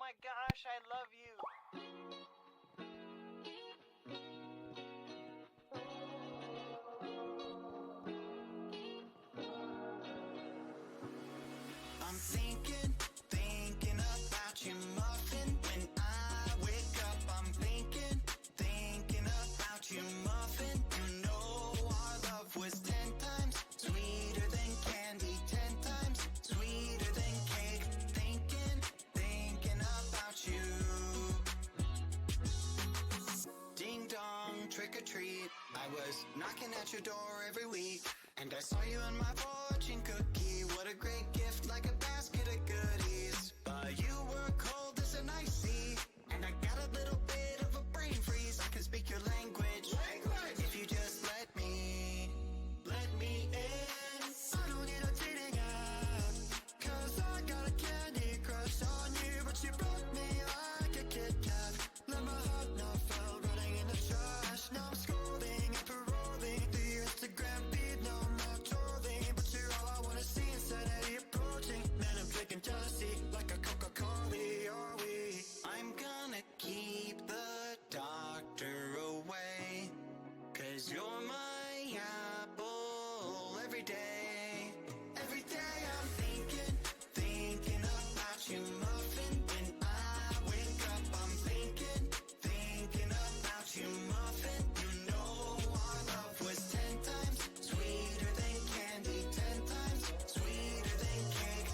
my gosh, I love you. I'm thinking about you, muffin. When I wake up, I'm thinking about you, muffin. You know our love was 10 times sweeter than candy, 10 times sweeter than cake. Thinking about you. Ding dong, trick or treat. I was knocking at your door every week, and I saw you in my fortune cookie. What a great gift, like a basket of goodies. But you were cold as an ice sea, and I got a little bit of a brain freeze. I can speak your language. If you just let me in. I don't need a dating app, 'cause I got a candy crush on you. But you broke me like a Kit Kat. Let my heart not fell running in the trash. Now I'm scrolling and paroling through your Instagram feed. No, I'm not trolling, but you're all I wanna see. Insanity approaching, man, I'm drinking jealousy like a Coca-Cola. Are we? I'm gonna keep the doctor away, 'cause you're my apple every day. Every day I'm thinking about you, muffin. When I wake up, I'm thinking about you, muffin. You know our love was 10 times sweeter than candy, 10 times sweeter than cake.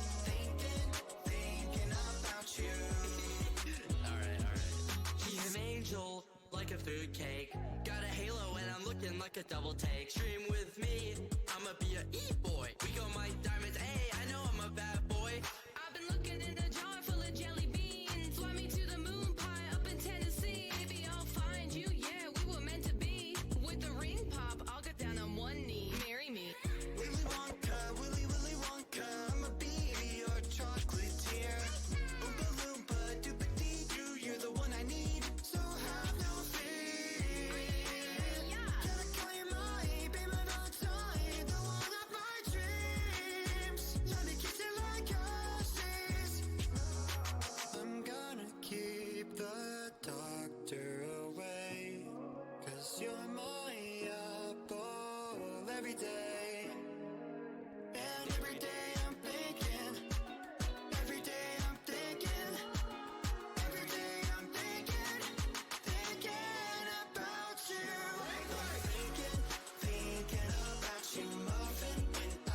Thinking about you. Alright. He's an angel, like a fruitcake. Got a halo and I'm looking like a double take. Stream with me, I'ma be a e-boy. We got my diamonds, hey, I know I'm a bad boy. I've been looking in a jar full of jelly beans. Fly me to the moon pie up in Tennessee. Maybe I'll find you, yeah, we were meant to be. With the ring pop, I'll get down on one knee. Marry me. Willy Wonka, Willy Wonka, I'ma be your chocolatier. Oompa Loompa, Doopa-Dee-Doo, you're the one I need, so have no fear. Gotta call you my, be my Valentine, the one of my dreams. Let me kiss you like Hershey's. I'm gonna keep the doctor away, 'cause you're my apple every day. And every day I'm thinking, every day I'm thinking, every day I'm thinking about you. Thinking about you, muffin. When I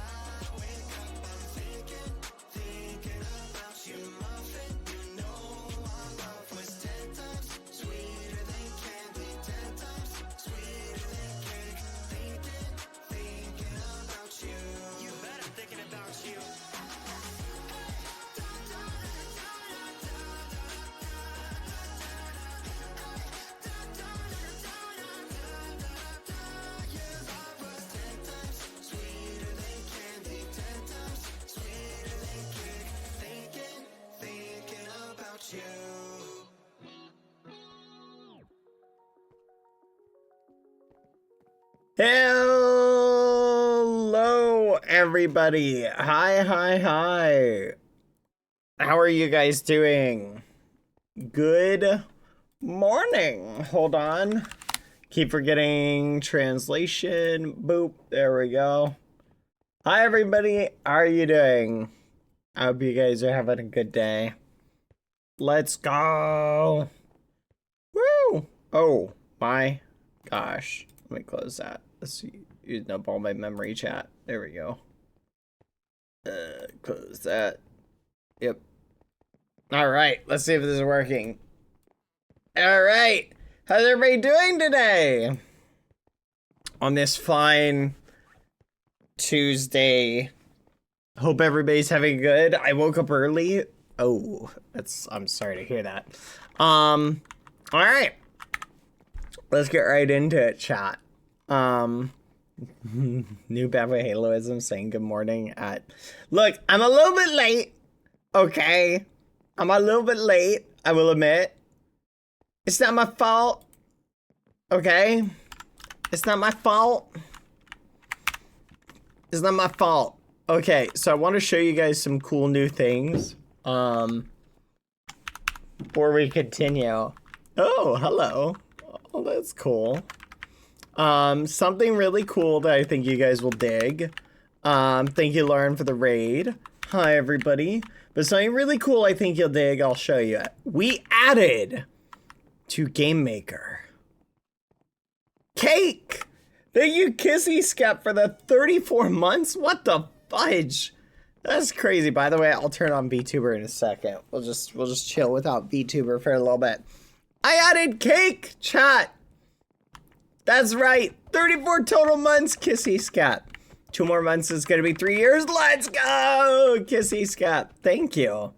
wake up, I'm thinking about you, muffin. You know our love was 10 times sweeter than candy, 10 times sweeter than cake. Thinking about you. You bet I'm thinking about you. Your love was 10 times sweeter than candy, 10 times sweeter than cake. Thinking about you. Hello, everybody. Hi. How are you guys doing? Good morning. Hold on. Keep forgetting translation. Boop. There we go. Hi, everybody. How are you doing? I hope you guys are having a good day. Let's go. Woo. Oh, my gosh. Let me close that. Let's use up all my memory chat. There we go. Close that. Yep. All right. Let's see if this is working. All right. How's everybody doing today? On this fine Tuesday. Hope everybody's having good. I woke up early. Oh, I'm sorry to hear that. All right. Let's get right into it, chat. New Bad Boy Haloism saying good morning at... Look, I'm a little bit late. Okay. I'm a little bit late, I will admit. It's not my fault. Okay? It's not my fault. It's not my fault. Okay, so I want to show you guys some cool new things. before we continue. Oh, hello. Oh, that's cool. Something really cool that I think you guys will dig. Thank you, Lauren, for the raid. Hi, everybody. But something really cool I think you'll dig, I'll show you. We added to Game Maker cake. Thank you, Kissy Skep, for the 34 months. What the fudge? That's crazy. By the way, I'll turn on VTuber in a second. We'll just chill without VTuber for a little bit. I added cake, chat. That's right. 34 total months, Kissy Skep. 2 more months is gonna be 3 years. Let's go, Kissy Skep. Thank you.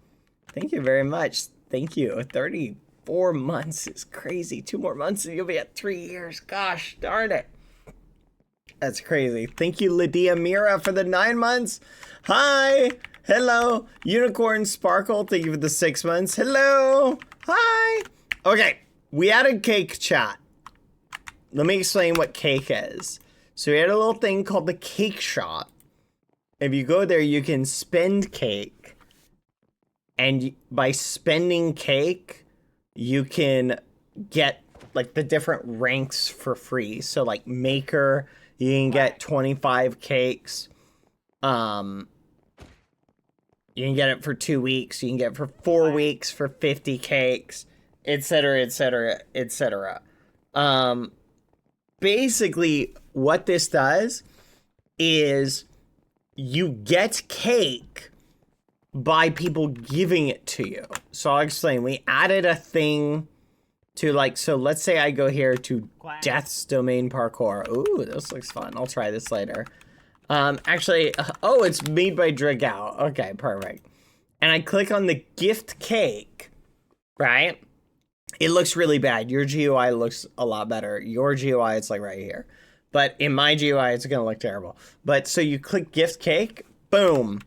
Thank you very much. Thank you. 34 months is crazy. 2 more months and you'll be at 3 years. Gosh darn it. That's crazy. Thank you, Lydia Mira, for the 9 months. Hi. Hello. Unicorn Sparkle, thank you for the 6 months. Hello. Hi. Okay, we added cake, chat. Let me explain what cake is. So we had a little thing called the Cake Shop. If you go there, you can spend cake. And by spending cake, you can get like the different ranks for free. So like Maker, you can get 25 cakes. You can get it for 2 weeks. You can get it for 4 weeks for 50 cakes, etc., etc., etc. Basically, what this does is you get cake by people giving it to you. So I'll explain. We added a thing to like, so let's say I go here to Death's Domain Parkour. Ooh, this looks fun. I'll try this later. Actually, oh, it's made by Dragout. Okay, perfect. And I click on the gift cake, right? It looks really bad. Your GUI looks a lot better. Your GUI, it's like right here. But in my GUI, it's gonna look terrible. But so you click gift cake, boom.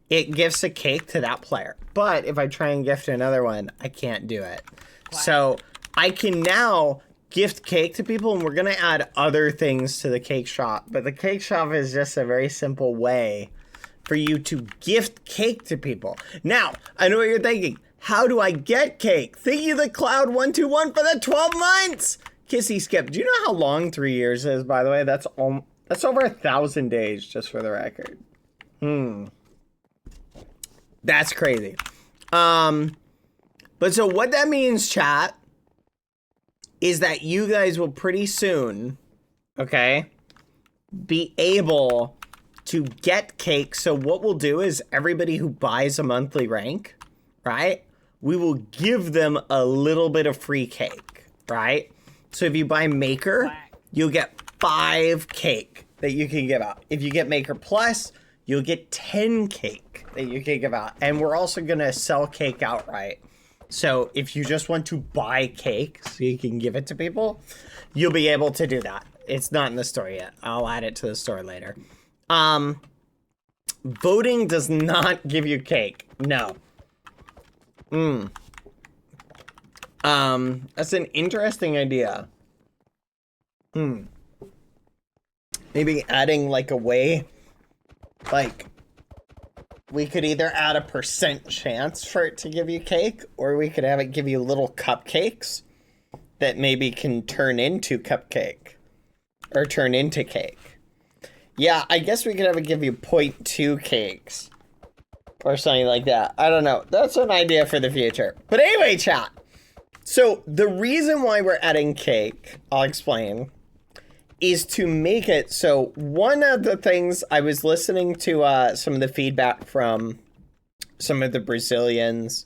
It gifts a cake to that player. But if I try and gift another one, I can't do it. So I can now gift cake to people, and we're gonna add other things to the cake shop. But the cake shop is just a very simple way for you to gift cake to people. Now, I know what you're thinking. How do I get cake? Thank you, the Cloud121, for the 12 months. Kissy Skip, do you know how long 3 years is, by the way? That's over 1,000 days, just for the record. That's crazy. But so what that means, chat, is that you guys will pretty soon, okay, be able to get cake. So what we'll do is everybody who buys a monthly rank, right, we will give them a little bit of free cake, right? So if you buy Maker, you'll get 5 cake that you can give out. If you get Maker Plus, you'll get 10 cake that you can give out. And we're also gonna sell cake outright. So if you just want to buy cake so you can give it to people, you'll be able to do that. It's not in the store yet. I'll add it to the store later. Voting does not give you cake. No. That's an interesting idea. Maybe adding like a way, like we could either add a % chance for it to give you cake, or we could have it give you little cupcakes that maybe can turn into cupcake or turn into cake. Yeah, I guess we could have it give you 0.2 cakes or something like that. I don't know. That's an idea for the future. But anyway, chat. So the reason why we're adding cake, I'll explain, is to make it so one of the things I was listening to some of the feedback from some of the Brazilians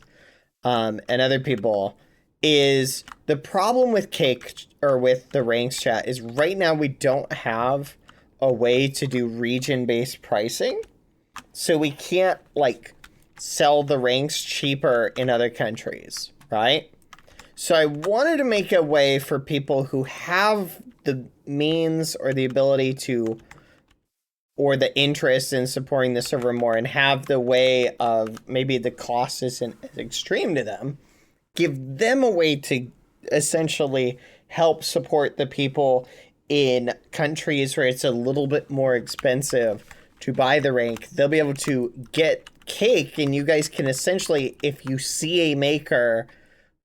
and other people is the problem with cake or with the ranks chat is right now we don't have a way to do region-based pricing. So we can't like sell the ranks cheaper in other countries, right? So I wanted to make a way for people who have the means or the ability to, or the interest in supporting the server more and have the way of maybe the cost isn't as extreme to them, give them a way to essentially help support the people in countries where it's a little bit more expensive to buy the rank. They'll be able to get cake, and you guys can essentially, if you see a maker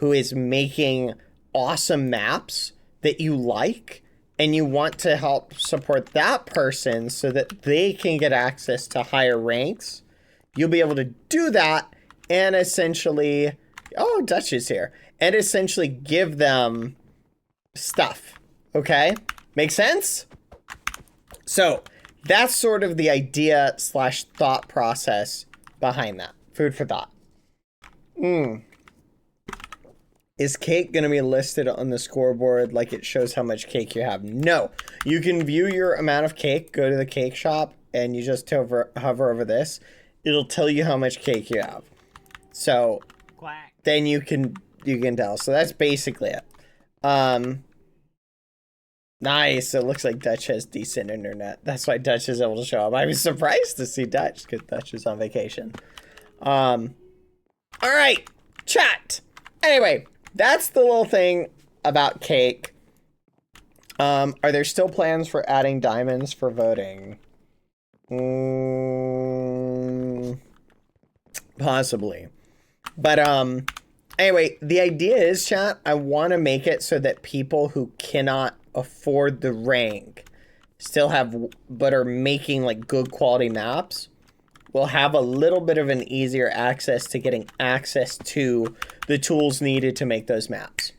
who is making awesome maps that you like, and you want to help support that person so that they can get access to higher ranks, you'll be able to do that and essentially, oh, Dutch is here, and essentially give them stuff, okay? Make sense? So that's sort of the idea / thought process behind that. Food for thought. Is cake going to be listed on the scoreboard like it shows how much cake you have? No. You can view your amount of cake, go to the cake shop, and you just hover over this. It'll tell you how much cake you have. So Quack. then you can tell. So that's basically it. Nice. It looks like Dutch has decent internet. That's why Dutch is able to show up. I was surprised to see Dutch because Dutch is on vacation. All right, chat. Anyway, that's the little thing about cake. Are there still plans for adding diamonds for voting? Possibly. But anyway, the idea is, chat, I want to make it so that people who cannot afford the rank still have, but are making like good quality maps, will have a little bit of an easier access to getting access to the tools needed to make those maps.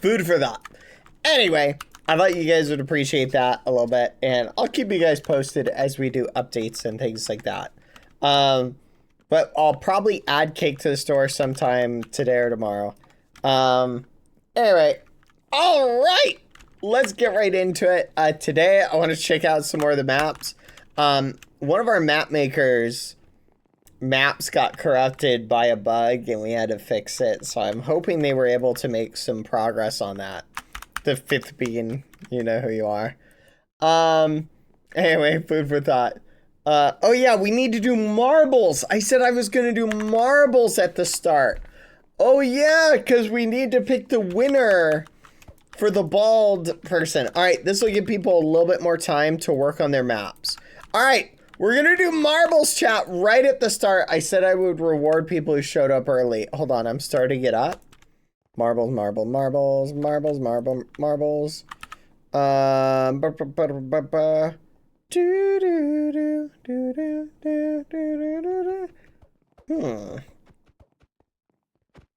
Food for thought. Anyway, I thought you guys would appreciate that a little bit, and I'll keep you guys posted as we do updates and things like that. But I'll probably add cake to the store sometime today or tomorrow. Anyway, all right, let's get right into it. Today, I want to check out some more of the maps. One of our map makers' maps got corrupted by a bug, and we had to fix it. So I'm hoping they were able to make some progress on that. The fifth being, you know who you are. Anyway, food for thought. Oh yeah, we need to do marbles. I said I was gonna do marbles at the start. Oh yeah, because we need to pick the winner for the bald person. All right, this will give people a little bit more time to work on their maps. All right, we're gonna do marbles, chat, right at the start. I said I would reward people who showed up early. Hold on, I'm starting it up. Marbles, marble, marbles, marbles, marble, marbles.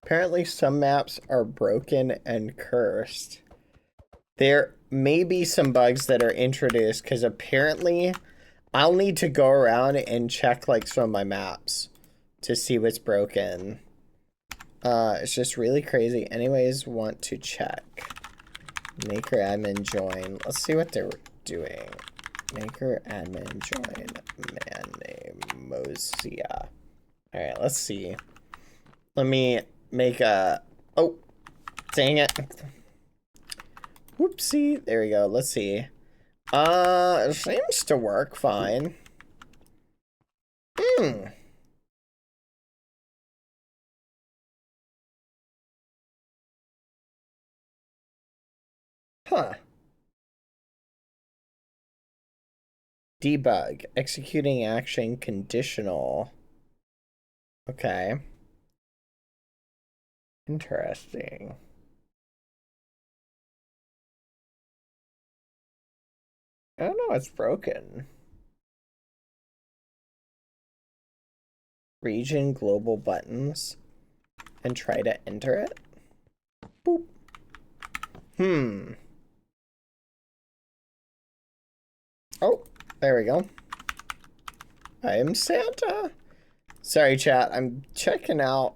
Apparently some maps are broken and cursed. There may be some bugs that are introduced because apparently I'll need to go around and check like some of my maps to see what's broken. It's just really crazy. Anyways, want to check. Maker admin join. Let's see what they're doing. Maker admin join. Man name Mosia. Alright, let's see. Let me make a... Oh, dang it. Whoopsie. There we go. Let's see. It seems to work fine. Huh. Debug. Executing action conditional. Okay. Interesting. I don't know, it's broken. Region global buttons. And try to enter it. Boop. Oh, there we go. I am Santa. Sorry, chat. I'm checking out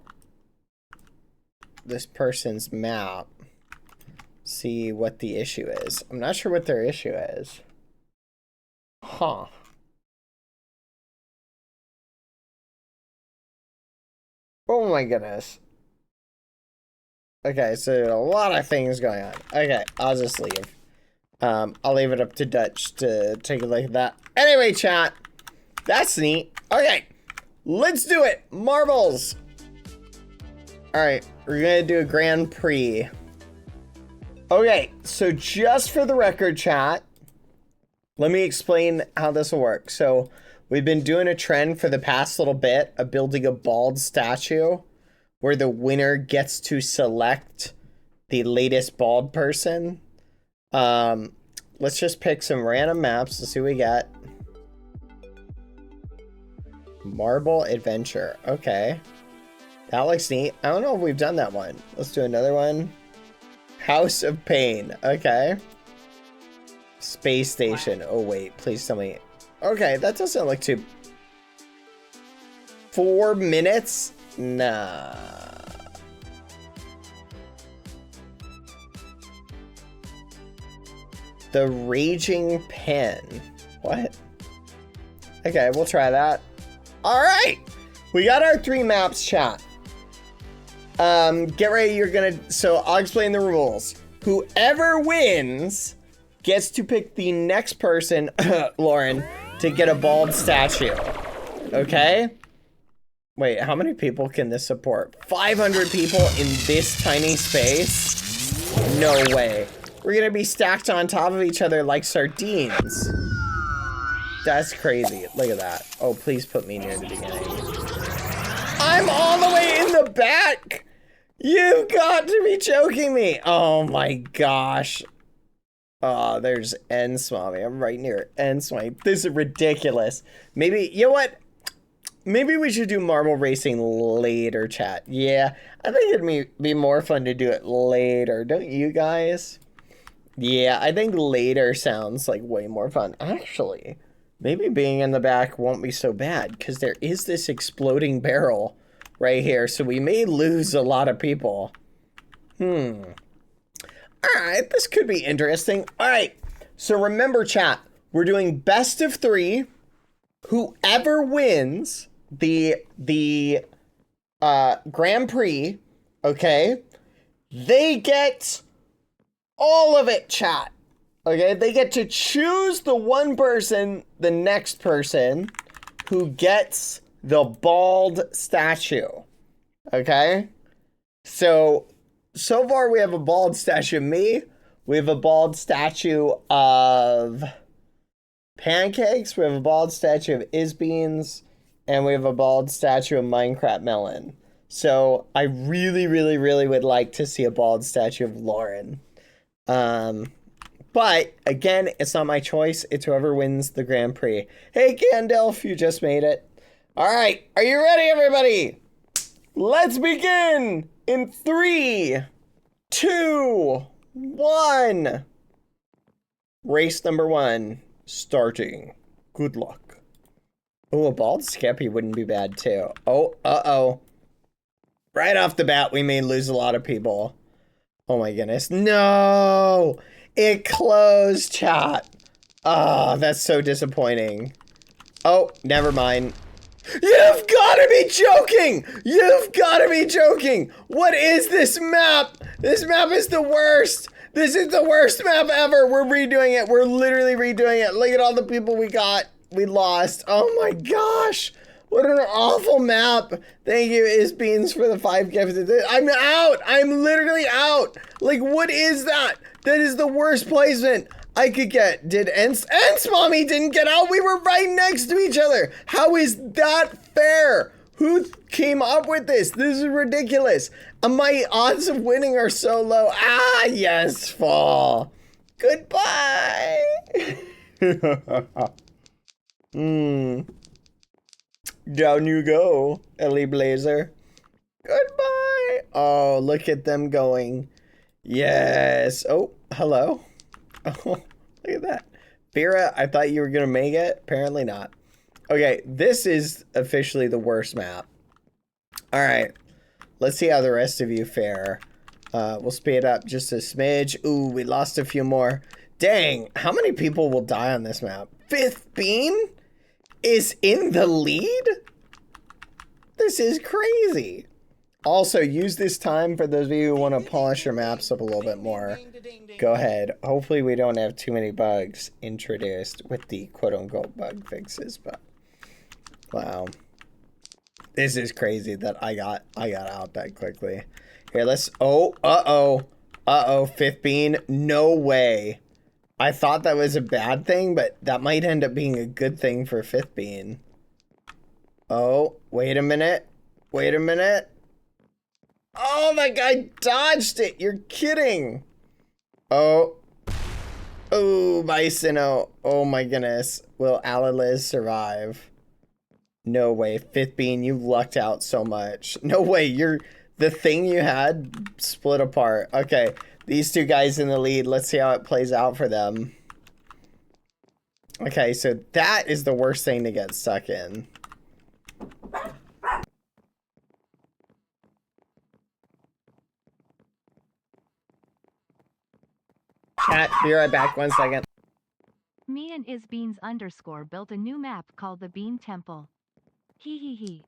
this person's map. See what the issue is. I'm not sure what their issue is. Huh. Oh my goodness. Okay, so a lot of things going on. Okay, I'll just leave. I'll leave it up to Dutch to take a look at that. Anyway, chat, that's neat. Okay, let's do it. Marbles. All right, we're gonna do a Grand Prix. Okay, so just for the record, chat, let me explain how this will work. So we've been doing a trend for the past little bit of building a bald statue where the winner gets to select the latest bald person. Let's just pick some random maps. Let's see what we got. Marble Adventure. Okay. That looks neat. I don't know if we've done that one. Let's do another one. House of Pain. Okay. Space Station. Oh, wait. Please tell me. Okay, that doesn't look too... 4 minutes? Nah. The Raging Pen. What? Okay, we'll try that. All right. We got our 3 maps, chat. Get ready. You're gonna... So I'll explain the rules. Whoever wins gets to pick the next person, Lauren, to get a bald statue. Okay? Wait, how many people can this support? 500 people in this tiny space? No way. We're gonna be stacked on top of each other like sardines. That's crazy. Look at that. Oh, please put me near the beginning. I'm all the way in the back! You've got to be joking me! Oh my gosh. Oh, there's Nswami. I'm right near Nswami. This is ridiculous. Maybe, you know what? Maybe we should do marble racing later, chat. Yeah, I think it'd be more fun to do it later. Don't you guys? Yeah, I think later sounds like way more fun. Actually, maybe being in the back won't be so bad because there is this exploding barrel right here. So we may lose a lot of people. All right, this could be interesting. All right, so remember, chat, we're doing best of 3. Whoever wins the Grand Prix, okay, they get all of it, chat. Okay, they get to choose the one person, the next person, who gets the bald statue. Okay? So far we have a bald statue of me. We have a bald statue of Pancakes. We have a bald statue of Isbeans. And we have a bald statue of Minecraft Melon. So I really, really, really would like to see a bald statue of Lauren. But again, it's not my choice. It's whoever wins the Grand Prix. Hey, Gandalf, you just made it. All right, are you ready, everybody? Let's begin in 3, 2, 1. Race number 1 starting. Good luck. Oh, a bald Skeppy wouldn't be bad too. Oh, uh-oh. Right off the bat, we may lose a lot of people. Oh my goodness. No! It closed, chat. Oh, that's so disappointing. Oh, never mind. You've got to be joking! You've got to be joking! What is this map? This map is the worst! This is the worst map ever! We're redoing it. We're literally redoing it. Look at all the people we got. We lost. Oh my gosh. What an awful map. Thank you, Isbeans, for the 5 gifted. I'm out. I'm literally out. Like, what is that? That is the worst placement I could get. Did Mommy didn't get out? We were right next to each other. How is that fair? Who came up with this? This is ridiculous. My odds of winning are so low. Ah, yes, fall. Goodbye. Down you go, Ellie Blazer. Goodbye. Oh, look at them going. Yes. Oh, hello. Oh, look at that. Vera, I thought you were going to make it. Apparently not. Okay, this is officially the worst map. All right. Let's see how the rest of you fare. We'll speed up just a smidge. Ooh, we lost a few more. Dang, how many people will die on this map? Fifth Bean is in the lead? This is crazy. Also, use this time for those of you who want to polish your maps up a little bit more. Go ahead. Hopefully we don't have too many bugs introduced with the quote-unquote bug fixes, but wow. This is crazy that I got out that quickly. Here, let's Fifth Bean. No way. I thought that was a bad thing, but that might end up being a good thing for Fifth Bean. Oh, wait a minute. Wait a minute. Oh my god, dodged it. You're kidding. Oh. Oh, Bison. Oh my goodness. Will Alaliz survive? No way. Fifth Bean, you lucked out so much. No way. The thing you had split apart. Okay. These two guys in the lead. Let's see how it plays out for them. Okay, so that is the worst thing to get stuck in. Chat, be right back. 1 second. Me and isbeans _ built a new map called the Bean Temple. Hee hee hee.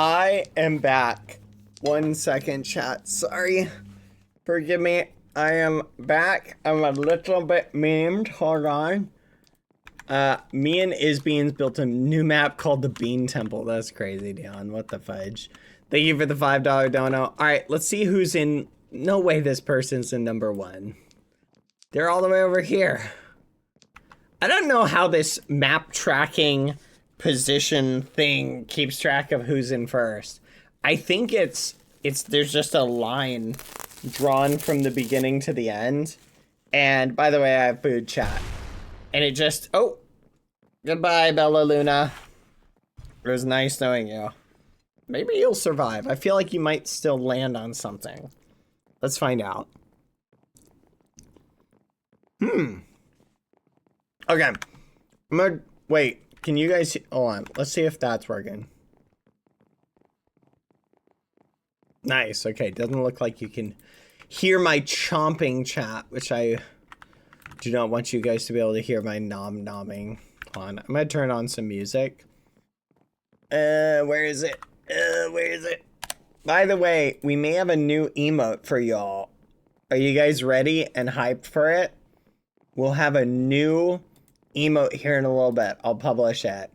I am back. 1 second, chat. Sorry. Forgive me. I am back. I'm a little bit memed. Hold on. Me and Isbeans built a new map called the Bean Temple. That's crazy, Dion. What the fudge? Thank you for the $5 dono. Alright, let's see who's in... No way this person's in number 1. They're all the way over here. I don't know how this map tracking position thing keeps track of who's in first. I think it's there's just a line drawn from the beginning to the end. And by the way, I have food, chat. And it just, oh, goodbye, Bella Luna. It was nice knowing you. Maybe you'll survive. I feel like you might still land on something. Let's find out. Okay. I'm gonna, wait. Can you guys see? Hold on. Let's see if that's working. Nice. Okay. Doesn't look like you can hear my chomping, chat, which I do not want you guys to be able to hear my nom-nomming. Hold on. I'm going to turn on some music. Where is it? Where is it? By the way, we may have a new emote for y'all. Are you guys ready and hyped for it? We'll have a new emote here in a little bit. I'll publish it.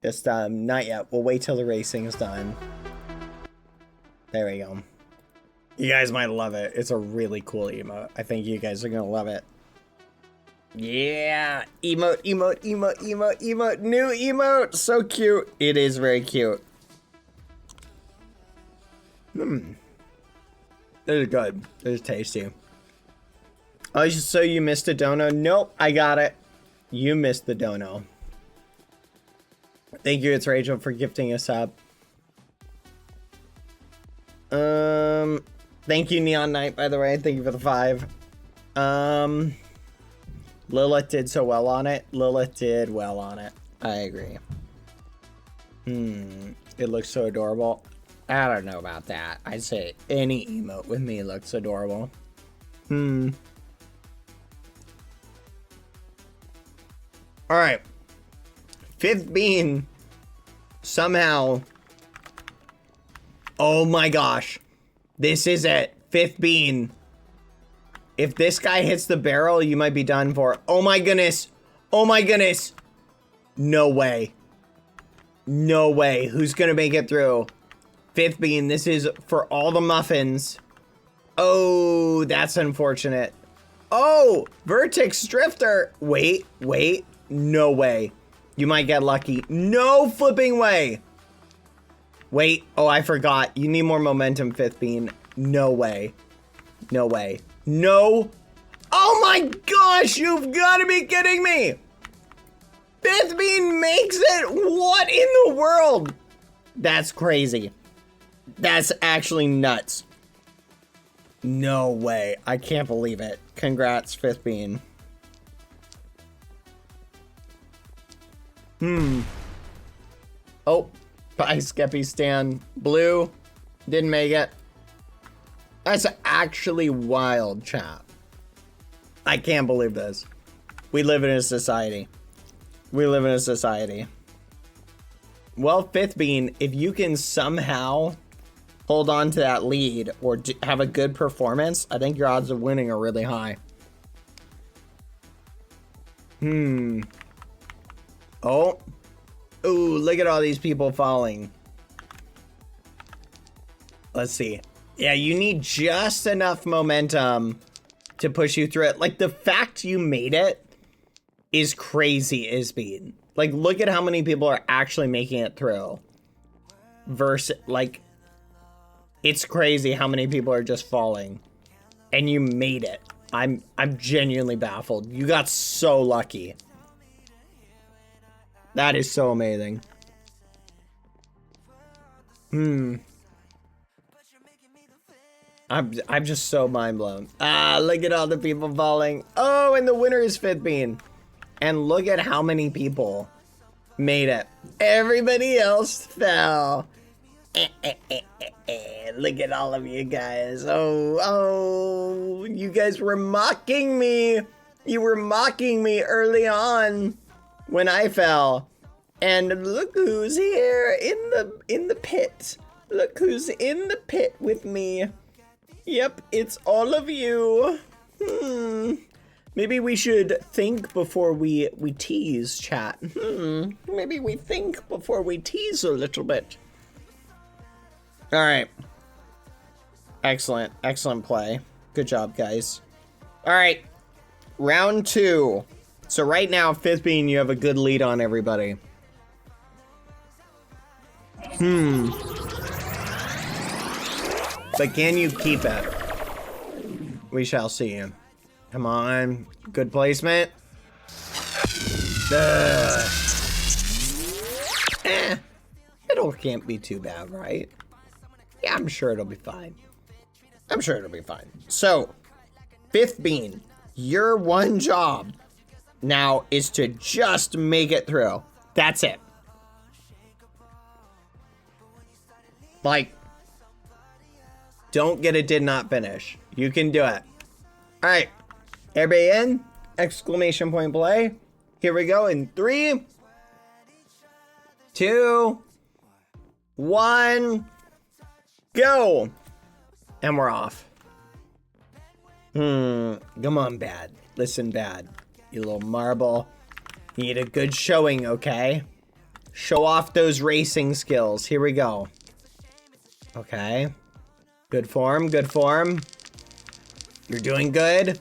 Just not yet. We'll wait till the racing is done. There we go. You guys might love it. It's a really cool emote. I think you guys are gonna love it. Yeah, emote, emote, emote, emote, emote, new emote. So cute. It is very cute. It is good. It is tasty. Oh, so you missed a dono? Nope, I got it. You missed the dono. Thank you, it's Rachel, for gifting us up. Thank you, Neon Knight, by the way. Thank you for the 5. Lilith did so well on it. Lilith did well on it. I agree. It looks so adorable. I don't know about that. I'd say any emote with me looks adorable. Alright. Fifth Bean somehow... Oh my gosh. This is it. Fifth Bean. If this guy hits the barrel, you might be done for. Oh my goodness. Oh my goodness. No way. No way. Who's gonna make it through? Fifth Bean, this is for all the muffins. Oh, that's unfortunate. Oh, Vertex Drifter. Wait, wait. No way. You might get lucky. No flipping way. Wait. Oh, I forgot. You need more momentum, Fifth Bean. No way. No way. No. Oh my gosh, you've got to be kidding me. Fifth Bean makes it. What in the world? That's crazy. That's actually nuts. No way. I can't believe it. Congrats, Fifth Bean. Oh, bye, Skeppy Stan. Blue didn't make it. That's actually wild, chat. I can't believe this. We live in a society. We live in a society. Well, Fifth Bean, if you can somehow... hold on to that lead or have a good performance, I think your odds of winning are really high. Oh. Ooh, look at all these people falling. Let's see. Yeah, you need just enough momentum to push you through it. Like, the fact you made it is crazy, Isbean. Like, look at how many people are actually making it through. Versus, like, it's crazy how many people are just falling. And you made it. I'm genuinely baffled. You got so lucky. That is so amazing. I'm just so mind blown. Ah, look at all the people falling. Oh, and the winner is Fitbean. And look at how many people made it. Everybody else fell. Look at all of you guys. Oh, you guys were mocking me. You were mocking me early on when I fell. And look who's here in the pit. Look who's in the pit with me. Yep, it's all of you. Maybe we should think before we tease, chat. Maybe we think before we tease a little bit. All right. Excellent. Excellent play. Good job, guys. All right. Round 2. So right now, Fitbean, you have a good lead on everybody. But can you keep it? We shall see. Come on. Good placement. It can't be too bad, right? Yeah, I'm sure it'll be fine. I'm sure it'll be fine. So, Fitbean, your one job now is to just make it through. That's it. Like, don't get a did not finish. You can do it. All right. Everybody in? Exclamation point play. Here we go in 3, 2, 1, go. And we're off. Come on, Bad. Listen, Bad. You little marble. You need a good showing, okay? Show off those racing skills. Here we go. Okay. Good form, good form. You're doing good.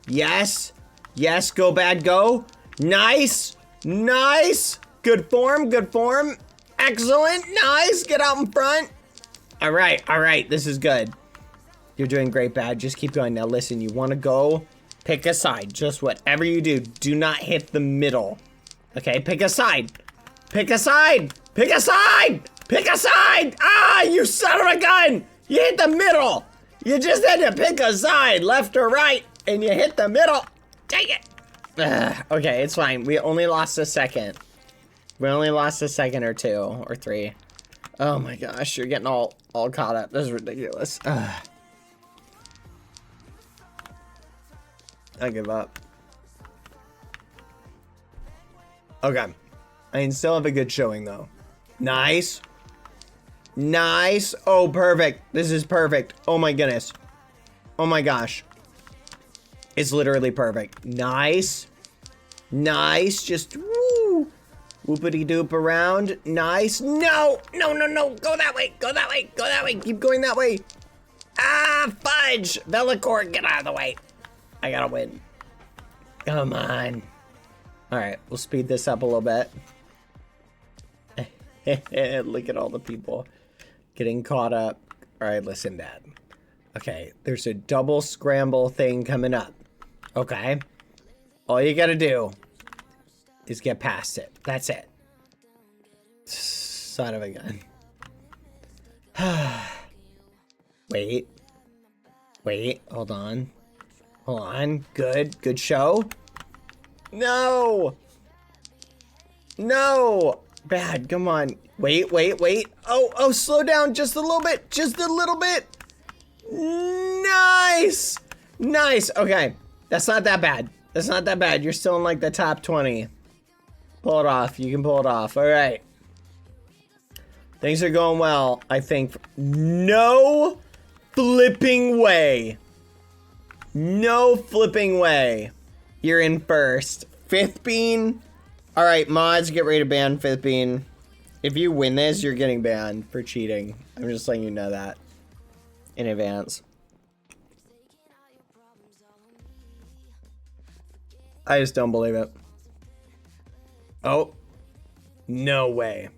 Yes. Yes, go Bad, go. Nice. Nice. Good form, good form. Excellent. Nice. Get out in front. All right. This is good. You're doing great, Bad. Just keep going. Now listen, you want to go, pick a side. Just whatever you do not hit the middle. Okay, pick a side. Pick a side. Pick a side. Pick a side. Ah, you son of a gun. You hit the middle. You just had to pick a side, left or right, and you hit the middle. Take it. Okay, it's fine. We only lost a second. We only lost a second or 2 or 3. Oh my gosh, you're getting all caught up. This is ridiculous. I give up. Okay. I can still have a good showing though. Nice. Nice. Oh, perfect. This is perfect. Oh my goodness. Oh my gosh. It's literally perfect. Nice. Nice. Just woo. Whoopity doop around. Nice. No. No. Go that way. Go that way. Go that way. Keep going that way. Ah, fudge. Velocore, get out of the way. I gotta win. Come on. All right. We'll speed this up a little bit. Look at all the people getting caught up. All right, listen, Dad. Okay, there's a double scramble thing coming up. Okay. All you gotta do is get past it. That's it. Son of a gun. Wait, hold on. Hold on. Good show. No! Bad, come on. Wait. Oh, slow down just a little bit. Just a little bit. Nice. Okay, that's not that bad. You're still in like the top 20. Pull it off. You can pull it off. All right. Things are going well, I think. No flipping way. No flipping way. You're in first. Fifth Bean. All right, mods, get ready to ban Fifth Bean. If you win this, you're getting banned for cheating. I'm just letting you know that in advance. I just don't believe it. Oh, no way.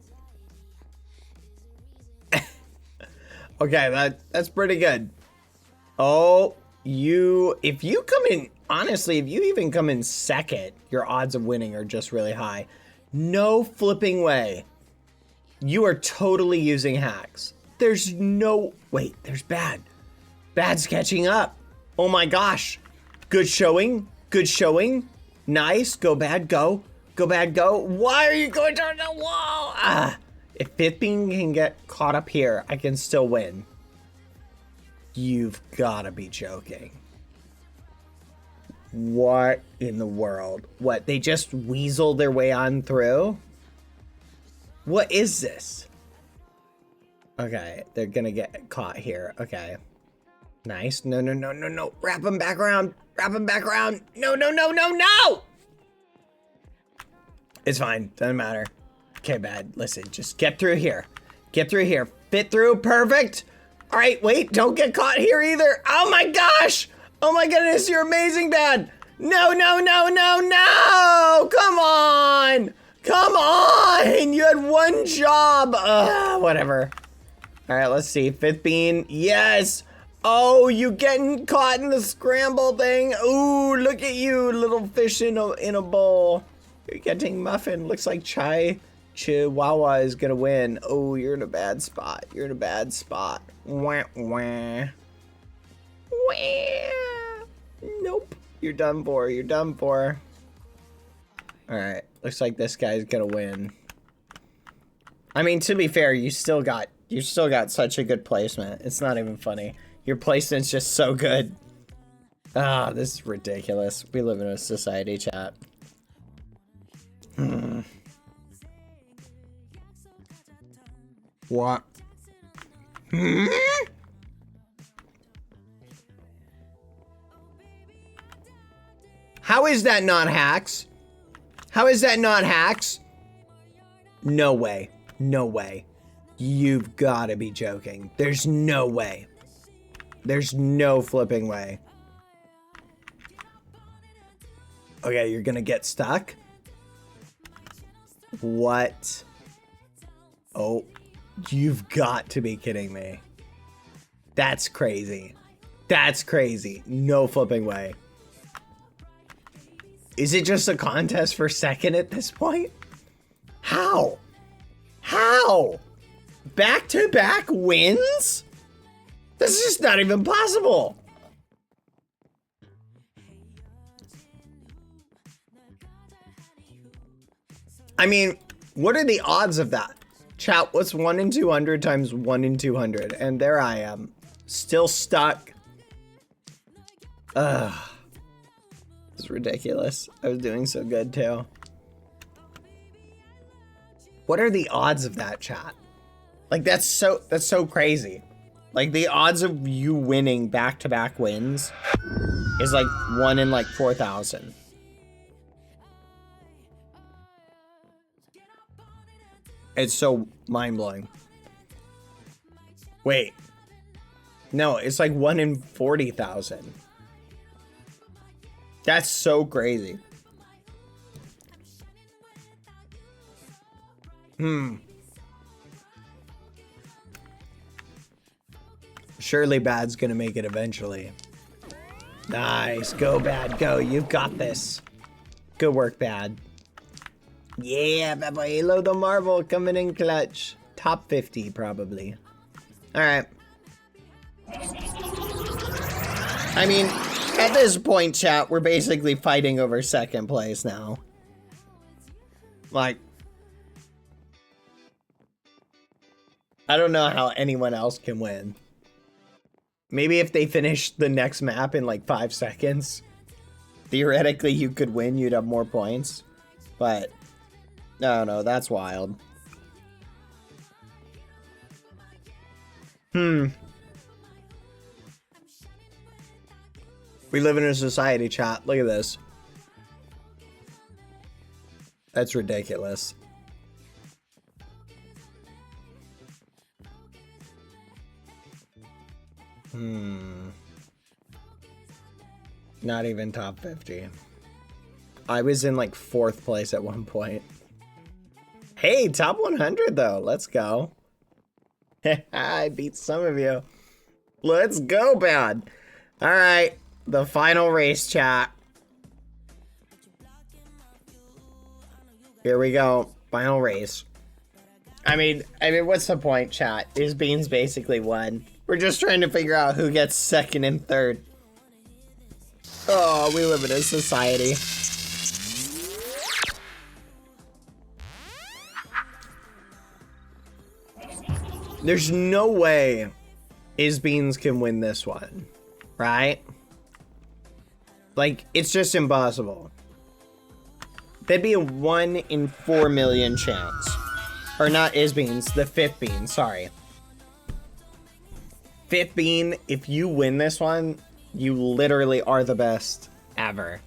Okay, that's pretty good. Oh, if you come in, honestly, if you even come in second, your odds of winning are just really high. No flipping way. You are totally using hacks. There's no, wait, there's bad. Bad's catching up. Oh my gosh. Good showing. Good showing. Nice. Go bad, go. Go bad, go. Why are you going down the wall? Ah. If Fifth Bean can get caught up here, I can still win. You've gotta be joking. What in the world? What, they just weasel their way on through? What is this? Okay, they're gonna get caught here. Okay. Nice. No, no, no, no, no. Wrap them back around. Wrap them back around. No, no, no, no, no! It's fine. Doesn't matter. Okay, bad. Listen, just get through here. Get through here. Fit through. Perfect. All right, wait. Don't get caught here either. Oh my gosh. Oh my goodness, you're amazing, bad. No, no, no, no, no. Come on. Come on. You had one job. Whatever. All right, let's see. Fifth Bean. Yes. Oh, you getting caught in the scramble thing. Ooh, look at you, little fish in a bowl. You're getting muffin. Looks like Chihuahua is gonna win. Oh, you're in a bad spot. You're in a bad spot. Wah, wah. Wah. Nope. You're done for. You're done for. All right. Looks like this guy's gonna win. I mean, to be fair, you still got such a good placement. It's not even funny. Your placement's just so good. Ah, this is ridiculous. We live in a society, chat. What? How is that not hacks? How is that not hacks? No way. No way. You've got to be joking. There's no way. There's no flipping way. Okay, you're gonna get stuck? What? Oh, you've got to be kidding me. That's crazy. That's crazy. No flipping way. Is it just a contest for second at this point? How? How? Back-to-back wins? This is just not even possible. I mean, what are the odds of that? Chat, what's 1 in 200 times 1 in 200? And there I am, still stuck. Ugh. It's ridiculous. I was doing so good too. What are the odds of that, chat? Like, that's so crazy. Like, the odds of you winning back-to-back wins is like 1 in like 4,000. It's so mind-blowing. Wait. No, it's like 1 in 40,000. That's so crazy. Surely Bad's gonna make it eventually. Nice. Go, Bad. Go. You've got this. Good work, Bad. Yeah, bad boy. Halo the Marvel coming in clutch. Top 50, probably. Alright. I mean, at this point, chat, we're basically fighting over second place now. Like, I don't know how anyone else can win. Maybe if they finish the next map in like 5 seconds, theoretically you could win, you'd have more points. But, no, that's wild. We live in a society, chat. Look at this. That's ridiculous. Not even top 50. I was in like 4th place at one point. Hey, top 100 though. Let's go. I beat some of you. Let's go, bad. All right, the final race, chat. Here we go. Final race. I mean, what's the point, chat? Is Beans basically won? We're just trying to figure out who gets 2nd and 3rd. Oh, we live in a society. There's no way Is Beans can win this one, right? Like, it's just impossible. That'd be a 1 in 4 million chance. Or not Is Beans, the 5th Bean, sorry. 5th Bean, if you win this one, you literally are the best ever.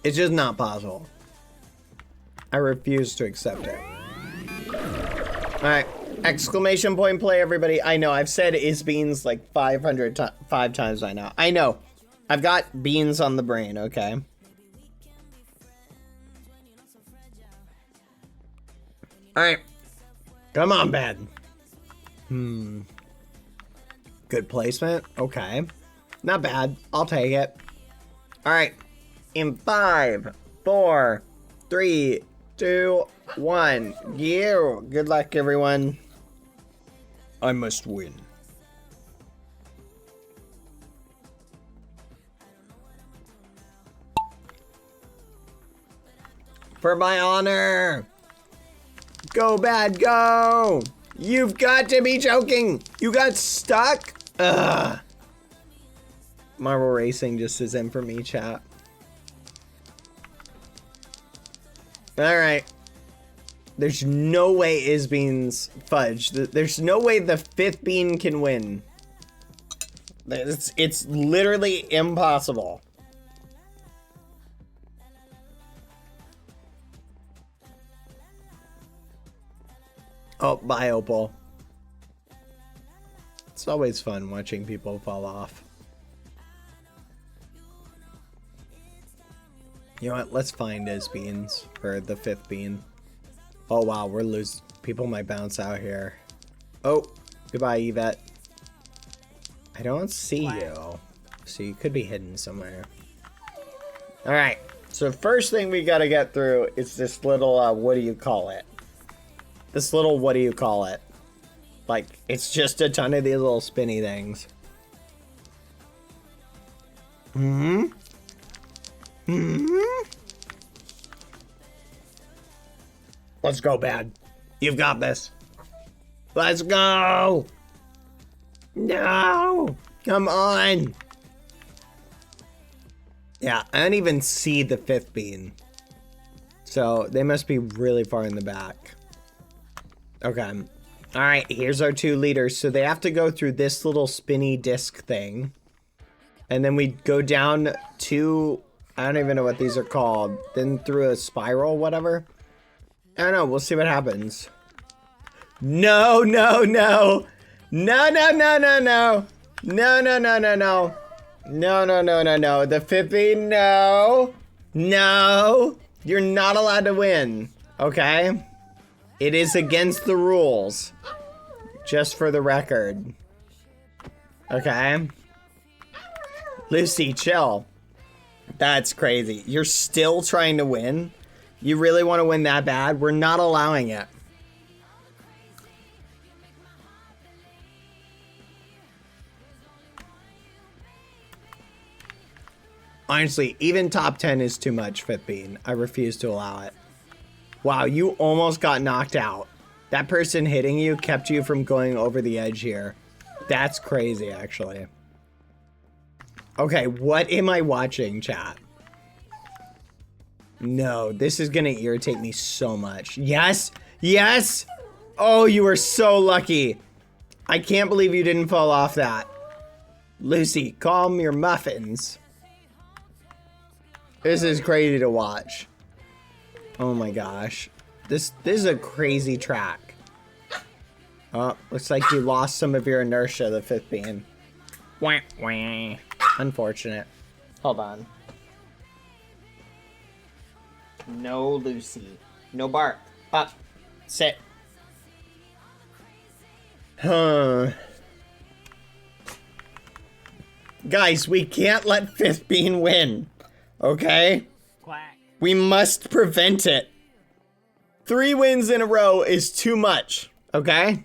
It's just not possible. I refuse to accept it. Alright, exclamation point play, everybody. I know, I've said Is Beans like 5 times by now. I know. I've got beans on the brain, okay? Alright. Come on, bad. Good placement. Okay. Not bad. I'll take it. Alright. In 5, 4, 3, 2, 1. You. Good luck, everyone. I must win. For my honor. Go, bad, go. You've got to be joking. You got stuck? Ugh. Marvel Racing just is in for me, chat. Alright. There's no way Is Beans fudge. There's no way the 5th Bean can win. It's literally impossible. Oh, bye, Opal. It's always fun watching people fall off. You know what? Let's find Is Beans for the 5th Bean. Oh, wow. We're losing. People might bounce out here. Oh, goodbye, Yvette. I don't see you. So you could be hidden somewhere. All right. So first thing we got to get through is this little, what do you call it? This little, what do you call it? Like, it's just a ton of these little spinny things. Let's go, bad. You've got this. Let's go. No. Come on. Yeah, I don't even see the 5th Bean. So they must be really far in the back. Okay. All right, here's our 2 leaders. So they have to go through this little spinny disc thing. And then we go down to, I don't even know what these are called. Then through a spiral, whatever. I don't know, we'll see what happens. No, no, no. No, no, no, no, no. No, no, no, no, no. No, no, no, no, no. The 5th Bean, no. No. You're not allowed to win. Okay? It is against the rules. Just for the record. Okay? Lucy, chill. That's crazy. You're still trying to win? You really want to win that bad? We're not allowing it. Honestly, even top 10 is too much, 5th Bean. I refuse to allow it. Wow, you almost got knocked out. That person hitting you kept you from going over the edge here. That's crazy, actually. Okay, what am I watching, chat? No, this is gonna irritate me so much. Yes, yes. Oh, you were so lucky. I can't believe you didn't fall off that. Lucy, calm your muffins. This is crazy to watch. Oh my gosh. This is a crazy track. Oh, looks like you lost some of your inertia, the fifth bean. Wah, wah. Unfortunate. Hold on. No, Lucy. No bark. Up. Sit. Huh. Guys, we can't let fifth bean win. Okay? Quack. We must prevent it. 3 wins in a row is too much. Okay?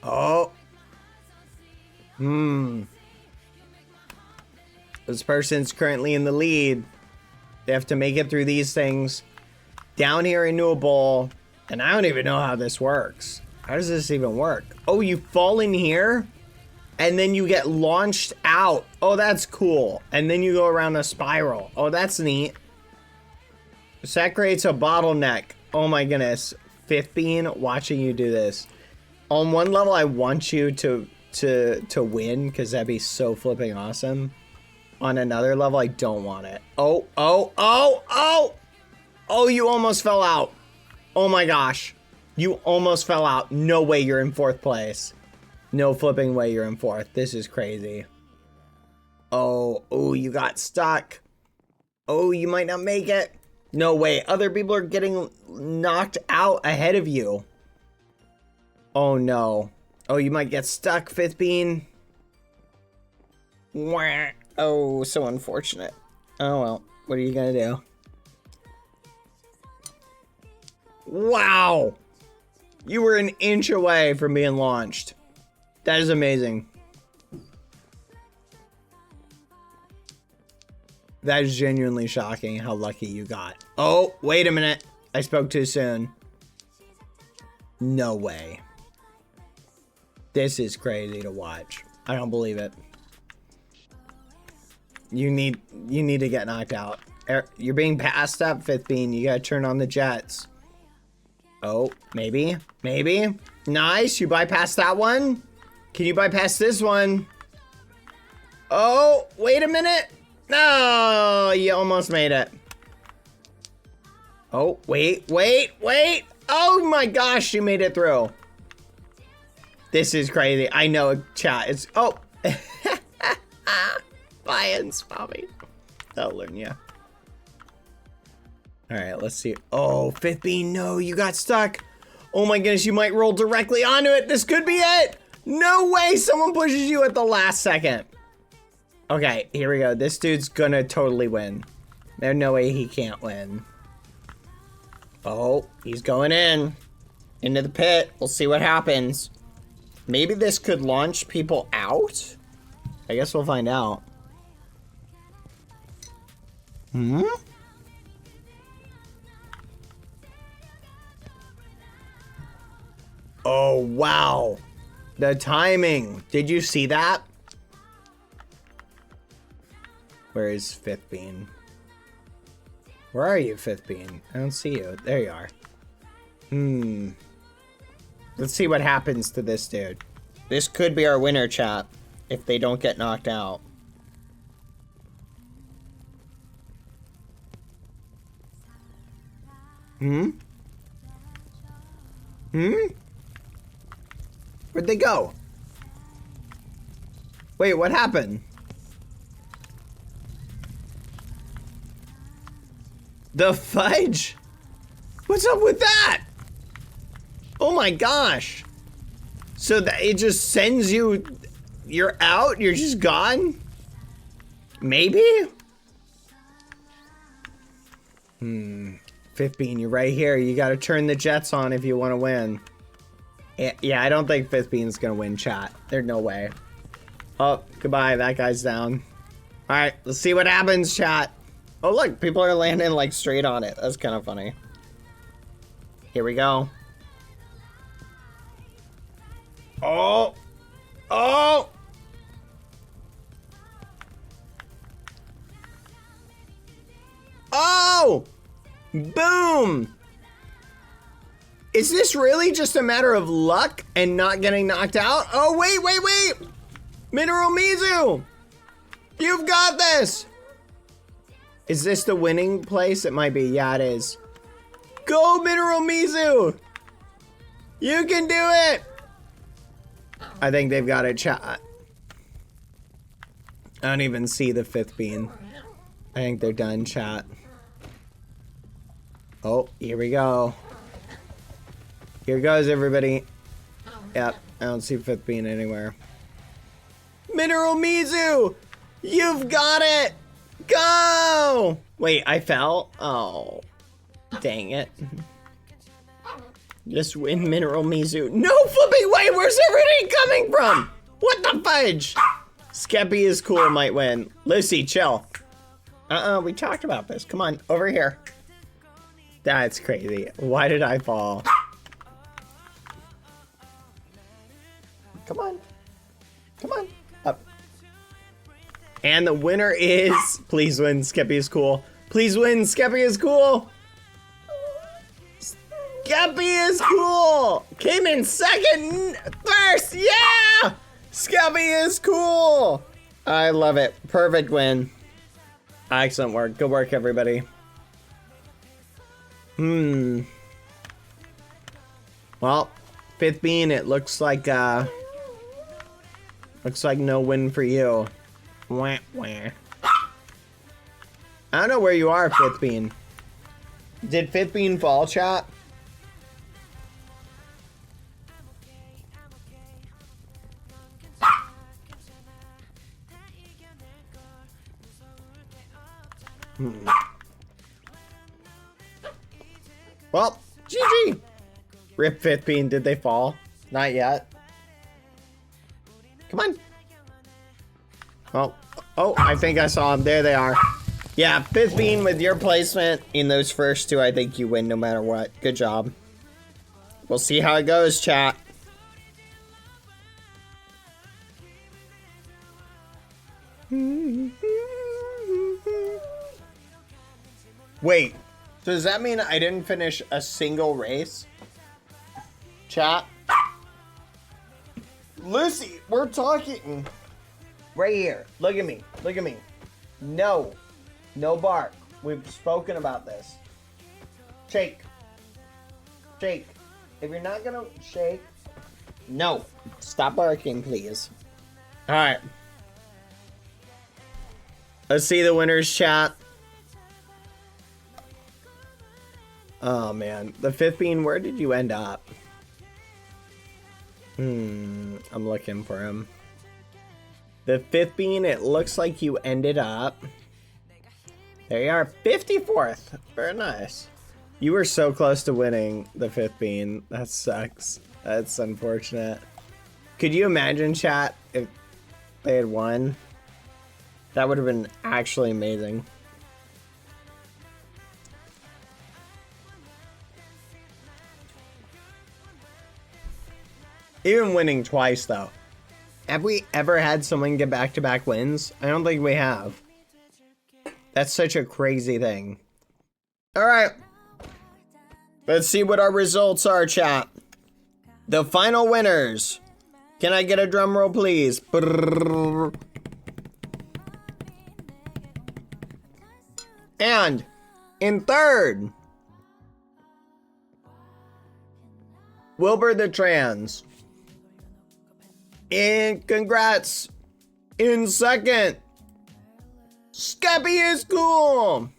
Oh. This person's currently in the lead. They have to make it through these things. Down here into a bowl. And I don't even know how this works. How does this even work? Oh, you fall in here? And then you get launched out. Oh, that's cool. And then you go around a spiral. Oh, that's neat. So that creates a bottleneck. Oh my goodness. Fifth bean, watching you do this. On one level, I want you to win, because that'd be so flipping awesome. On another level, I don't want it. Oh, oh, oh, oh! Oh, you almost fell out. Oh my gosh. You almost fell out. No way you're in 4th place. No flipping way you're in 4th. This is crazy. Oh, oh, you got stuck. Oh, you might not make it. No way. Other people are getting knocked out ahead of you. Oh no. Oh, you might get stuck, fifth bean. Wah. Oh, so unfortunate. Oh well, what are you gonna do? Wow! You were an inch away from being launched. That is amazing. That is genuinely shocking how lucky you got. Oh, wait a minute. I spoke too soon. No way. This is crazy to watch. I don't believe it. You need to get knocked out. You're being passed up, fifth bean. You gotta turn on the jets. Oh, maybe. Maybe. Nice. You bypassed that one. Can you bypass this one? Oh, wait a minute. No, you almost made it. Oh, wait. Oh my gosh, you made it through. This is crazy. I know, chat. It's, oh. Buy-ins, Bobby. That'll learn you. All right, let's see. Oh, fifth bean, no, you got stuck. Oh my goodness, you might roll directly onto it. This could be it. No way someone pushes you at the last second. Okay, here we go. This dude's gonna totally win. There's no way he can't win. Oh, he's going in. Into the pit. We'll see what happens. Maybe this could launch people out? I guess we'll find out. Hmm? Oh, wow. The timing. Did you see that? Where is fifth bean? Where are you, fifth bean? I don't see you. There you are. Let's see what happens to this dude. This could be our winner, chat, if they don't get knocked out. Where'd they go? Wait, what happened? The fudge? What's up with that? Oh my gosh. So that it just sends you, you're out, you're just gone? Maybe? Fifth bean, you're right here. You gotta turn the jets on if you want to win. Yeah, I don't think fifth bean's gonna win, chat. There's no way. Oh, goodbye, that guy's down. Alright, let's see what happens, chat. Oh look, people are landing like straight on it. That's kind of funny. Here we go. Oh! Oh! Oh! Boom! Is this really just a matter of luck and not getting knocked out? Oh, wait, wait, wait! Mineral Mizu! You've got this! Is this the winning place? It might be. Yeah, it is. Go, Mineral Mizu! You can do it! I think they've got it, chat. I don't even see the 5th bean. I think they're done, chat. Oh, here we go. Here goes, everybody. Yep, I don't see 5th bean anywhere. Mineral Mizu! You've got it! Go! Wait, I fell? Oh. Dang it. Just win, Mineral Mizu. No flipping way! Where's everything coming from? What the fudge? Skeppy is cool, might win. Lucy, chill. We talked about this. Come on, over here. That's crazy. Why did I fall? Come on. Come on. Up. And the winner is... Please win, Skeppy is cool. Please win, Skeppy is cool. Skeppy is cool. Came in second. First, yeah! Skeppy is cool. I love it. Perfect win. Excellent work. Good work, everybody. Well, 5th bean, it looks like no win for you. Wah, wah. I don't know where you are, 5th bean. Did 5th bean fall, chat? Well, GG. Rip 5th bean, did they fall? Not yet. Come on. Oh, I think I saw them. There they are. Yeah, 5th bean, with your placement in those first two, I think you win no matter what. Good job. We'll see how it goes, chat. Wait, so does that mean I didn't finish a single race? Chat? Lucy, we're talking. Right here. Look at me. Look at me. No. No bark. We've spoken about this. Shake. Shake. If you're not gonna shake, no. Stop barking, please. Alright. Let's see the winners, chat. Oh, man. The 5th bean, where did you end up? I'm looking for him. The 5th bean, it looks like you ended up... There you are, 54th. Very nice. You were so close to winning the 5th bean. That sucks. That's unfortunate. Could you imagine, chat, if they had won? That would have been actually amazing. Even winning twice, though. Have we ever had someone get back-to-back wins? I don't think we have. That's such a crazy thing. Alright. Let's see what our results are, chat. The final winners. Can I get a drum roll, please? Brrr. And in third, Wilbur the Trans. And congrats. In second, Skeppy is cool.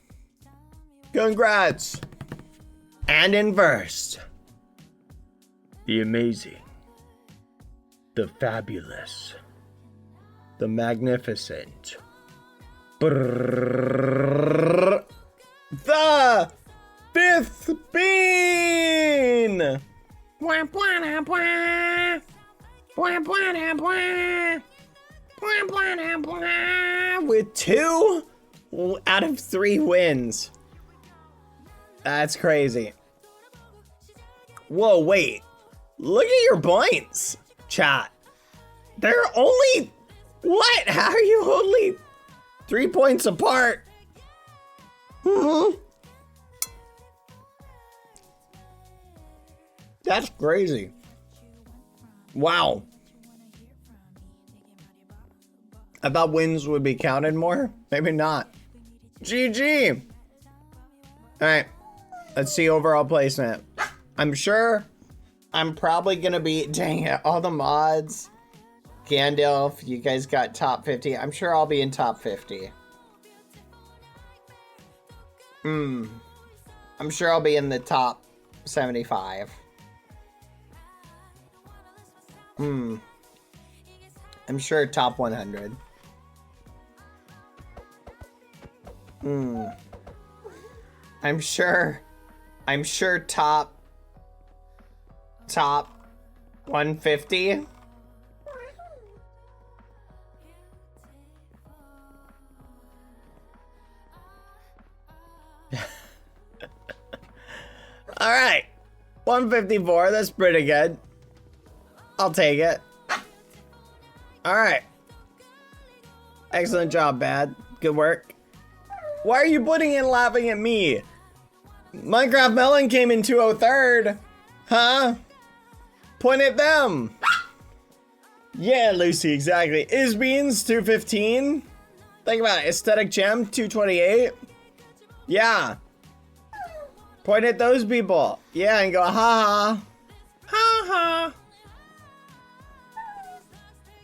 Congrats. And in first, the amazing, the fabulous, the magnificent, brrr, the 5th bean. Bwah, bwah, bwah. Bwah, bwah, bwah. Bwah, bwah, bwah. With 2 out of 3 wins. That's crazy. Whoa, wait. Look at your points. Chat. They're only... What? How are you only 3 points apart? That's crazy. Wow. I thought wins would be counted more. Maybe not. GG. All right. Let's see overall placement. I'm sure I'm probably going to be... Dang it. All the mods. Gandalf, you guys got top 50. I'm sure I'll be in top 50. I'm sure I'll be in the top 75. I'm sure top 100. I'm sure top 150. All right. 154, that's pretty good. I'll take it. All right. Excellent job, Bad. Good work. Why are you putting in laughing at me? Minecraft Melon came in 203rd. Huh? Point at them. Yeah, Lucy, exactly. Is Beans 215? Think about it. Aesthetic Gem 228. Yeah. Point at those people. Yeah, and go, ha ha. Ha ha.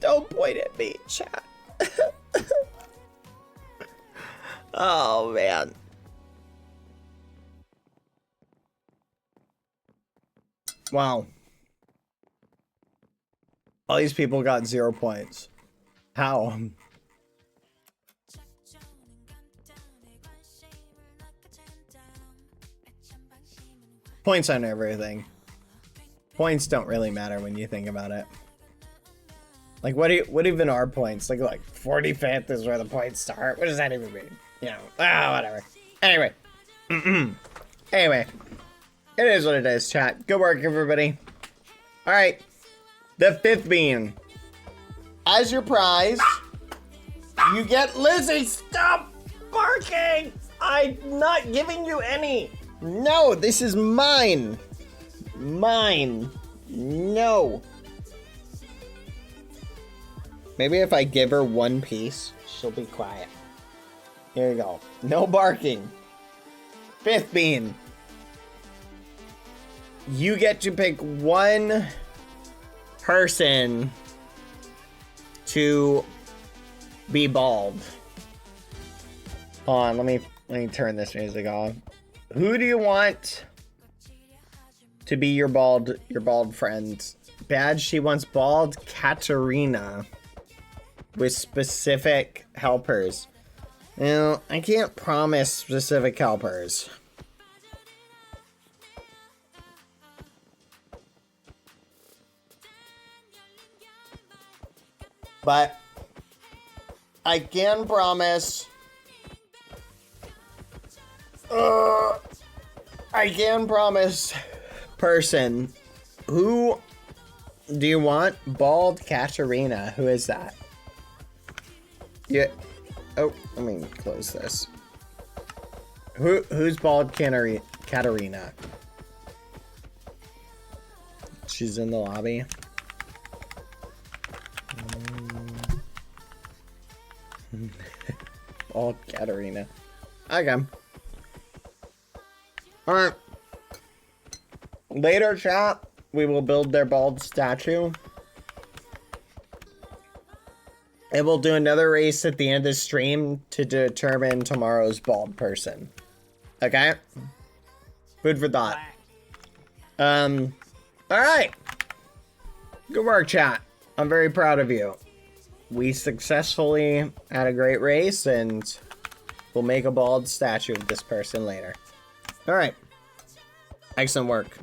Don't point at me, chat. Oh, man. Wow. All these people got 0 points. How? Points on everything. Points don't really matter when you think about it. Like, what even are points? Like 45th is where the points start? What does that even mean? You know, whatever. Anyway. Anyway. It is what it is, chat. Good work, everybody. Alright. The 5th bean. As your prize, you get Lizzie. Stop barking! I'm not giving you any. No, this is mine. Mine. No. Maybe if I give her one piece, she'll be quiet. Here you go. No barking. 5th bean. You get to pick one person to be bald. Hold on, let me turn this music off. Who do you want to be your bald friend? Bad, she wants bald Katarina with specific helpers. Now, I can't promise specific helpers. But I can promise person. Who do you want? Bald Katarina. Who is that? Yeah. Oh, let me close this. Who's bald Katarina? She's in the lobby. Bald Katarina. Okay. Alright. Later, chat, we will build their bald statue. And we'll do another race at the end of the stream to determine tomorrow's bald person. Okay? Food for thought. Alright. Good work, chat. I'm very proud of you. We successfully had a great race, and we'll make a bald statue of this person later. Alright. Excellent work.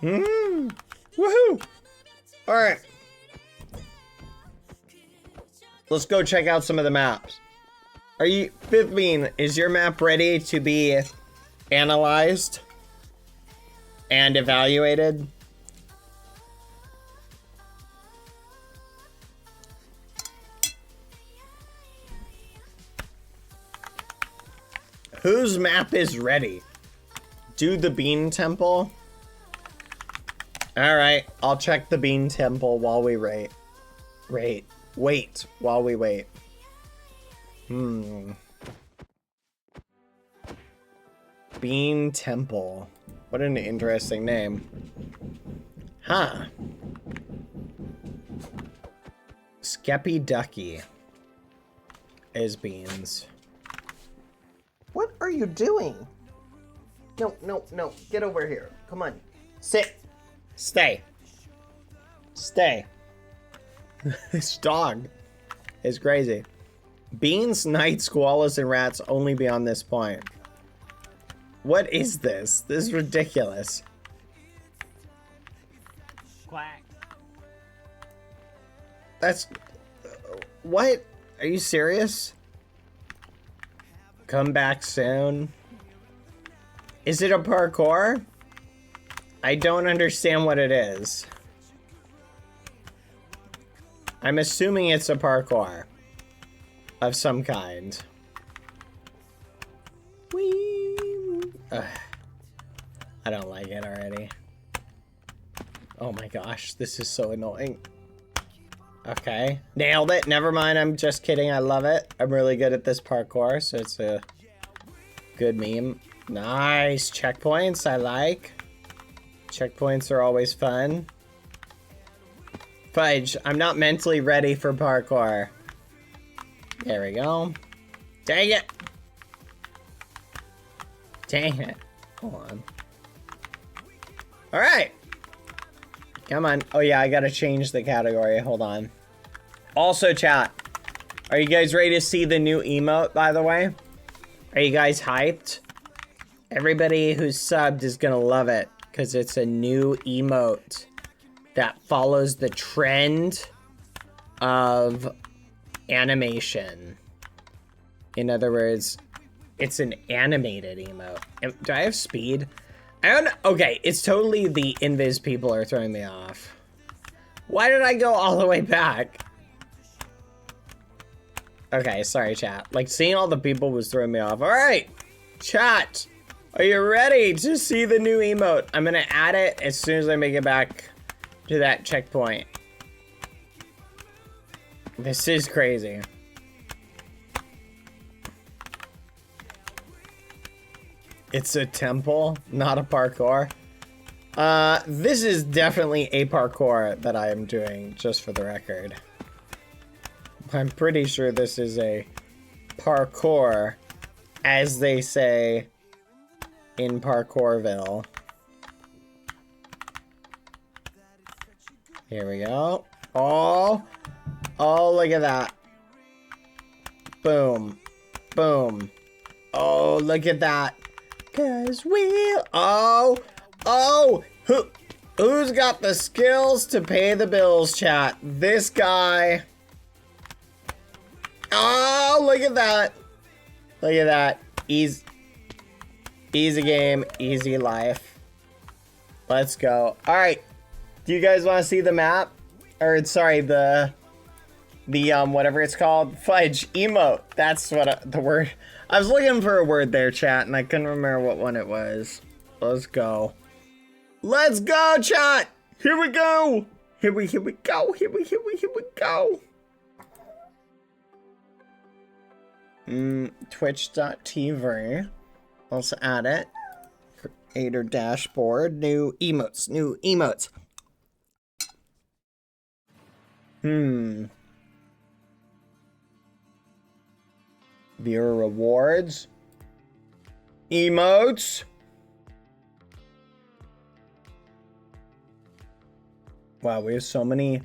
Woohoo! Alright. Let's go check out some of the maps. Are you... 5th bean, is your map ready to be analyzed and evaluated? Whose map is ready? Do the Bean Temple? Alright, I'll check the Bean Temple while we wait while we wait. Bean Temple. What an interesting name. Huh. Skeppy Ducky is beans. What are you doing? No, no, no. Get over here. Come on. Sit. Stay. Stay. This dog is crazy. Beans, knights, koalas, and rats only beyond this point. What is this? This is ridiculous. Quack. That's... What? Are you serious? Come back soon. Is it a parkour? I don't understand what it is. I'm assuming it's a parkour of some kind. Whee! Ugh. I don't like it already. Oh my gosh, this is so annoying. Okay, nailed it. Never mind, I'm just kidding. I love it. I'm really good at this parkour, so it's a good meme. Nice checkpoints, I like. Checkpoints are always fun. Fudge, I'm not mentally ready for parkour. There we go. Dang it. Dang it. Hold on. All right. Come on. Oh yeah, I gotta change the category. Hold on. Also, chat. Are you guys ready to see the new emote, by the way? Are you guys hyped? Everybody who's subbed is gonna love it, because it's a new emote that follows the trend of animation. In other words, it's an animated emote. Do I have speed? I don't know. Okay, it's totally the invis people are throwing me off. Why did I go all the way back? Okay, sorry, chat. Like, seeing all the people was throwing me off. All right, chat. Are you ready to see the new emote? I'm gonna add it as soon as I make it back to that checkpoint. This is crazy. It's a temple, not a parkour. This is definitely a parkour that I am doing, just for the record. I'm pretty sure this is a parkour, as they say in Parkourville. Here we go. Oh, look at that. Boom, boom. Oh, look at that. Cause we'll, who's got the skills to pay the bills, chat? This guy. Oh, look at that. Look at that. Easy game, easy life. Let's go. All right. Do you guys want to see the map? Or, sorry, the whatever it's called. Fudge, emote. That's what the word. I was looking for a word there, chat, and I couldn't remember what one it was. Let's go. Let's go, chat. Here we go. Here we go. Here we go. Twitch.tv. Let's add it. Creator dashboard. New emotes. New emotes. Viewer rewards. Emotes. Wow, we have so many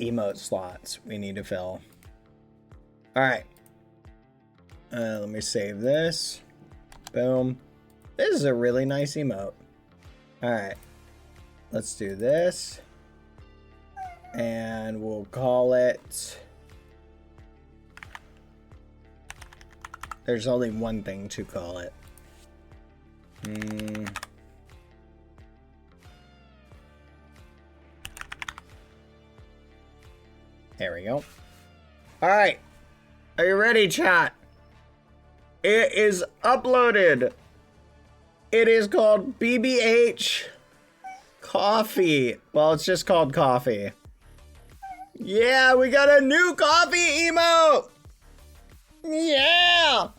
emote slots we need to fill. Alright. Let me save this. Boom. This is a really nice emote. Alright. Let's do this. And we'll call it... There's only one thing to call it. There we go. Alright. Are you ready, chat? It is uploaded. It is called BBH Coffee. Well, it's just called coffee. Yeah, we got a new coffee emote. Yeah.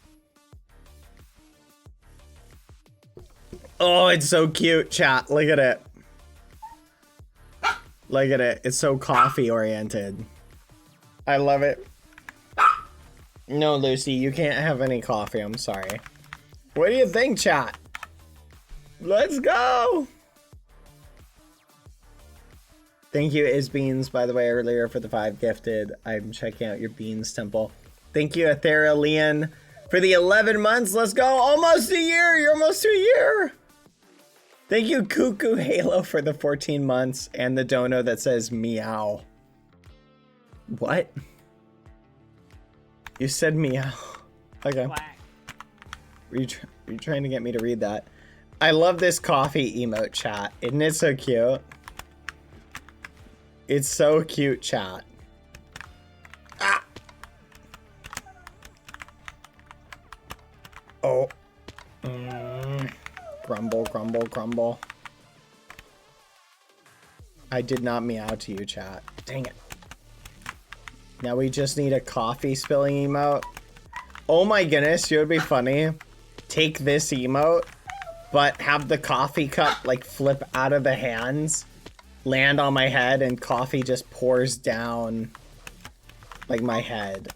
Oh, it's so cute, chat. Look at it. Look at it. It's so coffee oriented. I love it. No, Lucy, you can't have any coffee. I'm sorry. What do you think, chat? Let's go. Thank you, Isbeans, by the way, earlier for the 5 gifted. I'm checking out your Beans Temple. Thank you, Athera Leon, for the 11 months. Let's go. Almost a year. You're almost to a year. Thank you, Cuckoo Halo, for the 14 months and the dono that says meow. What? You said meow. Okay. Were you trying to get me to read that? I love this coffee emote, chat. Isn't it so cute? It's so cute, chat. Ah! Oh. Grumble, grumble, grumble. I did not meow to you, chat. Dang it. Now we just need a coffee spilling emote. Oh my goodness, it would be funny. Take this emote, but have the coffee cup like flip out of the hands, land on my head, and coffee just pours down like my head.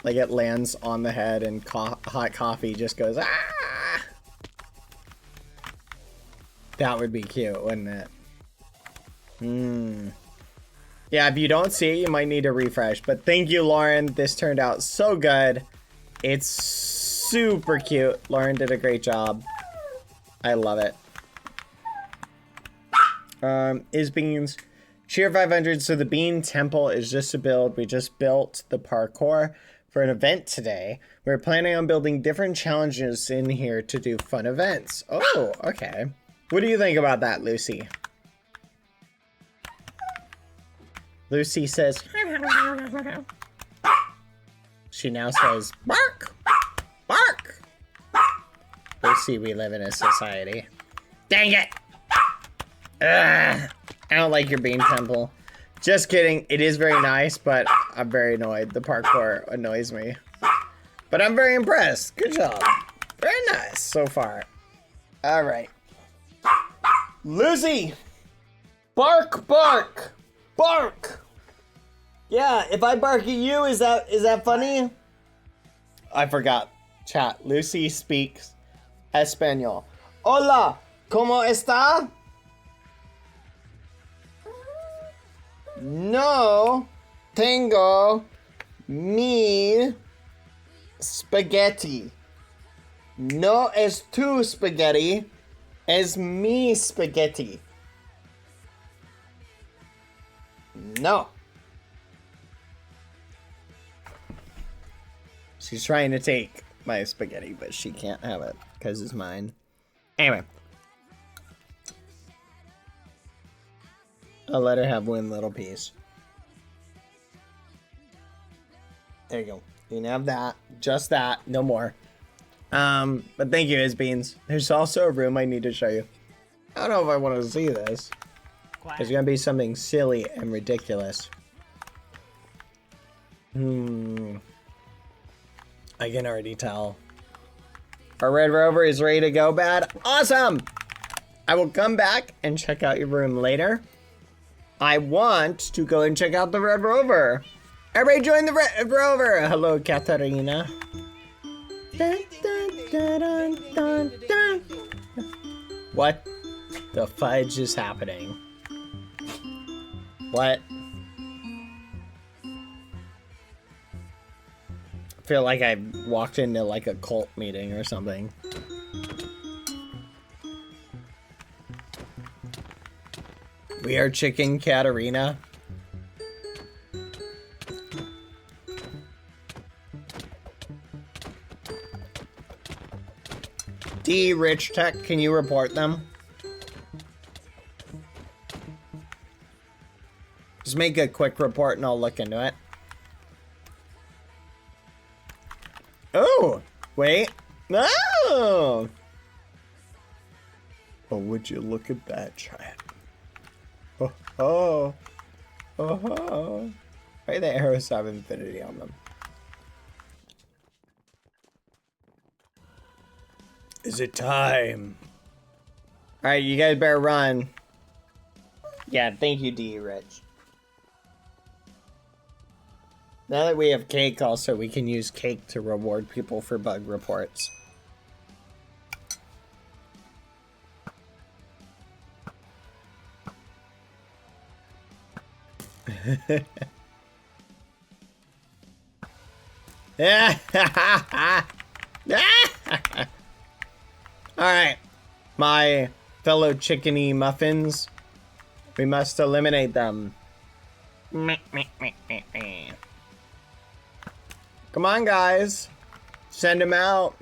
Like it lands on the head and hot coffee just goes, ah! That would be cute, wouldn't it? Yeah, if you don't see it, you might need a refresh. But thank you, Lauren. This turned out so good. It's super cute. Lauren did a great job. I love it. Isbeans. Cheer 500. So the Bean Temple is just a build. We just built the parkour for an event today. We're planning on building different challenges in here to do fun events. Oh, okay. What do you think about that, Lucy? Lucy says... She now says, bark! Bark! Lucy, we live in a society. Dang it! Ugh, I don't like your Bean Temple. Just kidding. It is very nice, but I'm very annoyed. The parkour annoys me. But I'm very impressed. Good job. Very nice so far. All right. Lucy! Bark, bark! Bark! Yeah, if I bark at you, is that funny? I forgot. Chat. Lucy speaks Espanol. Hola, ¿cómo está? No tengo mi spaghetti. No es tu spaghetti. Es mi spaghetti. No. She's trying to take my spaghetti, but she can't have it because it's mine. Anyway. I'll let her have one little piece. There you go. You can have that. Just that. No more. But thank you, Isbeans. There's also a room I need to show you. I don't know if I want to see this. There's gonna be something silly and ridiculous. I can already tell. Our Red Rover is ready to go, Bad. Awesome! I will come back and check out your room later. I want to go and check out the Red Rover. Everybody join the Red Rover. Hello, Katarina. Dun, dun, dun, dun, dun, dun. What the fudge is happening? What? I feel like I walked into like a cult meeting or something. We are Chicken Katarina. D Rich Tech, can you report them? Just make a quick report and I'll look into it. Oh, Wait. No! Oh, would you look at that, chat? Oh, oh. Oh, why the arrows have infinity on them? Is it time? Alright, you guys better run. Yeah, thank you, D. Rich. Now that we have cake, also, we can use cake to reward people for bug reports. Alright, my fellow chickeny muffins, we must eliminate them. Come on, guys. Send them out.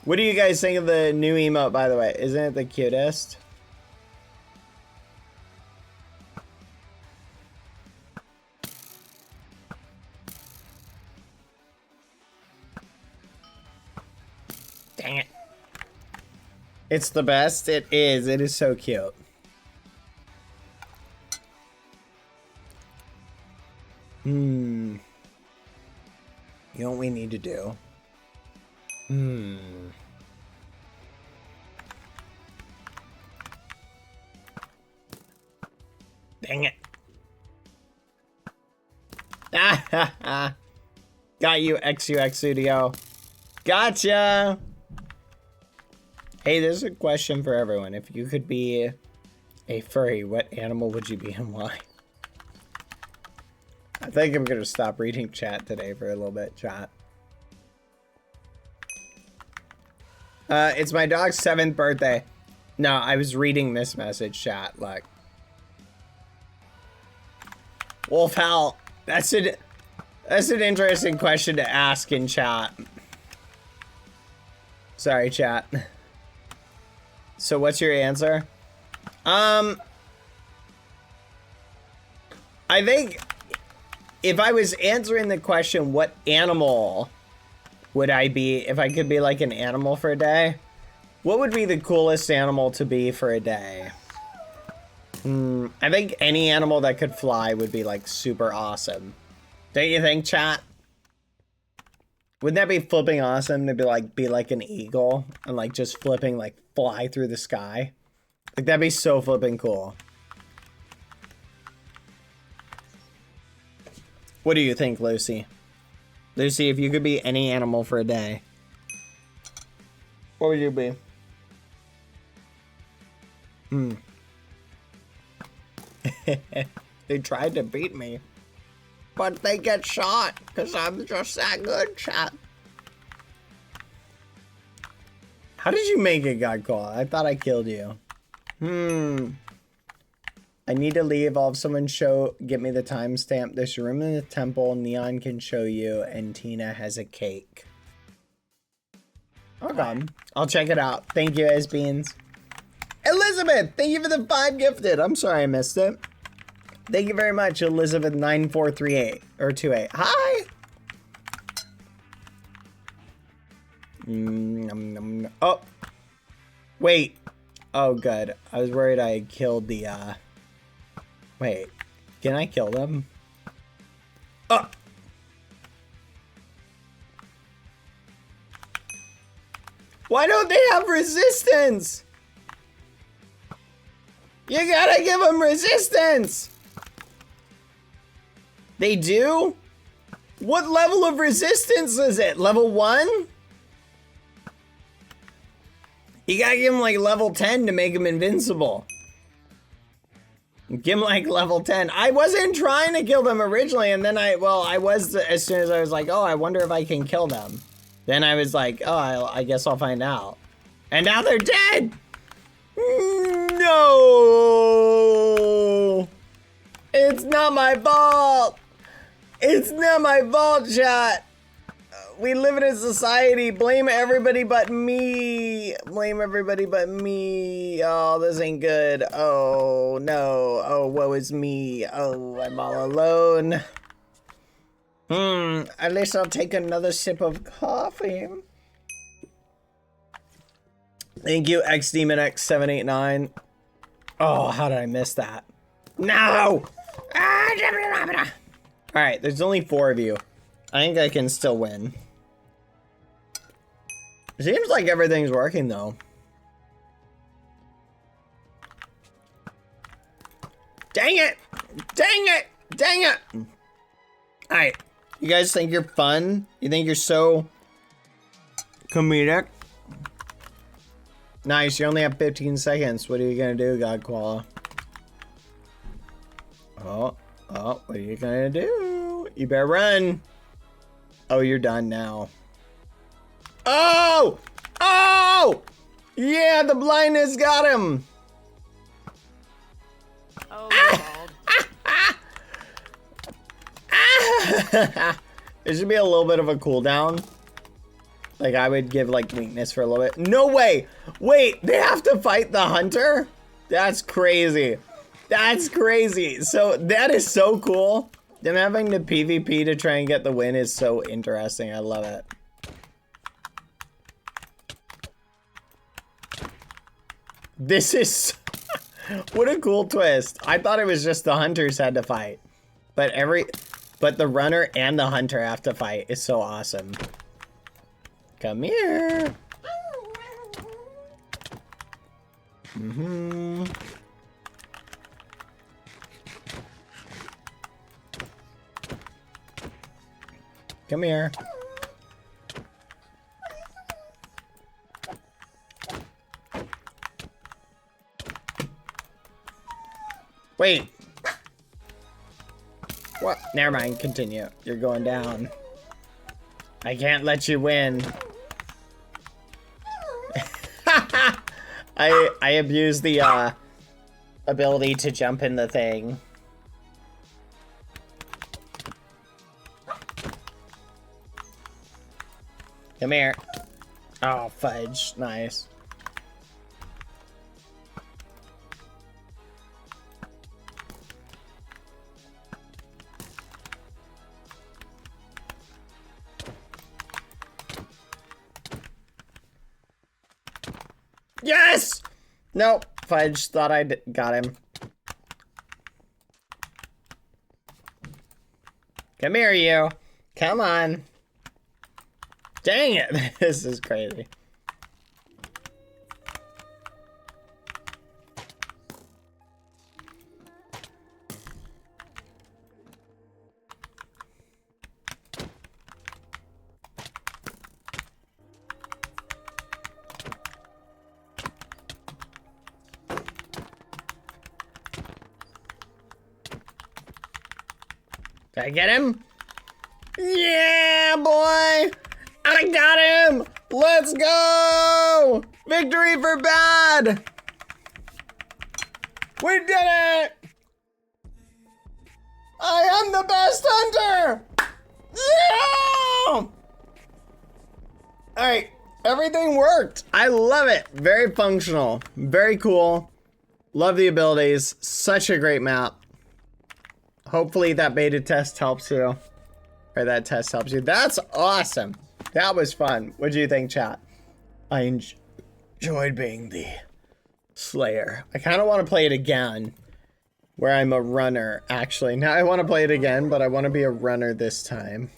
What do you guys think of the new emote, by the way? Isn't it the cutest? Dang it. It's the best. It is. It is so cute. You know what we need to do? Dang it. Got you, XUX Studio. Gotcha! Hey, there's a question for everyone. If you could be a furry, what animal would you be and why? I think I'm gonna stop reading chat today for a little bit, chat. It's my dog's 7th birthday. No, I was reading this message, chat. Look. Wolf Howl. That's an interesting question to ask in chat. Sorry, chat. So what's your answer? I think if I was answering the question, what animal would I be if I could be like an animal for a day? What would be the coolest animal to be for a day? I think any animal that could fly would be like super awesome. Don't you think, chat? Wouldn't that be flipping awesome to be like an eagle and like just flipping, like fly through the sky? Like that'd be so flipping cool. What do you think, Lucy? Lucy, if you could be any animal for a day, what would you be? They tried to beat me, but they get shot because I'm just that good, chat. How did you make it, God Call? I thought I killed you. I need to leave. I'll have someone get me the timestamp. There's a room in the temple. Neon can show you, and Tina has a cake. Okay. I'll check it out. Thank you, Ice Beans. Elizabeth, thank you for the 5 gifted. I'm sorry I missed it. Thank you very much, Elizabeth9438 or 28. Hi. Oh. Wait. Oh, good. I was worried I had killed the, Wait. Can I kill them? Oh! Why don't they have resistance? You gotta give them resistance! They do? What level of resistance is it? Level 1? You gotta give them like level 10 to make them invincible. Give them like level 10. I wasn't trying to kill them originally, and then I was, as soon as I was like, oh, I wonder if I can kill them. Then I was like, oh, I guess I'll find out. And now they're dead! No! It's not my fault! It's not my fault, chat! We live in a society. Blame everybody but me. Blame everybody but me. Oh, this ain't good. Oh, no. Oh, woe is me. Oh, I'm all alone. At least I'll take another sip of coffee. Thank you, XDemonX789. Oh, how did I miss that? No! Alright, there's only 4 of you. I think I can still win. Seems like everything's working, though. Dang it! Dang it! Dang it! Alright. You guys think you're fun? You think you're so comedic? Nice, you only have 15 seconds. What are you gonna do, God Koala? Oh, what are you gonna do? You better run. Oh, you're done now. Oh! Oh! Yeah, the blindness got him. Oh, There should be a little bit of a cooldown. Like, I would give, like, weakness for a little bit. No way! Wait, they have to fight the hunter? That's crazy. That's crazy. So, that is so cool. Them having the PvP to try and get the win is so interesting. I love it. This is... What a cool twist. I thought it was just the hunters had to fight. But the runner and the hunter have to fight. It's so awesome. Come here. Come here. Wait. What? Never mind. Continue. You're going down. I can't let you win. I abused the ability to jump in the thing. Come here. Oh, fudge. Nice. Yes! Nope. Fudge thought I got him. Come here, you. Come on. Dang it. This is crazy. Did I get him? Yeah, boy! I got him! Let's go! Victory for bad! We did it! I am the best hunter! Yeah! Alright, everything worked. I love it. Very functional. Very cool. Love the abilities. Such a great map. Hopefully that beta test helps you. Or that test helps you. That's awesome. That was fun. What do you think, chat? I enjoyed being the Slayer. I kind of want to play it again. Where I'm a runner, actually. Now I want to play it again, but I want to be a runner this time.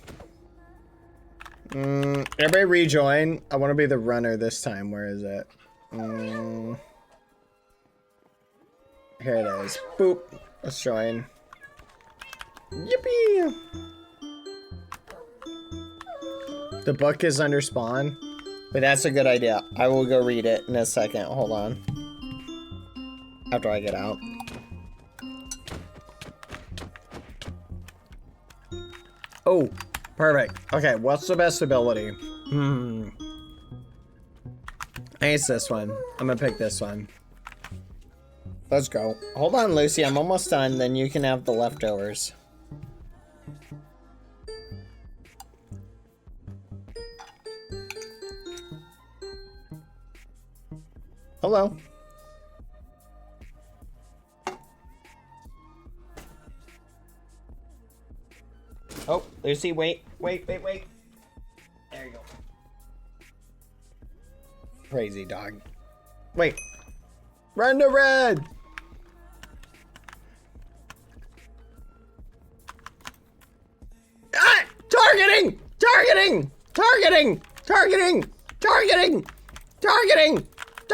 Everybody rejoin. I want to be the runner this time. Where is it? Here it is. Boop. Let's join. Yippee! The book is under spawn. But that's a good idea. I will go read it in a second. Hold on. After I get out. Oh, perfect. Okay, what's the best ability? I it's this one. I'm gonna pick this one. Let's go. Hold on, Lucy. I'm almost done. Then you can have the leftovers. Hello. Oh, Lucy, wait. There you go. Crazy dog. Wait. Run to red! Ah! Targeting! Targeting! Targeting! Targeting! Targeting! Targeting!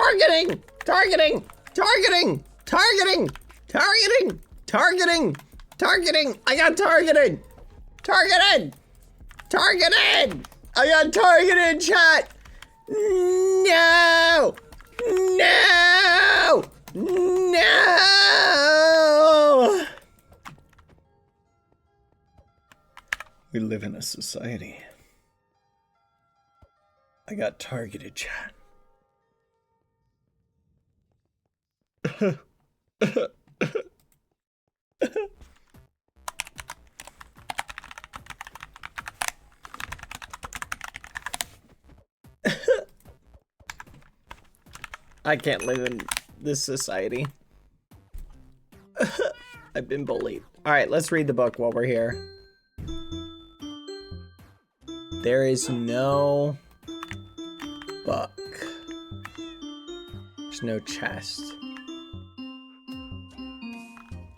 Targeting! Targeting! Targeting! Targeting! Targeting! Targeting! Targeting! I got targeted! Targeted! Targeted! I got targeted, chat! No! No! No! We live in a society. I got targeted, chat. I can't live in this society. I've been bullied. Alright, let's read the book while we're here. There is no book. There's no chest.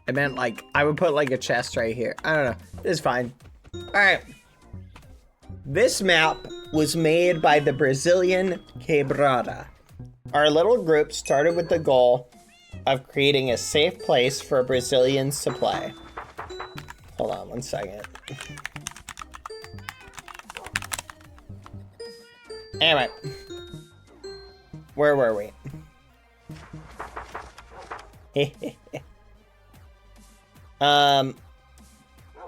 I meant like, I would put like a chest right here. I don't know. It's fine. Alright. This map was made by the Brazilian Quebrada. Our little group started with the goal of creating a safe place for Brazilians to play. Hold on 1 second. Anyway. Where were we?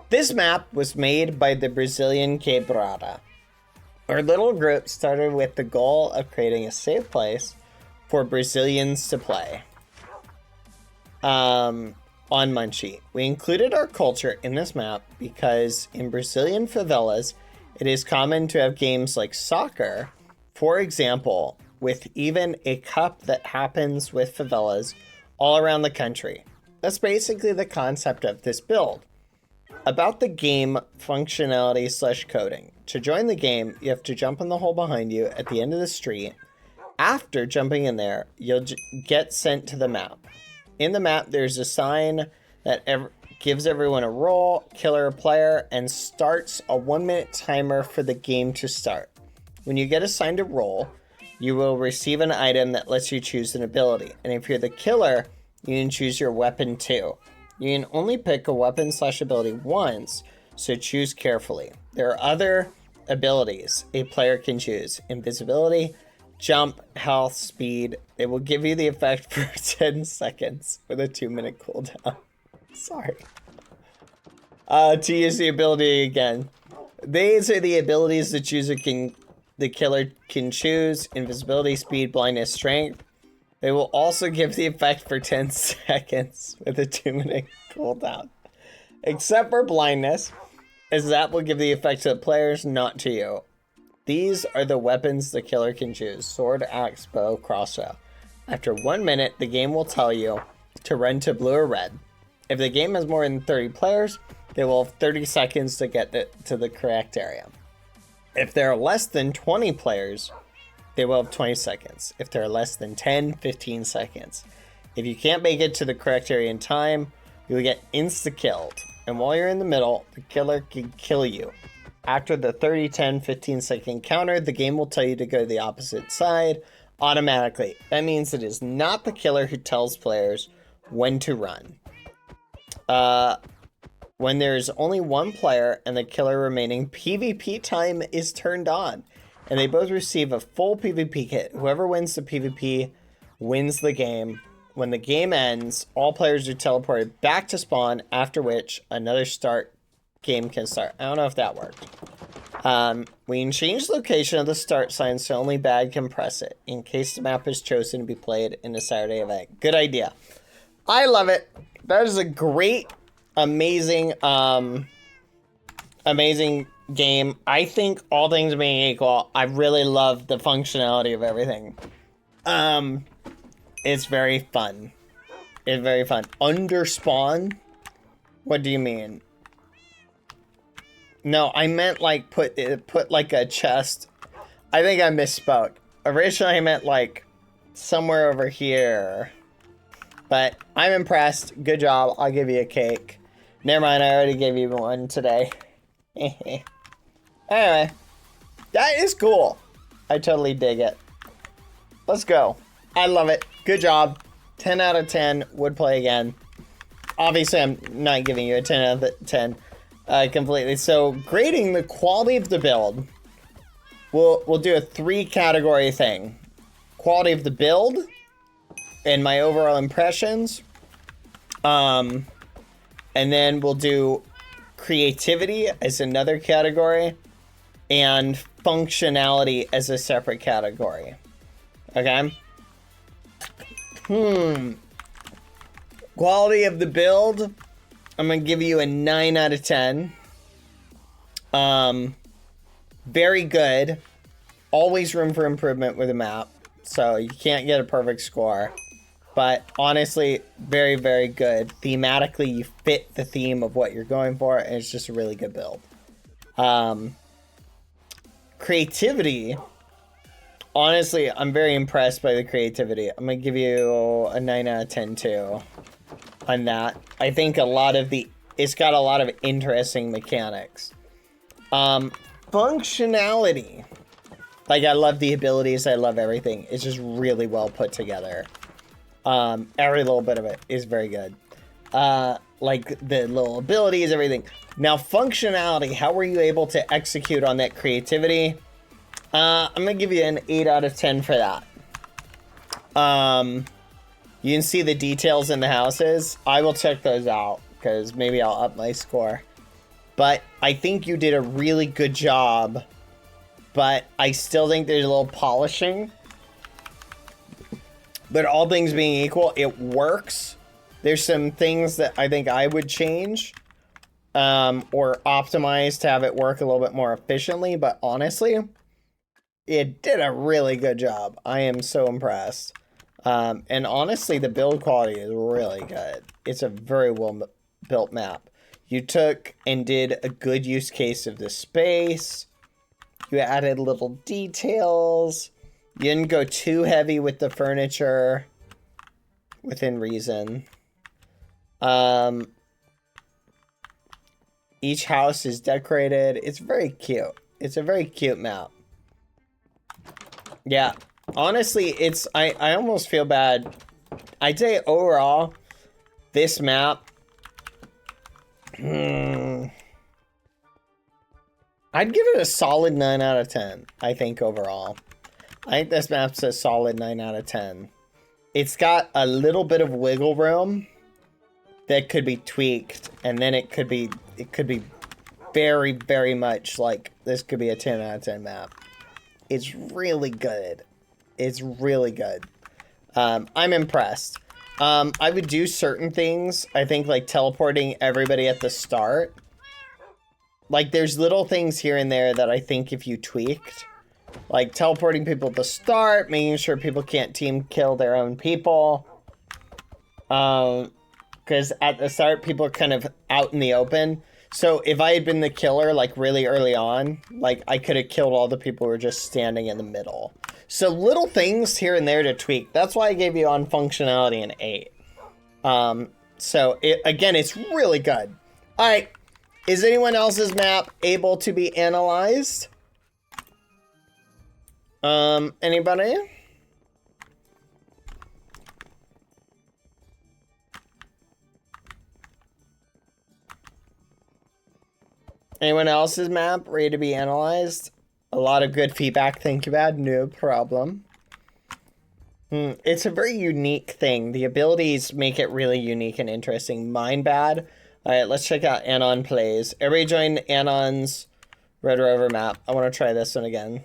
This map was made by the Brazilian Quebrada. Our little group started with the goal of creating a safe place for Brazilians to play. On Munchie. We included our culture in this map because in Brazilian favelas, it is common to have games like soccer, for example, with even a cup that happens with favelas all around the country. That's basically the concept of this build. About the game functionality / coding. To join the game, you have to jump in the hole behind you at the end of the street. After jumping in there, you'll get sent to the map. In the map, there's a sign that gives everyone a role, killer a player, and starts a 1-minute timer for the game to start. When you get assigned a role, you will receive an item that lets you choose an ability. And if you're the killer, you can choose your weapon too. You can only pick a weapon / ability once, so choose carefully. There are other abilities a player can choose. Invisibility, jump, health, speed. They will give you the effect for 10 seconds with a 2-minute cooldown. Sorry. To use the ability again. These are the abilities the killer can choose. Invisibility, speed, blindness, strength. They will also give the effect for 10 seconds with a 2-minute cooldown. Except for blindness, as that will give the effect to the players, not to you. These are the weapons the killer can choose. Sword, axe, bow, crossbow. After 1 minute, the game will tell you to run to blue or red. If the game has more than 30 players, they will have 30 seconds to get to the correct area. If there are less than 20 players, they will have 20 seconds. If there are less than 10, 15 seconds. If you can't make it to the correct area in time, you will get insta-killed. And while you're in the middle, the killer can kill you. After the 30, 10, 15 second counter, the game will tell you to go to the opposite side automatically. That means it is not the killer who tells players when to run. When there's only one player and the killer remaining, PvP time is turned on. And they both receive a full PvP kit. Whoever wins the PvP wins the game. When the game ends, all players are teleported back to spawn, after which another game can start. I don't know if that worked. We can change the location of the start sign so only bad can press it, in case the map is chosen to be played in a Saturday event. Good idea. I love it. That is a great, amazing, amazing game. I think all things being equal, I really love the functionality of everything. It's very fun. It's very fun. Under spawn? What do you mean? No, I meant like put like a chest. I think I misspoke. Originally I meant like somewhere over here. But I'm impressed. Good job. I'll give you a cake. Never mind, I already gave you one today. Anyway, that is cool. I totally dig it. Let's go. I love it. Good job. 10 out of 10. Would play again. Obviously, I'm not giving you a 10 out of 10 completely. So, grading the quality of the build. We'll do a 3-category thing. Quality of the build. And my overall impressions. And then we'll do creativity as another category. And functionality as a separate category. Okay? Quality of the build. I'm going to give you a 9 out of 10. Very good. Always room for improvement with a map. So you can't get a perfect score. But honestly, very, very good. Thematically, you fit the theme of what you're going for, and it's just a really good build. Creativity. Honestly, I'm very impressed by the creativity. I'm going to give you a 9 out of 10 too on that. I think it's got a lot of interesting mechanics. Functionality. Like, I love the abilities. I love everything. It's just really well put together. Every little bit of it is very good. Like the little abilities, everything. Now, functionality, how were you able to execute on that creativity? I'm gonna give you an 8 out of 10 for that. You can see the details in the houses. I will check those out, because maybe I'll up my score. But I think you did a really good job. But I still think there's a little polishing. But all things being equal, it works. There's some things that I think I would change or optimize to have it work a little bit more efficiently. But honestly, it did a really good job. I am so impressed. And honestly, the build quality is really good. It's a very well built map. You took and did a good use case of the space. You added little details. You didn't go too heavy with the furniture, within reason. Each house is decorated. It's very cute. It's a very cute map. Yeah, honestly, I almost feel bad. I'd say overall, this map, I'd give it a solid 9 out of 10, I think, overall. I think this map's a solid 9 out of 10. It's got a little bit of wiggle room that could be tweaked, and then it could be very, very much like this could be a 10 out of 10 map. It's really good. It's really good. I'm impressed. I would do certain things. I think like teleporting everybody at the start. Like there's little things here and there that I think if you tweaked, like teleporting people at the start, making sure people can't team kill their own people. Because at the start, people are kind of out in the open. So if I had been the killer, like really early on, like I could have killed all the people who were just standing in the middle. So little things here and there to tweak. That's why I gave you on functionality an 8. So again, it's really good. All right. Is anyone else's map able to be analyzed? Anybody? Anyone else's map ready to be analyzed? A lot of good feedback. Thank you, Bad. No problem. It's a very unique thing. The abilities make it really unique and interesting. Mine Bad. All right, let's check out Anon Plays. Everybody join Anon's Red Rover map. I want to try this one again.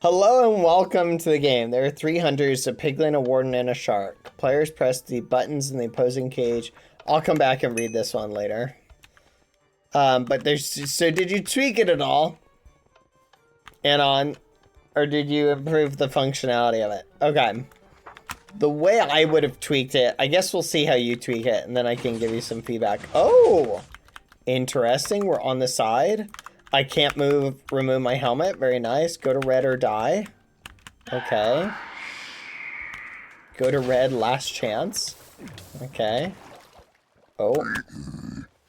Hello and welcome to the game. There are 3 hunters, a piglin, a warden, and a shark. Players press the buttons in the opposing cage. I'll come back and read this one later. But there's... So did you tweak it at all? Anon? Or did you improve the functionality of it? Okay. The way I would have tweaked it, I guess we'll see how you tweak it, and then I can give you some feedback. Oh! Interesting. We're on the side. I can't remove my helmet. Very nice. Go to red or die. Okay. Go to red, last chance. Okay. Oh.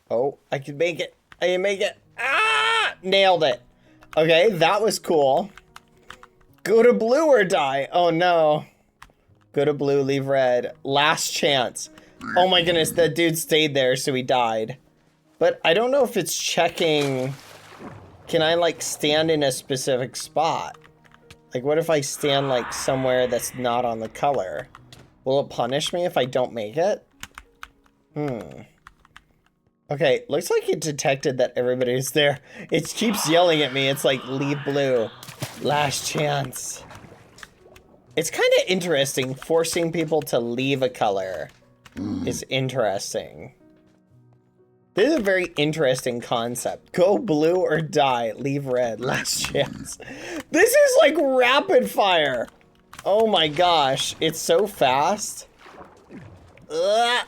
Oh, I can make it. I can make it. Ah! Nailed it. Okay, that was cool. Go to blue or die. Oh no. Go to blue, leave red. Last chance. Oh my goodness, that dude stayed there, so he died. But I don't know if it's checking. Can I like stand in a specific spot? Like what if I stand like somewhere that's not on the color? Will it punish me if I don't make it? Okay, looks like it detected that everybody's there. It keeps yelling at me. It's like, leave blue. Last chance. It's kind of interesting. Forcing people to leave a color is interesting. This is a very interesting concept. Go blue or die. Leave red. Last chance. This is like rapid fire. Oh my gosh. It's so fast. Ugh.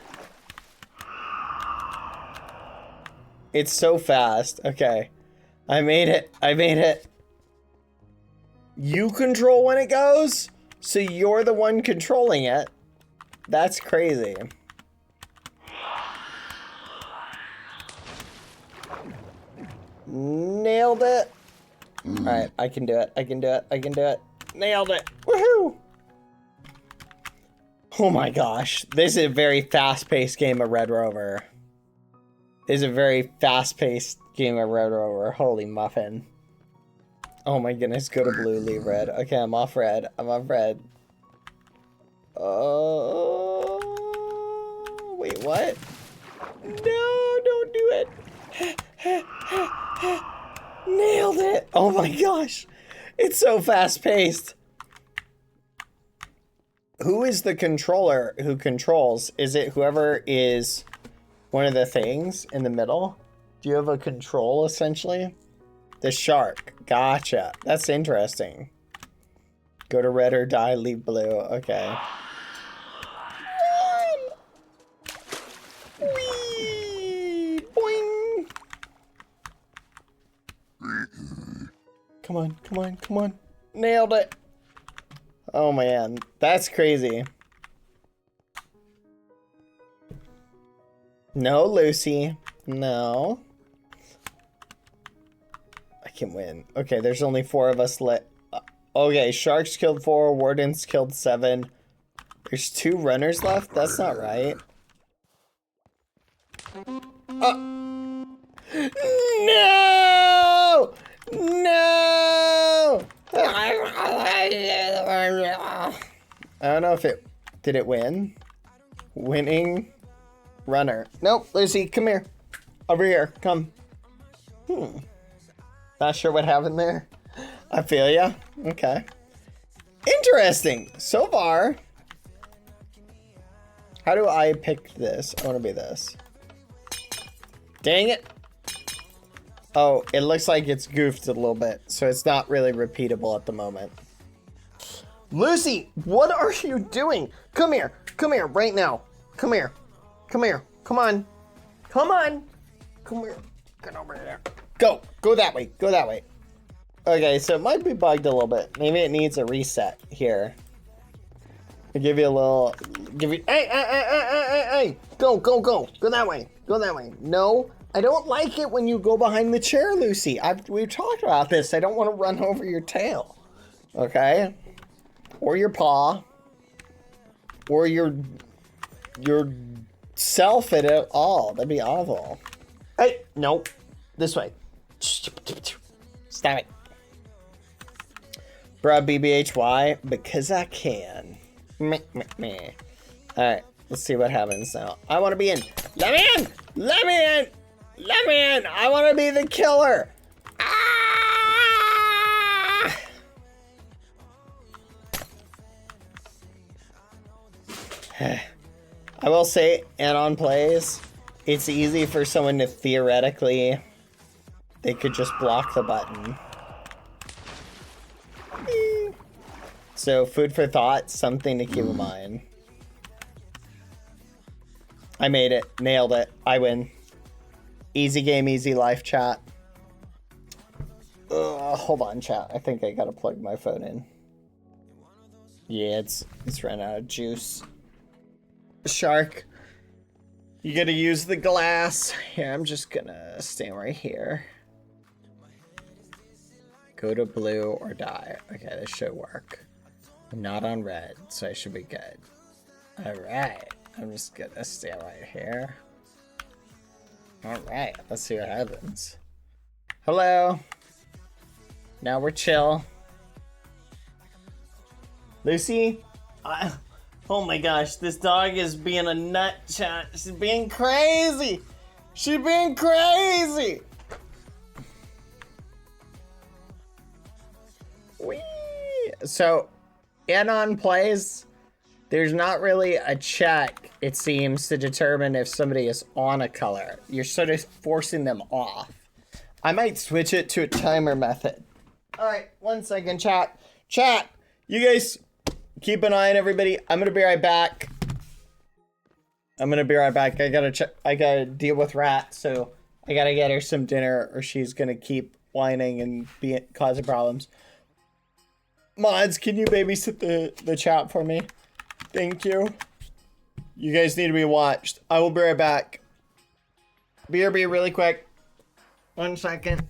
It's so fast. Okay. I made it. I made it. You control when it goes? So you're the one controlling it? That's crazy. Nailed it. Alright, I can do it. I can do it. I can do it. Nailed it. Woohoo! Oh my gosh. This is a very fast-paced game of Red Rover. This is a very fast-paced game of Red Rover. Holy muffin. Oh my goodness. Go to blue, leave red. Okay, I'm off red. I'm off red. Oh, wait, what? No, don't do it. Nailed it. Oh my gosh. It's so fast-paced. Who is the controller who controls? Is it whoever is one of the things in the middle? Do you have a control, essentially? The shark. Gotcha. That's interesting. Go to red or die, leave blue. Okay. Whee! Boing! Come on, come on, come on. Nailed it. Oh man, that's crazy. No, Lucy. No. I can win. Okay, there's only 4 of us left. Okay, Sharks killed 4, Wardens killed 7. There's 2 runners left? That's not right. No! No! I don't know if it... Did it win? Winning runner. Nope, Lucy, come here. Over here, come. Not sure what happened there. I feel ya. Okay. Interesting. So far. How do I pick this? I want to be this. Dang it. Oh, it looks like it's goofed a little bit, so it's not really repeatable at the moment. Lucy, what are you doing? Come here. Come here right now. Come here. Come here. Come on. Come on. Come here. Get over here. Go. Go that way. Go that way. Okay, so it might be bugged a little bit. Maybe it needs a reset here. I'll give you a little... Hey! Go, go, go. Go that way. Go that way. No, I don't like it when you go behind the chair, Lucy. We've talked about this. I don't want to run over your tail. Okay? Or your paw. Or your self at all. That'd be awful. Hey, nope. This way. Stop it. Bruh, BBHY, because I can. Meh, meh, meh. Alright, let's see what happens now. I want to be in. Let me in! Let me in! Let me in! I want to be the killer! Ah! I will say, Anon Plays, it's easy for someone to theoretically... They could just block the button. So, food for thought, something to keep in mind. I made it. Nailed it. I win. Easy game, easy life, chat. Hold on, chat. I think I gotta plug my phone in. Yeah, it's ran out of juice. Shark, you gotta use the glass. Here, I'm just gonna stand right here. Go to blue or die. Okay, this should work. I'm not on red, so I should be good. Alright, I'm just gonna stand right here. Alright, let's see what happens. Hello. Now we're chill. Lucy? Oh my gosh, this dog is being a nut chat. She's being crazy. She's being crazy. Whee! So, Anon plays. There's not really a check, it seems, to determine if somebody is on a color. You're sort of forcing them off. I might switch it to a timer method. Alright, 1 second, chat. Chat, you guys keep an eye on everybody. I'm gonna be right back. I gotta deal with Rat, so I gotta get her some dinner or she's gonna keep whining and causing problems. Mods, can you babysit the chat for me? Thank you. You guys need to be watched. I will be right back. BRB really quick. 1 second.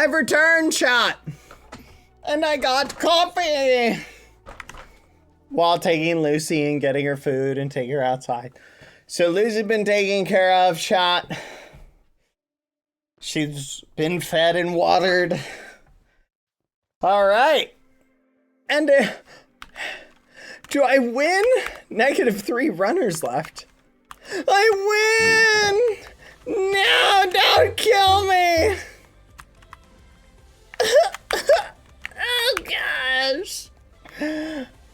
I've returned, chat. And I got coffee. While taking Lucy and getting her food and taking her outside. So Lucy's been taken care of, chat. She's been fed and watered. All right. And do I win? -3 runners left. I win! No, don't kill me! Oh gosh.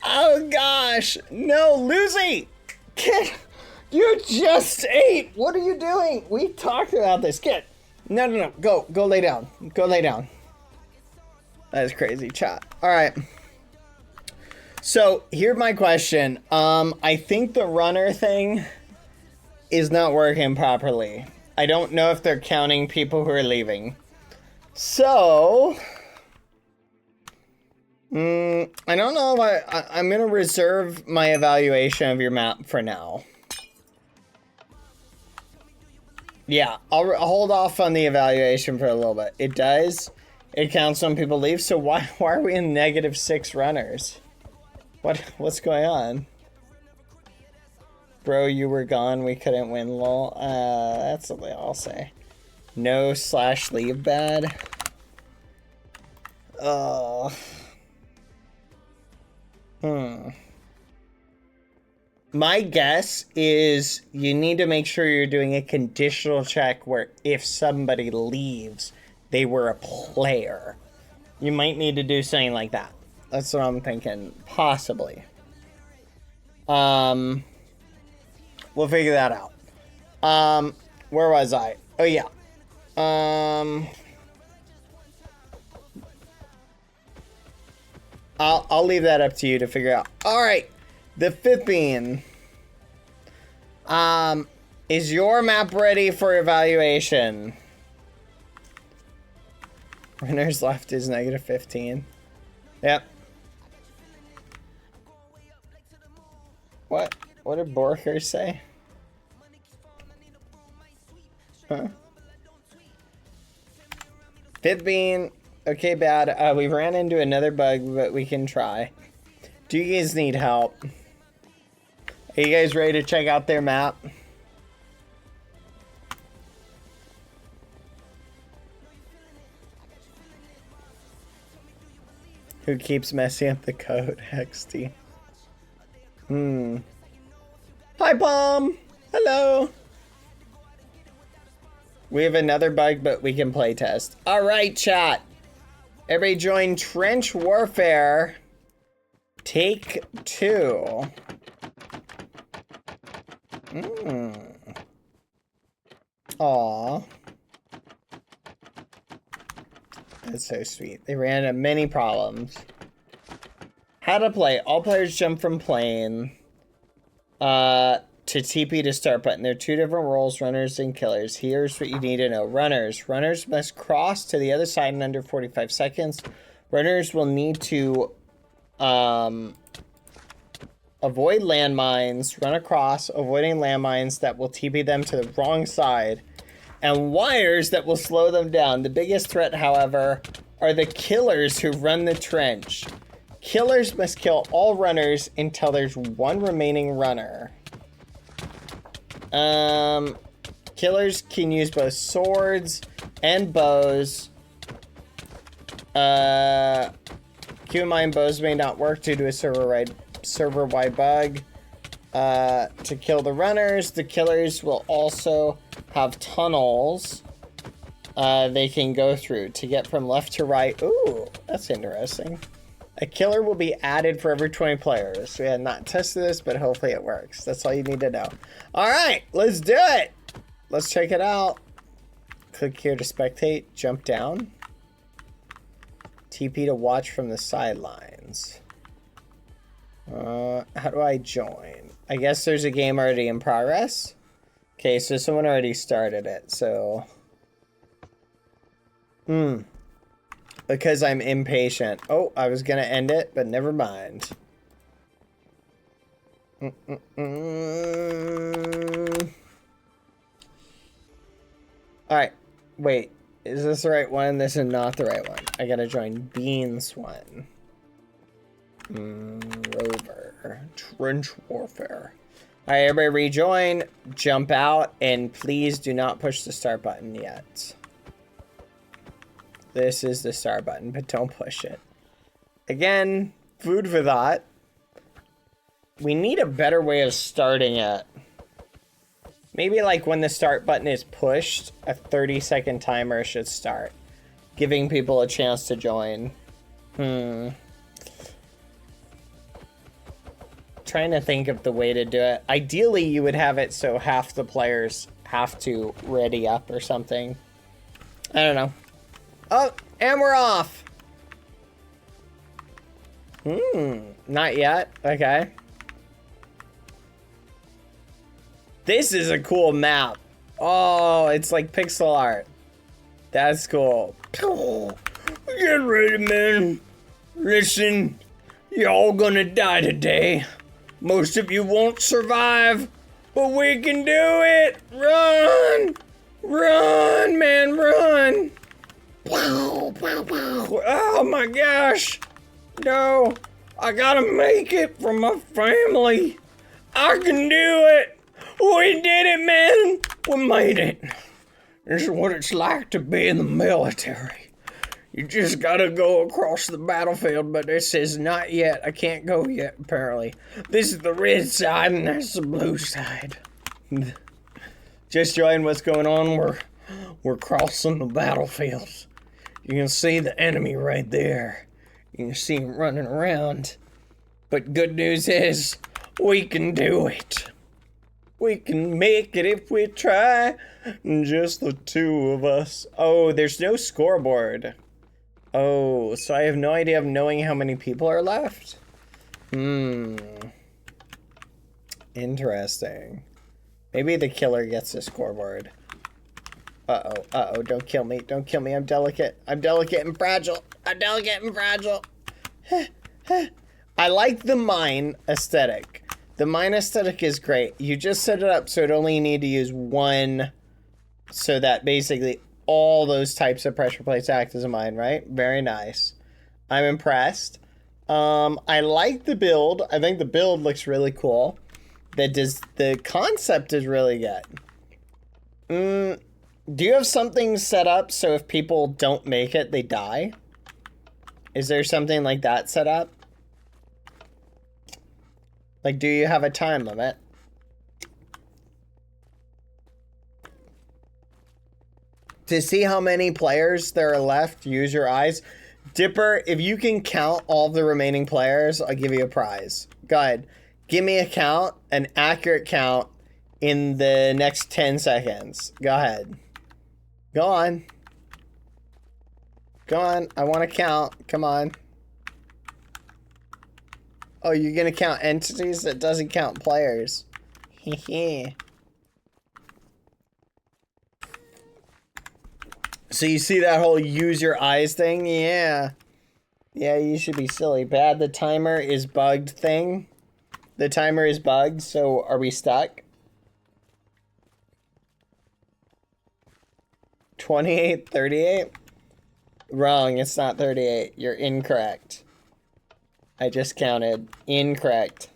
Oh gosh. No, Lucy! Kid, you just ate! What are you doing? We talked about this. Kid. No. Go lay down. Go lay down. That is crazy, chat. Alright. So, here's my question. I think the runner thing is not working properly. I don't know if they're counting people who are leaving. So, I don't know if I'm gonna reserve my evaluation of your map for now. Yeah, I'll hold off on the evaluation for a little bit. It counts when people leave, so why are we in -6 runners? What's going on? Bro, you were gone, we couldn't win, lol. That's what I'll say. No/leave bad. Oh. My guess is you need to make sure you're doing a conditional check where if somebody leaves, they were a player. You might need to do something like that. That's what I'm thinking. Possibly. We'll figure that out. Where was I? Oh, yeah. I'll leave that up to you to figure out. All right. The 5th bean. Is your map ready for evaluation? Runners left is -15. Yep. What did Borker say? Huh? 5th bean. Okay, bad. We ran into another bug, but we can try. Do you guys need help? Are you guys ready to check out their map? Who keeps messing up the code? XD. Hi, Palm. Hello. We have another bug, but we can play test. All right, chat. Everybody join Trench Warfare. Take 2. Aw. That's so sweet. They ran into many problems. How to play. All players jump from plane to TP to start button. There are 2 different roles, runners and killers. Here's what you need to know. Runners. Runners must cross to the other side in under 45 seconds. Runners will need to avoid landmines, run across, avoiding landmines that will TP them to the wrong side, and wires that will slow them down. The biggest threat, however, are the killers who run the trench. Killers must kill all runners until there's 1 remaining runner. Killers can use both swords and bows. Keep in mind, bows may not work due to a server-wide bug. To kill the runners, the killers will also have tunnels they can go through to get from left to right. Ooh, that's interesting. A killer will be added for every 20 players. We had not tested this, but hopefully it works. That's all you need to know. All right, let's do it. Let's check it out. Click here to spectate. Jump down. TP to watch from the sidelines. How do I join? I guess there's a game already in progress. Okay, so someone already started it, so... Because I'm impatient. Oh, I was gonna end it, but never mind. Alright, wait. Is this the right one? This is not the right one. I gotta join Beans one. Rover. Trench Warfare. Alright, everybody rejoin, jump out, and please do not push the start button yet. This is the start button, but don't push it. Again, food for thought. We need a better way of starting it. Maybe like when the start button is pushed, a 30-second timer should start, giving people a chance to join. Trying to think of the way to do it. Ideally, you would have it so half the players have to ready up or something. I don't know. Oh, and we're off. Not yet. Okay. This is a cool map. Oh, it's like pixel art. That's cool. Get ready, man. Listen, you're all gonna die today. Most of you won't survive, but we can do it. Run! Run, man, run! Oh my gosh! No, I gotta make it for my family. I can do it. We did it, man. We made it. This is what it's like to be in the military. You just gotta go across the battlefield, but this is not yet. I can't go yet, apparently. This is the red side, and that's the blue side. Just join what's going on. We're crossing the battlefield. You can see the enemy right there. You can see him running around. But good news is, we can do it. We can make it if we try. Just the two of us. Oh, there's no scoreboard. Oh, so I have no idea of knowing how many people are left? Interesting. Maybe the killer gets the scoreboard. Uh-oh, don't kill me. Don't kill me, I'm delicate. I'm delicate and fragile. I'm delicate and fragile. I like the mine aesthetic. The mine aesthetic is great. You just set it up so it only need to use one, so that basically all those types of pressure plates act as a mine, right? Very nice. I'm impressed. I like the build. I think the build looks really cool. The concept is really good. Do you have something set up so if people don't make it, they die? Is there something like that set up? Like, do you have a time limit? To see how many players there are left, use your eyes. Dipper, if you can count all the remaining players, I'll give you a prize. Go ahead. Give me a count, an accurate count, in the next 10 seconds. Go ahead. Go on. Go on. I want to count. Come on. Oh, you're going to count entities? That doesn't count players. Hehe. So you see that whole use your eyes thing? Yeah. Yeah, you should be silly. Bad, the timer is bugged thing. The timer is bugged, so are we stuck? 28, 38? Wrong, it's not 38. You're incorrect. I just counted. Incorrect.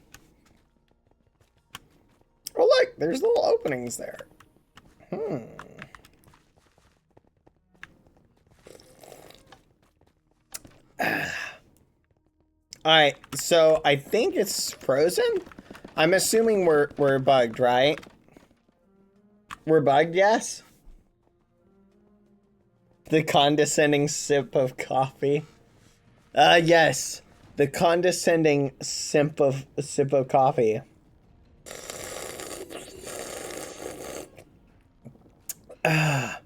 Oh, look, there's little openings there. Alright, so I think it's frozen? I'm assuming we're bugged, right? We're bugged, yes? The condescending sip of coffee. Yes. The condescending sip of coffee. I'd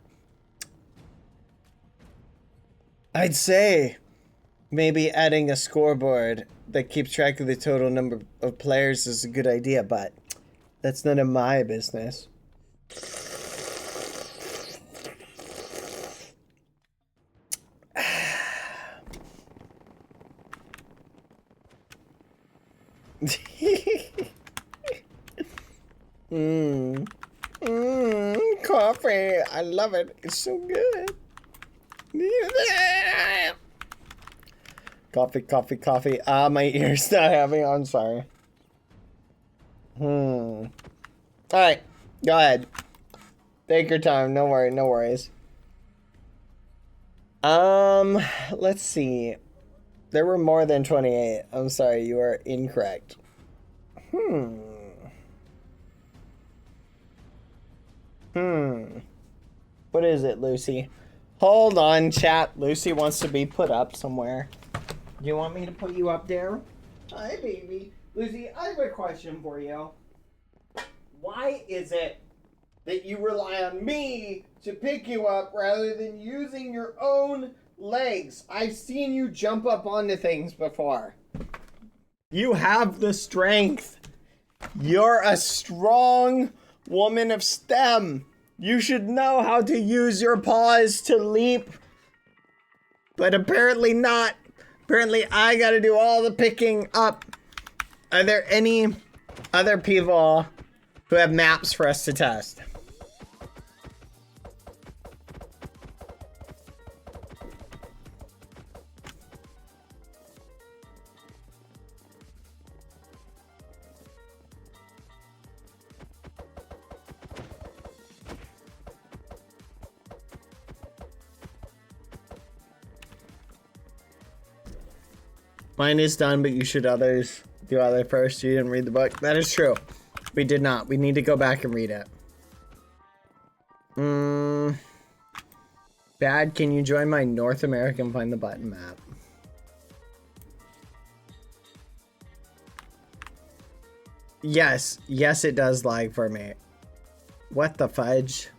say maybe adding a scoreboard that keeps track of the total number of players is a good idea, but that's none of my business. Coffee. I love it. It's so good. Coffee, coffee, coffee. Ah, my ear's not having. I'm sorry. All right, go ahead. Take your time. No worry, no worries. Let's see. There were more than 28. I'm sorry, you are incorrect. What is it, Lucy? Hold on, chat. Lucy wants to be put up somewhere. Do you want me to put you up there? Hi, baby. Lucy, I have a question for you. Why is it that you rely on me to pick you up rather than using your own legs? I've seen you jump up onto things before. You have the strength. You're a strong woman of STEM. You should know how to use your paws to leap. But apparently not. Apparently I gotta do all the picking up. Are there any other people who have maps for us to test? Mine is done, but you should do other first. You didn't read the book. That is true. We did not. We need to go back and read it. Bad, can you join my North American Find the Button map? Yes. Yes, it does lag for me. What the fudge?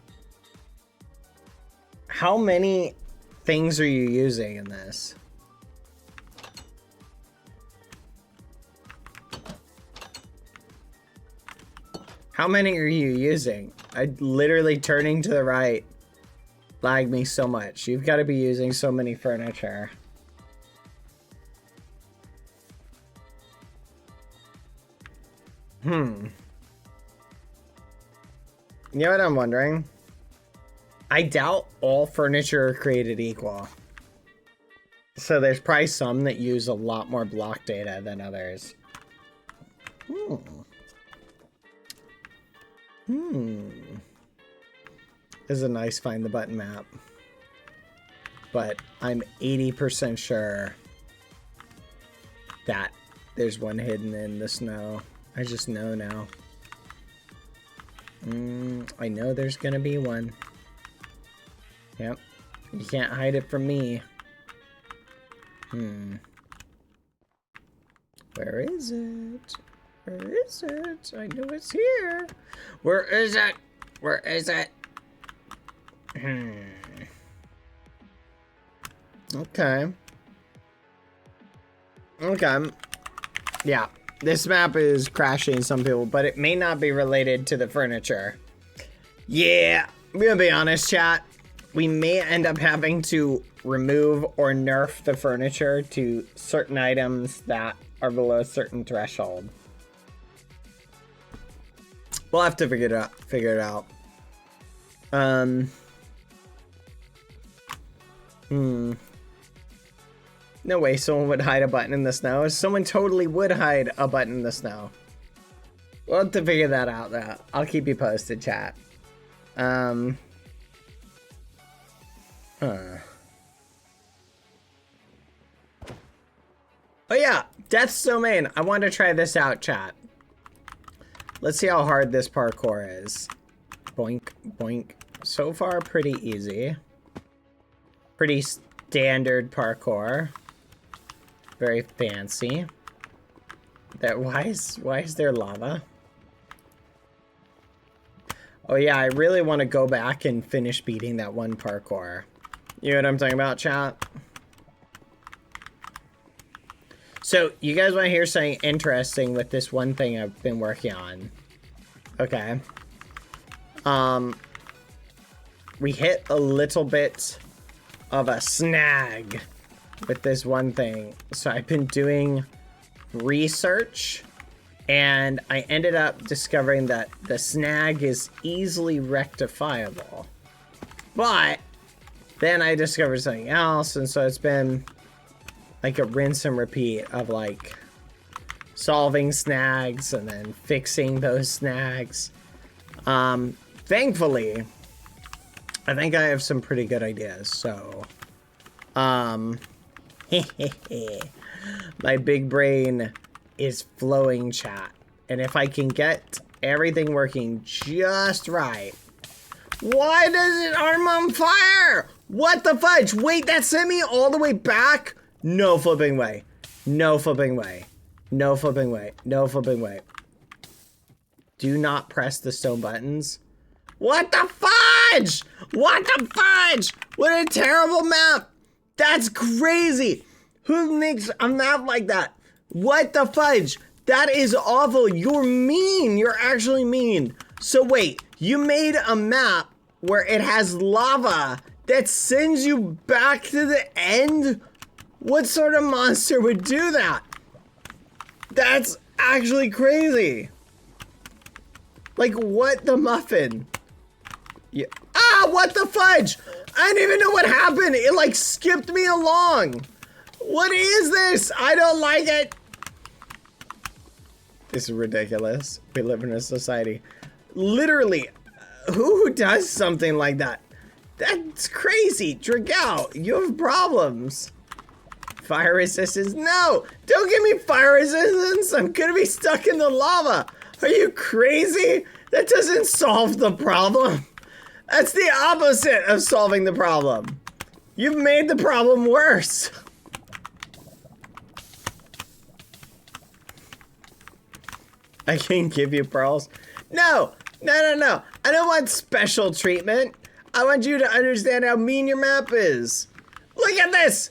How many things are you using in this? How many are you using? Literally turning to the right lagged me so much. You've got to be using so many furniture. You know what I'm wondering? I doubt all furniture are created equal. So there's probably some that use a lot more block data than others. This is a nice Find the Button map. But I'm 80% sure that there's one hidden in the snow. I just know now. I know there's gonna be one. Yep. You can't hide it from me. Where is it? Where is it? I know it's here. Where is it? Where is it? Okay. Okay. Yeah. This map is crashing some people, but it may not be related to the furniture. Yeah. I'm gonna be honest, chat. We may end up having to remove or nerf the furniture to certain items that are below a certain threshold. We'll have to figure it out. No way someone would hide a button in the snow. Someone totally would hide a button in the snow. We'll have to figure that out though. I'll keep you posted, chat. Oh yeah, Death's Domain. I want to try this out, chat. Let's see how hard this parkour is. Boink, boink. So far, pretty easy. Pretty standard parkour. Very fancy. Why is there lava? Oh yeah, I really want to go back and finish beating that one parkour. You know what I'm talking about, chat? So, you guys want to hear something interesting with this one thing I've been working on? Okay. We hit a little bit of a snag with this one thing. So, I've been doing research, and I ended up discovering that the snag is easily rectifiable. But Then I discovered something else, and so it's been like a rinse and repeat of like solving snags and then fixing those snags. Thankfully, I think I have some pretty good ideas, so my big brain is flowing, chat. And if I can get everything working just right. Why does it arm on fire? What the fudge? Wait, that sent me all the way back? No flipping way. No flipping way. No flipping way. No flipping way. Do not press the stone buttons. What the fudge? What the fudge? What a terrible map. That's crazy. Who makes a map like that? What the fudge? That is awful. You're mean. You're actually mean. So wait, you made a map where it has lava that sends you back to the end? What sort of monster would do that? That's actually crazy. Like, what the muffin? Yeah. Ah, what the fudge? I didn't even know what happened. It like skipped me along. What is this? I don't like it. This is ridiculous. We live in a society. Literally, who does something like that? That's crazy. Dragao, you have problems. Fire resistance? No! Don't give me fire resistance! I'm gonna be stuck in the lava! Are you crazy? That doesn't solve the problem. That's the opposite of solving the problem. You've made the problem worse. I can give you pearls. No! No, no, no. I don't want special treatment. I want you to understand how mean your map is. Look at this!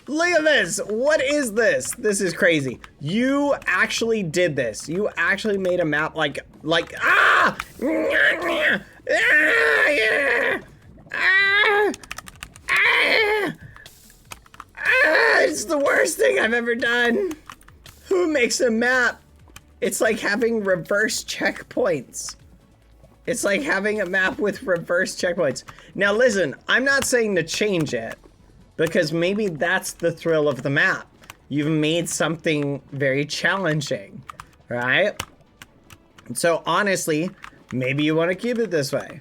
Look at this! What is this? This is crazy. You actually did this. You actually made a map like ah! It's the worst thing I've ever done. Who makes a map? It's like having reverse checkpoints. It's like having a map with reverse checkpoints. Now listen, I'm not saying to change it, because maybe that's the thrill of the map. You've made something very challenging, right? So honestly, maybe you want to keep it this way.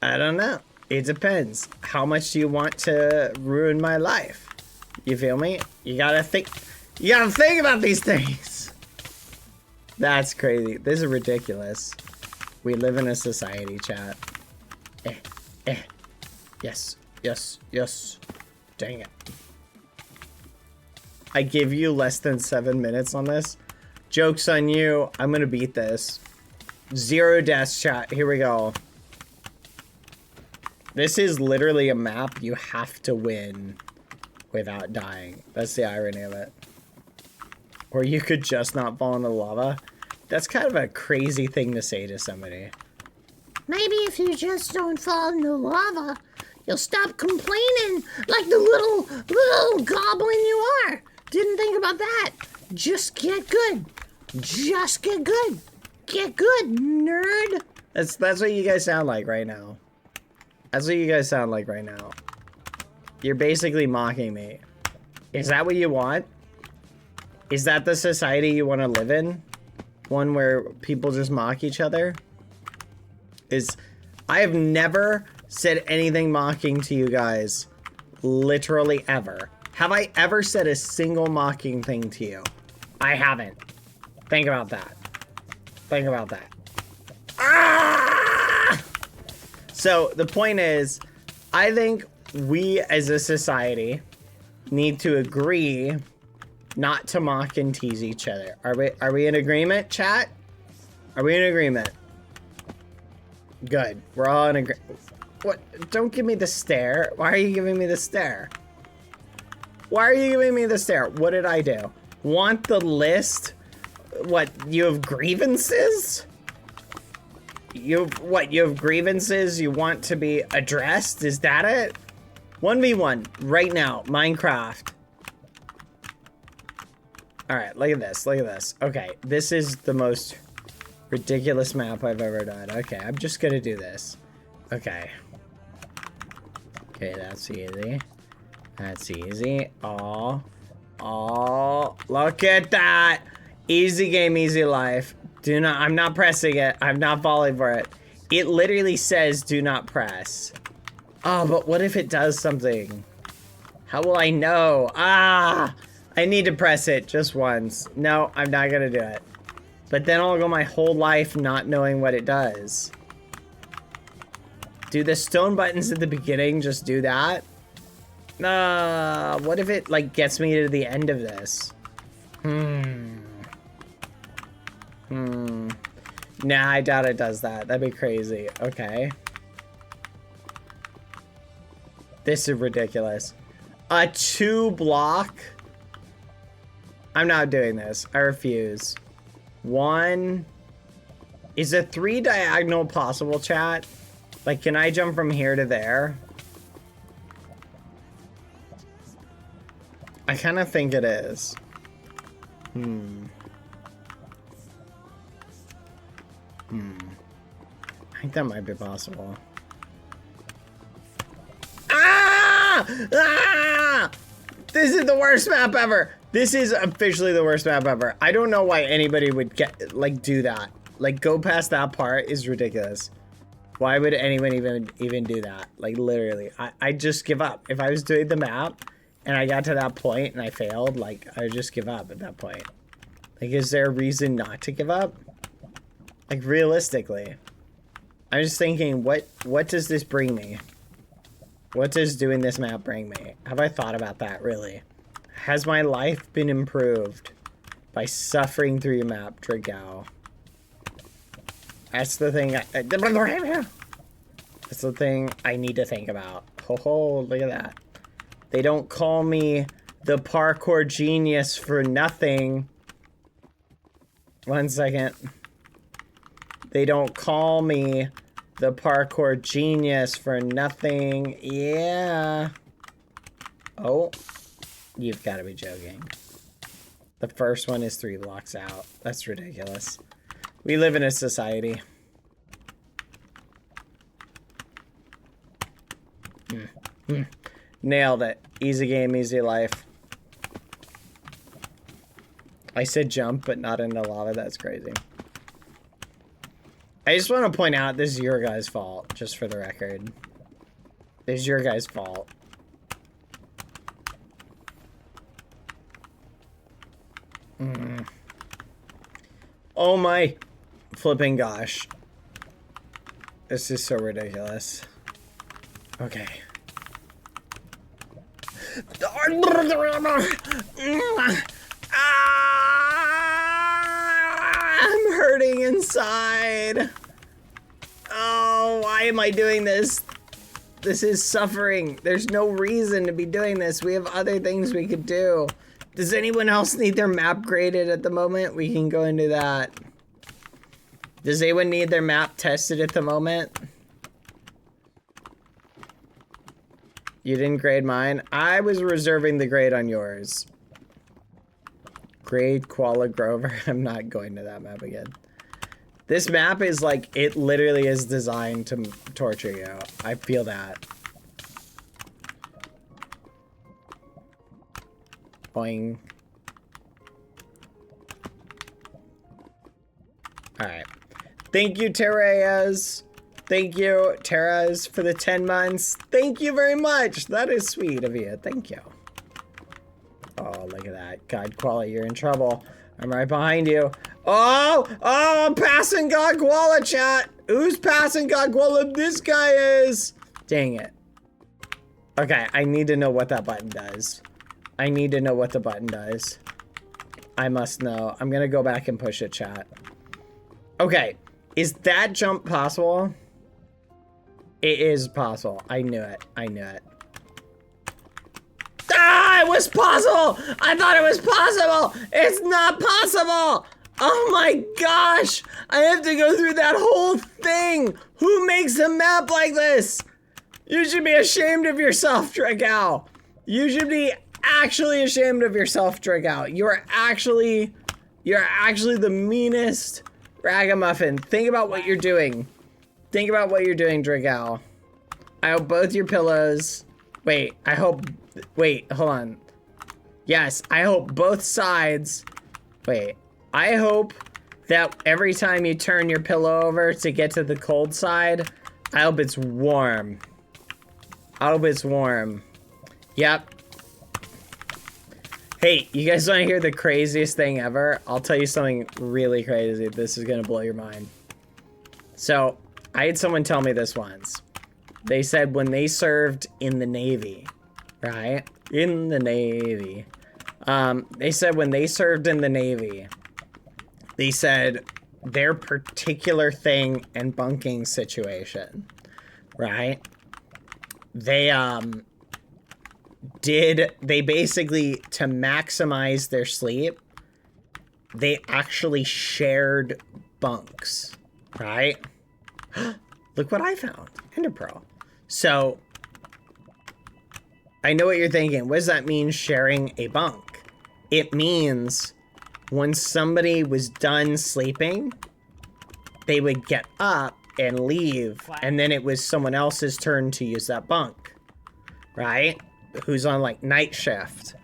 I don't know. It depends. How much do you want to ruin my life? You feel me? You gotta think about these things. That's crazy. This is ridiculous. We live in a society, chat. Yes, yes, yes. Dang it. I give you less than 7 minutes on this. Joke's on you. I'm gonna beat this. 0 deaths, chat. Here we go. This is literally a map you have to win without dying. That's the irony of it. Or you could just not fall into lava. That's kind of a crazy thing to say to somebody. Maybe if you just don't fall into lava, you'll stop complaining like the little goblin you are. Didn't think about that. Just get good. Just get good. Get good, nerd. That's what you guys sound like right now. That's what you guys sound like right now. You're basically mocking me. Is that what you want? Is that the society you want to live in? One where people just mock each other? I have never said anything mocking to you guys. Literally ever. Have I ever said a single mocking thing to you? I haven't. Think about that. Think about that. Ah! So the point is, I think we as a society need to agree not to mock and tease each other. Are we in agreement, chat? Are we in agreement? Good. We're all in agreement. What? Don't give me the stare. Why are you giving me the stare? Why are you giving me the stare? What did I do? Want the list? What? You have grievances? You have grievances you want to be addressed? Is that it? 1v1 right now. Minecraft. Alright, look at this. Look at this. Okay, this is the most ridiculous map I've ever done. Okay, I'm just gonna do this. Okay. Okay, that's easy. That's easy. Oh, look at that. Easy game, easy life. Do not, I'm not pressing it. I'm not falling for it. It literally says do not press. Oh, but what if it does something? How will I know? Ah, I need to press it just once. No, I'm not gonna do it. But then I'll go my whole life not knowing what it does. Do the stone buttons at the beginning just do that? What if it, like, gets me to the end of this? Nah, I doubt it does that. That'd be crazy. Okay. This is ridiculous. A 2-block? I'm not doing this. I refuse. 1. Is a 3 diagonal possible, chat? Like, can I jump from here to there? I kind of think it is. I think that might be possible. Ah! Ah! This is the worst map ever. This is officially the worst map ever. I don't know why anybody would get, like, do that. Like, go past that part is ridiculous. Why would anyone even do that? Like, literally, I just give up. If I was doing the map and I got to that point and I failed, like, I would just give up at that point. Like, is there a reason not to give up? Like, realistically. I'm just thinking, what does this bring me? What does doing this map bring me? Have I thought about that, really? Has my life been improved by suffering through your map, Dragao? That's the thing that's the thing I need to think about. Oh, look at that. They don't call me the parkour genius for nothing. 1 second. They don't call me the parkour genius for nothing. Yeah. Oh, you've got to be joking. The first one is 3 blocks out. That's ridiculous. We live in a society. Nailed it. Easy game, easy life. I said jump, but not into lava. That's crazy. I just want to point out this is your guys' fault, just for the record. This is your guys' fault. Oh my flipping gosh. This is so ridiculous. Okay. I'm hurting inside. Oh, why am I doing this? This is suffering. There's no reason to be doing this. We have other things we could do. Does anyone else need their map graded at the moment? We can go into that. Does anyone need their map tested at the moment? You didn't grade mine? I was reserving the grade on yours. Grade Koala Grover. I'm not going to that map again. This map is like, it literally is designed to torture you. I feel that. Boing. Alright. Thank you, Terrayas. Thank you, Terras, for the 10 months. Thank you very much. That is sweet of you. Thank you. Oh, look at that. God, Koala, you're in trouble. I'm right behind you. Oh, I'm passing God Koala, chat. Who's passing God Koala? This guy is. Dang it. Okay, I need to know what that button does. I need to know what the button does. I must know. I'm gonna go back and push it, chat. Okay, is that jump possible? It is possible. I knew it. I knew it. Ah, it was possible! I thought it was possible! It's not possible! Oh my gosh! I have to go through that whole thing! Who makes a map like this? You should be ashamed of yourself, Dragao. You should be actually ashamed of yourself, Dragao. You're actually the meanest ragamuffin. Think about what you're doing. Think about what you're doing, Dragao. I hope both your pillows Wait, I hope... Wait, hold on. Yes, I hope both sides... Wait, I hope that every time you turn your pillow over to get to the cold side, I hope it's warm. I hope it's warm. Yep. Hey, you guys want to hear the craziest thing ever? I'll tell you something really crazy. This is going to blow your mind. So, I had someone tell me this once. They said when they served in the Navy, right? In the Navy. They said when they served in the Navy, they said their particular thing and bunking situation, right? They basically, to maximize their sleep, they actually shared bunks, right? Look what I found, Ender Pearl. So, I know what you're thinking. What does that mean, sharing a bunk? It means when somebody was done sleeping, they would get up and leave, and then it was someone else's turn to use that bunk, right? Who's on like night shift.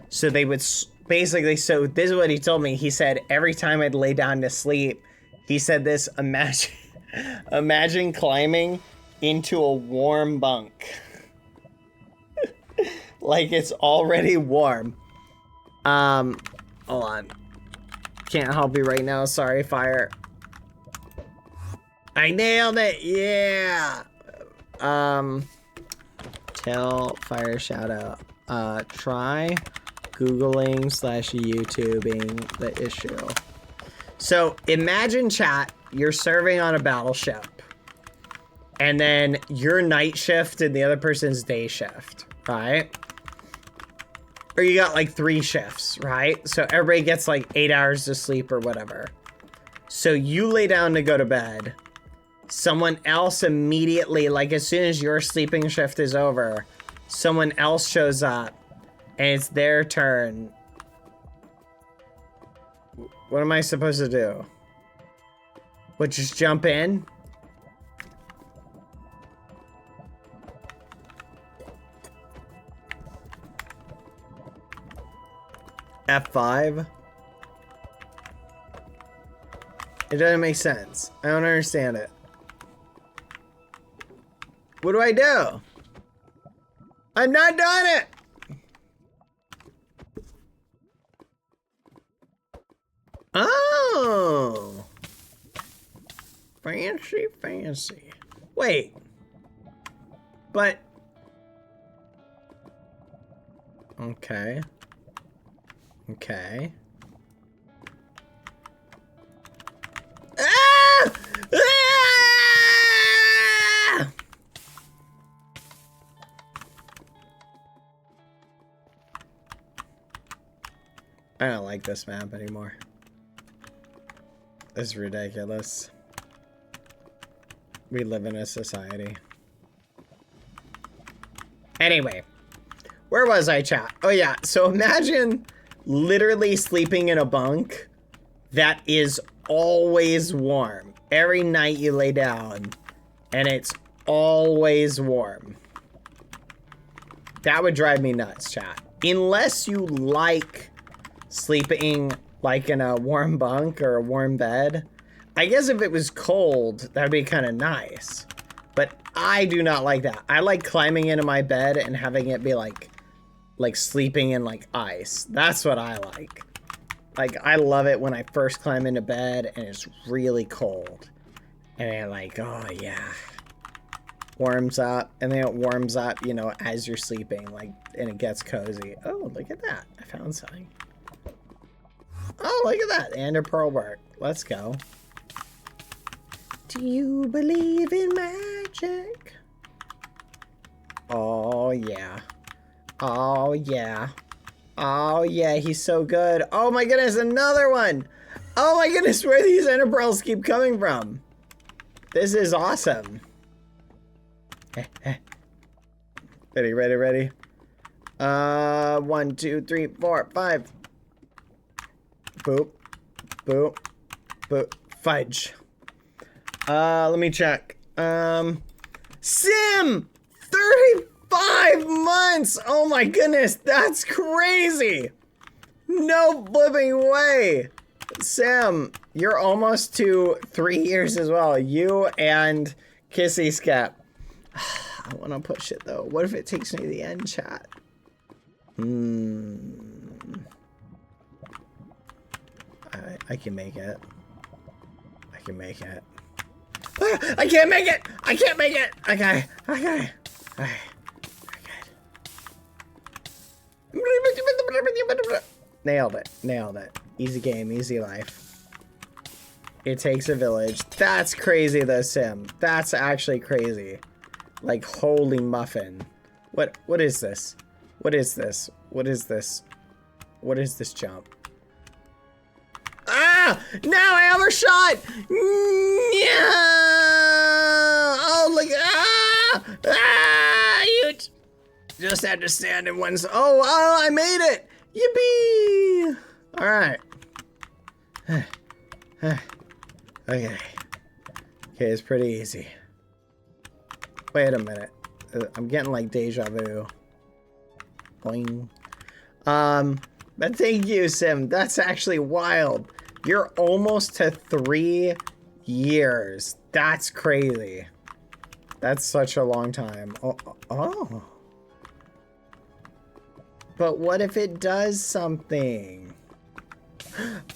So they would basically, so this is what he told me. He said every time I'd lay down to sleep, he said this, imagine climbing into a warm bunk. Like it's already warm. Hold on. Can't help you right now. Sorry, fire. I nailed it. Yeah. Tell fire shout out. Try Googling / YouTubing the issue. So imagine, chat, you're serving on a battleship. And then your night shift and the other person's day shift, right? Or you got like 3 shifts, right? So everybody gets like 8 hours to sleep or whatever. So you lay down to go to bed. Someone else immediately, like as soon as your sleeping shift is over, someone else shows up and it's their turn. What am I supposed to do? What, just jump in? F5? It doesn't make sense. I don't understand it. What do I do? I'm not doing it! Oh! Fancy, fancy. Wait. But... Okay. Okay. Ah! Ah! I don't like this map anymore. This is ridiculous. We live in a society. Anyway, where was I, chat? Oh yeah, so imagine literally sleeping in a bunk that is always warm. Every night you lay down and it's always warm. That would drive me nuts, chat. Unless you like sleeping like in a warm bunk or a warm bed. I guess if it was cold, that'd be kind of nice. But I do not like that. I like climbing into my bed and having it be like sleeping in like ice. That's what I like. Like, I love it when I first climb into bed and it's really cold. And I'm like, oh yeah. Warms up. And then it warms up, you know, as you're sleeping. Like, and it gets cozy. Oh, look at that. I found something. Oh, look at that. Ender Pearl work. Let's go. Do you believe in magic? Oh, yeah. Oh, yeah. Oh, yeah, he's so good. Oh, my goodness, another one. Oh, my goodness, where these Ender Pearls keep coming from. This is awesome. Ready, ready, ready. 1, 2, 3, 4, 5. Boop. Boop. Boop. Fudge. Let me check. Sim! 5 months! Oh my goodness, that's crazy! No flipping way! Sam, you're almost to 3 years as well. You and Kissy Skep. I want to push it though. What if it takes me to the end, chat? I can make it. I can make it. Ah, I can't make it! I can't make it! Okay. Okay. Okay. Nailed it. Nailed it. Easy game, easy life. It takes a village. That's crazy, though, Sim. That's actually crazy. Like, holy muffin. What is this? What is this? What is this? What is this jump? Ah! Now I overshot! Yeah! Oh, look! Ah! Ah! You just had to stand in one. Oh, I made it! Yippee! All right. Okay. Okay, it's pretty easy. Wait a minute. I'm getting like deja vu. Boing. But thank you, Sim. That's actually wild. You're almost to 3 years. That's crazy. That's such a long time. Oh. But what if it does something?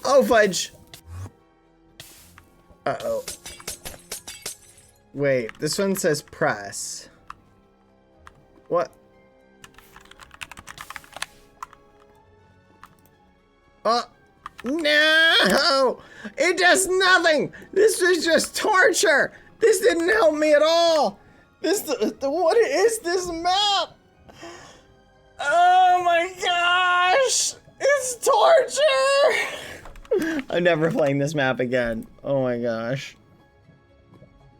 Oh, fudge! Uh-oh. Wait, this one says press. What? Oh, no! It does nothing! This was just torture! This didn't help me at all! What is this map? Oh my gosh! It's torture! I'm never playing this map again. Oh my gosh.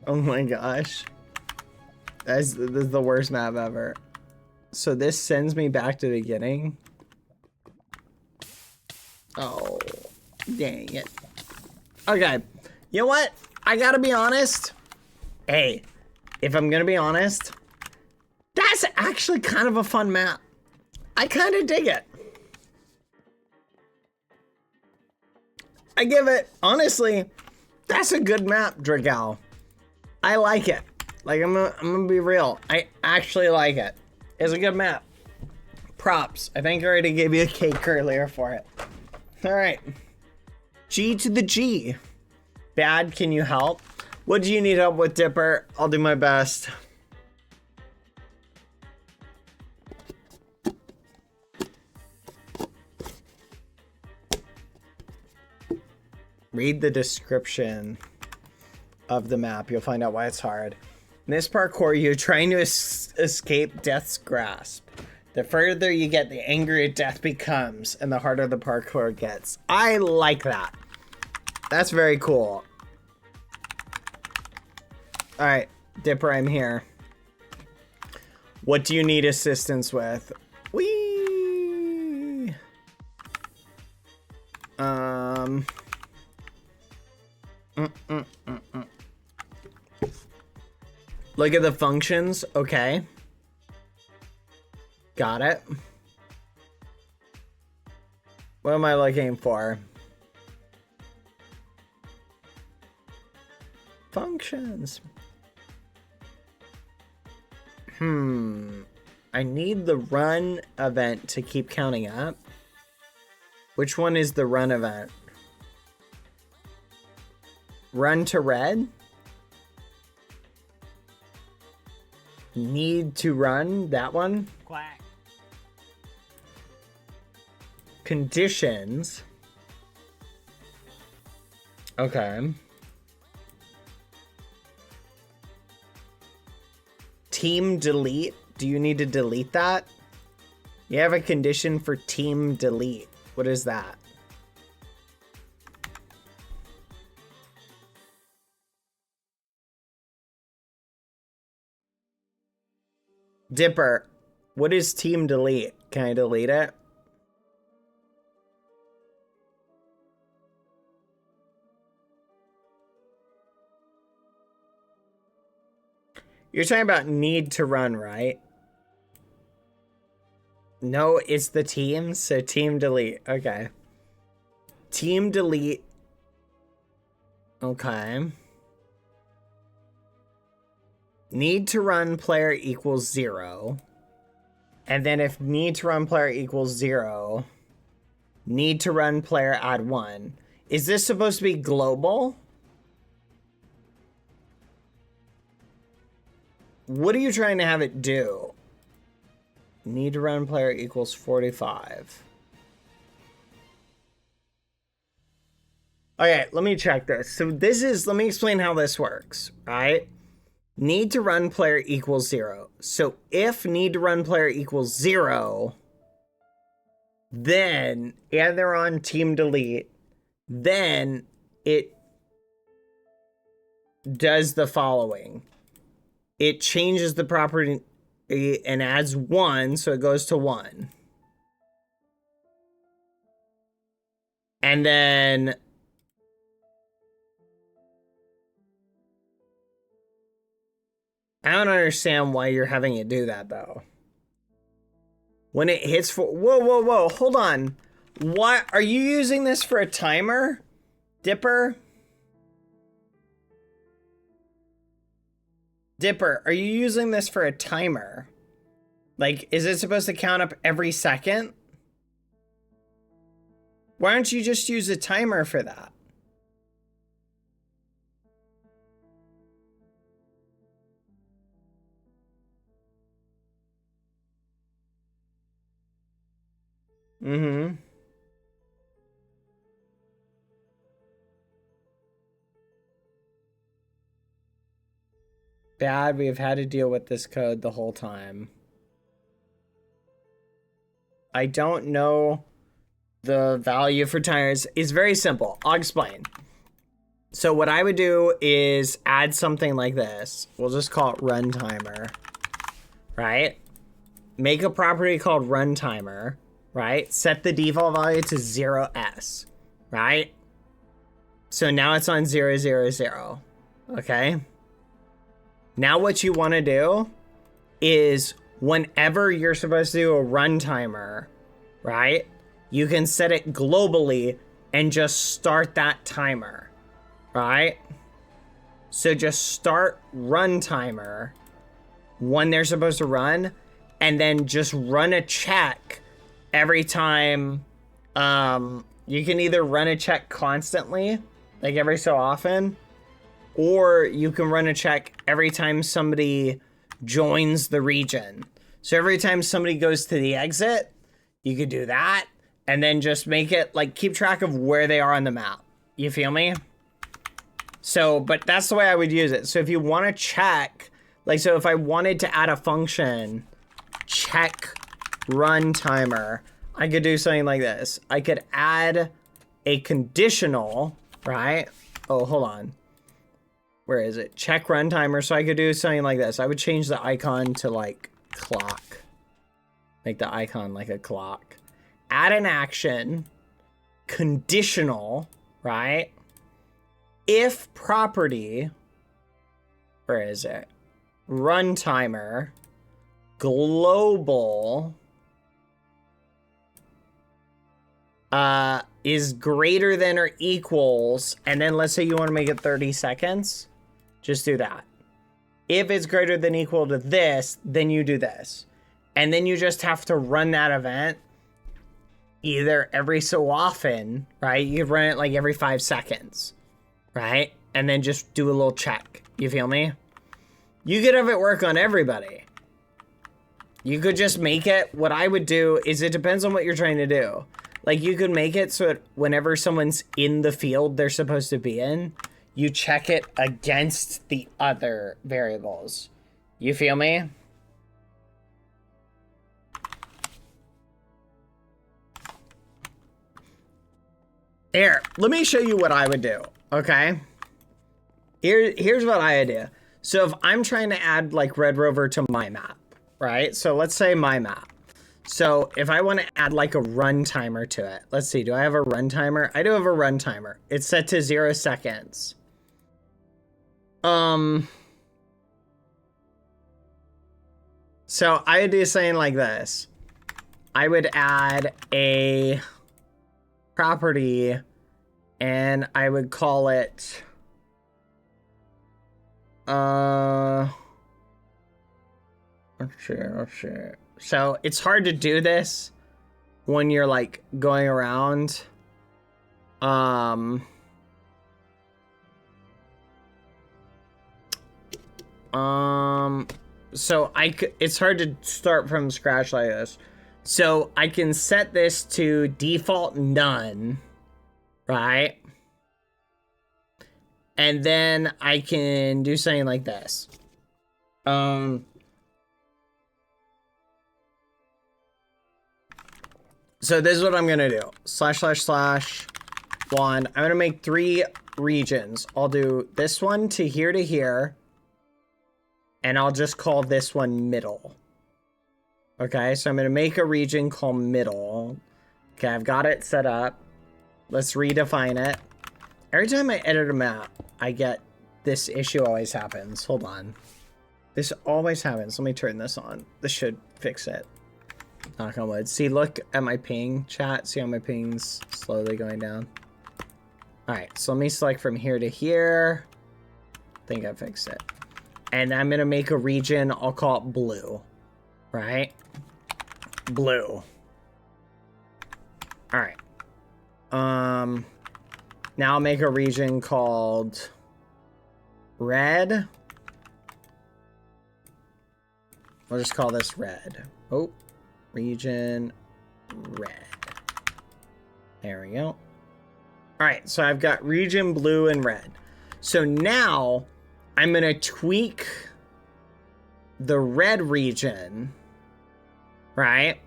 Oh my gosh. This is the worst map ever. So this sends me back to the beginning. Oh, dang it. Okay, you know what? I gotta be honest. Hey, if I'm gonna be honest, that's actually kind of a fun map. I kind of dig it. I give it, honestly, that's a good map, Dragal. I like it. Like, I'm gonna be real. I actually like it. It's a good map. Props. I think I already gave you a cake earlier for it. All right. G to the G. Bad, can you help? What do you need help with, Dipper? I'll do my best. Read the description of the map. You'll find out why it's hard. In this parkour, you're trying to escape death's grasp. The further you get, the angrier death becomes, and the harder the parkour gets. I like that. That's very cool. All right, Dipper, I'm here. What do you need assistance with? Whee! Look at the functions. Okay. Got it. What am I looking for? Functions. I need the run event to keep counting up. Which one is the run event? Run to red? Need to run, that one? Quack. Conditions. Okay. Team delete. Do you need to delete that? You have a condition for team delete. What is that? Dipper, what is team delete? Can I delete it? You're talking about need to run, right? No, it's the team, so team delete. Okay. Team delete. Okay. Need to run player equals 0. And then if need to run player equals 0, need to run player add 1. Is this supposed to be global? What are you trying to have it do? Need to run player equals 45. Okay, let me check this. So let me explain how this works, right? Need to run player equals 0. So if need to run player equals 0, then, and they're on team delete, then it does the following. It changes the property and adds 1, so it goes to 1. And then I don't understand why you're having it do that, though. When it hits for... Whoa, hold on. What? Are you using this for a timer? Dipper? Dipper, are you using this for a timer? Like, is it supposed to count up every second? Why don't you just use a timer for that? Mm-hmm. Bad, we've had to deal with this code the whole time. I don't know the value for timers. It's very simple. I'll explain. So what I would do is add something like this. We'll just call it run timer, right? Make a property called run timer, right? Set the default value to 0s, right? So now it's on 0, 0, 0, okay? Now what you want to do is whenever you're supposed to do a run timer, right? You can set it globally and just start that timer, right? So just start run timer when they're supposed to run, and then just run a check every time. You can either run a check constantly, like every so often, or you can run a check every time somebody joins the region. So every time somebody goes to the exit, you could do that, and then just make it, like, keep track of where they are on the map. You feel me? So, but that's the way I would use it. So if you want to check, like, so if I wanted to add a function, check run timer, I could do something like this. I could add a conditional, right? Oh, hold on. Where is it? Check run timer. So I could do something like this. I would change the icon to, like, clock. Make the icon like a clock. Add an action. Conditional, right? If property, where is it? Run timer, global, is greater than or equals, and then let's say you want to make it 30 seconds, just do that. If it's greater than equal to this, then you do this. And then you just have to run that event either every so often, right? You could run it like every 5 seconds, right? And then just do a little check. You feel me? You could have it work on everybody. You could just make it, what I would do is, it depends on what you're trying to do. Like, you could make it so that whenever someone's in the field they're supposed to be in, you check it against the other variables. You feel me? Here, let me show you what I would do, okay? Here's what I would do. So if I'm trying to add, like, Red Rover to my map, right? So let's say my map. So if I want to add, like, a run timer to it, let's see, do I have a run timer? I do have a run timer. It's set to 0 seconds. So I would do something like this. I would add a property and I would call it let's see. So it's hard to do this when you're like going around. So it's hard to start from scratch like this. So I can set this to default none, right? And then I can do something like this. So this is what I'm gonna do. ///1. I'm gonna make 3 regions. I'll do this one to here. And I'll just call this one middle. Okay, so I'm gonna make a region called middle. Okay, I've got it set up. Let's redefine it. Every time I edit a map, I get this issue always happens. Hold on. This always happens. Let me turn this on. This should fix it. Knock on wood. See, look at my ping, chat. See how my ping's slowly going down? Alright, so let me select from here to here. I think I fixed it. And I'm going to make a region. I'll call it blue. Right? Blue. Alright. Now I'll make a region called red. We'll just call this red. Oh, region red. There we go. Alright, so I've got region blue and red. So now I'm going to tweak the red region, right?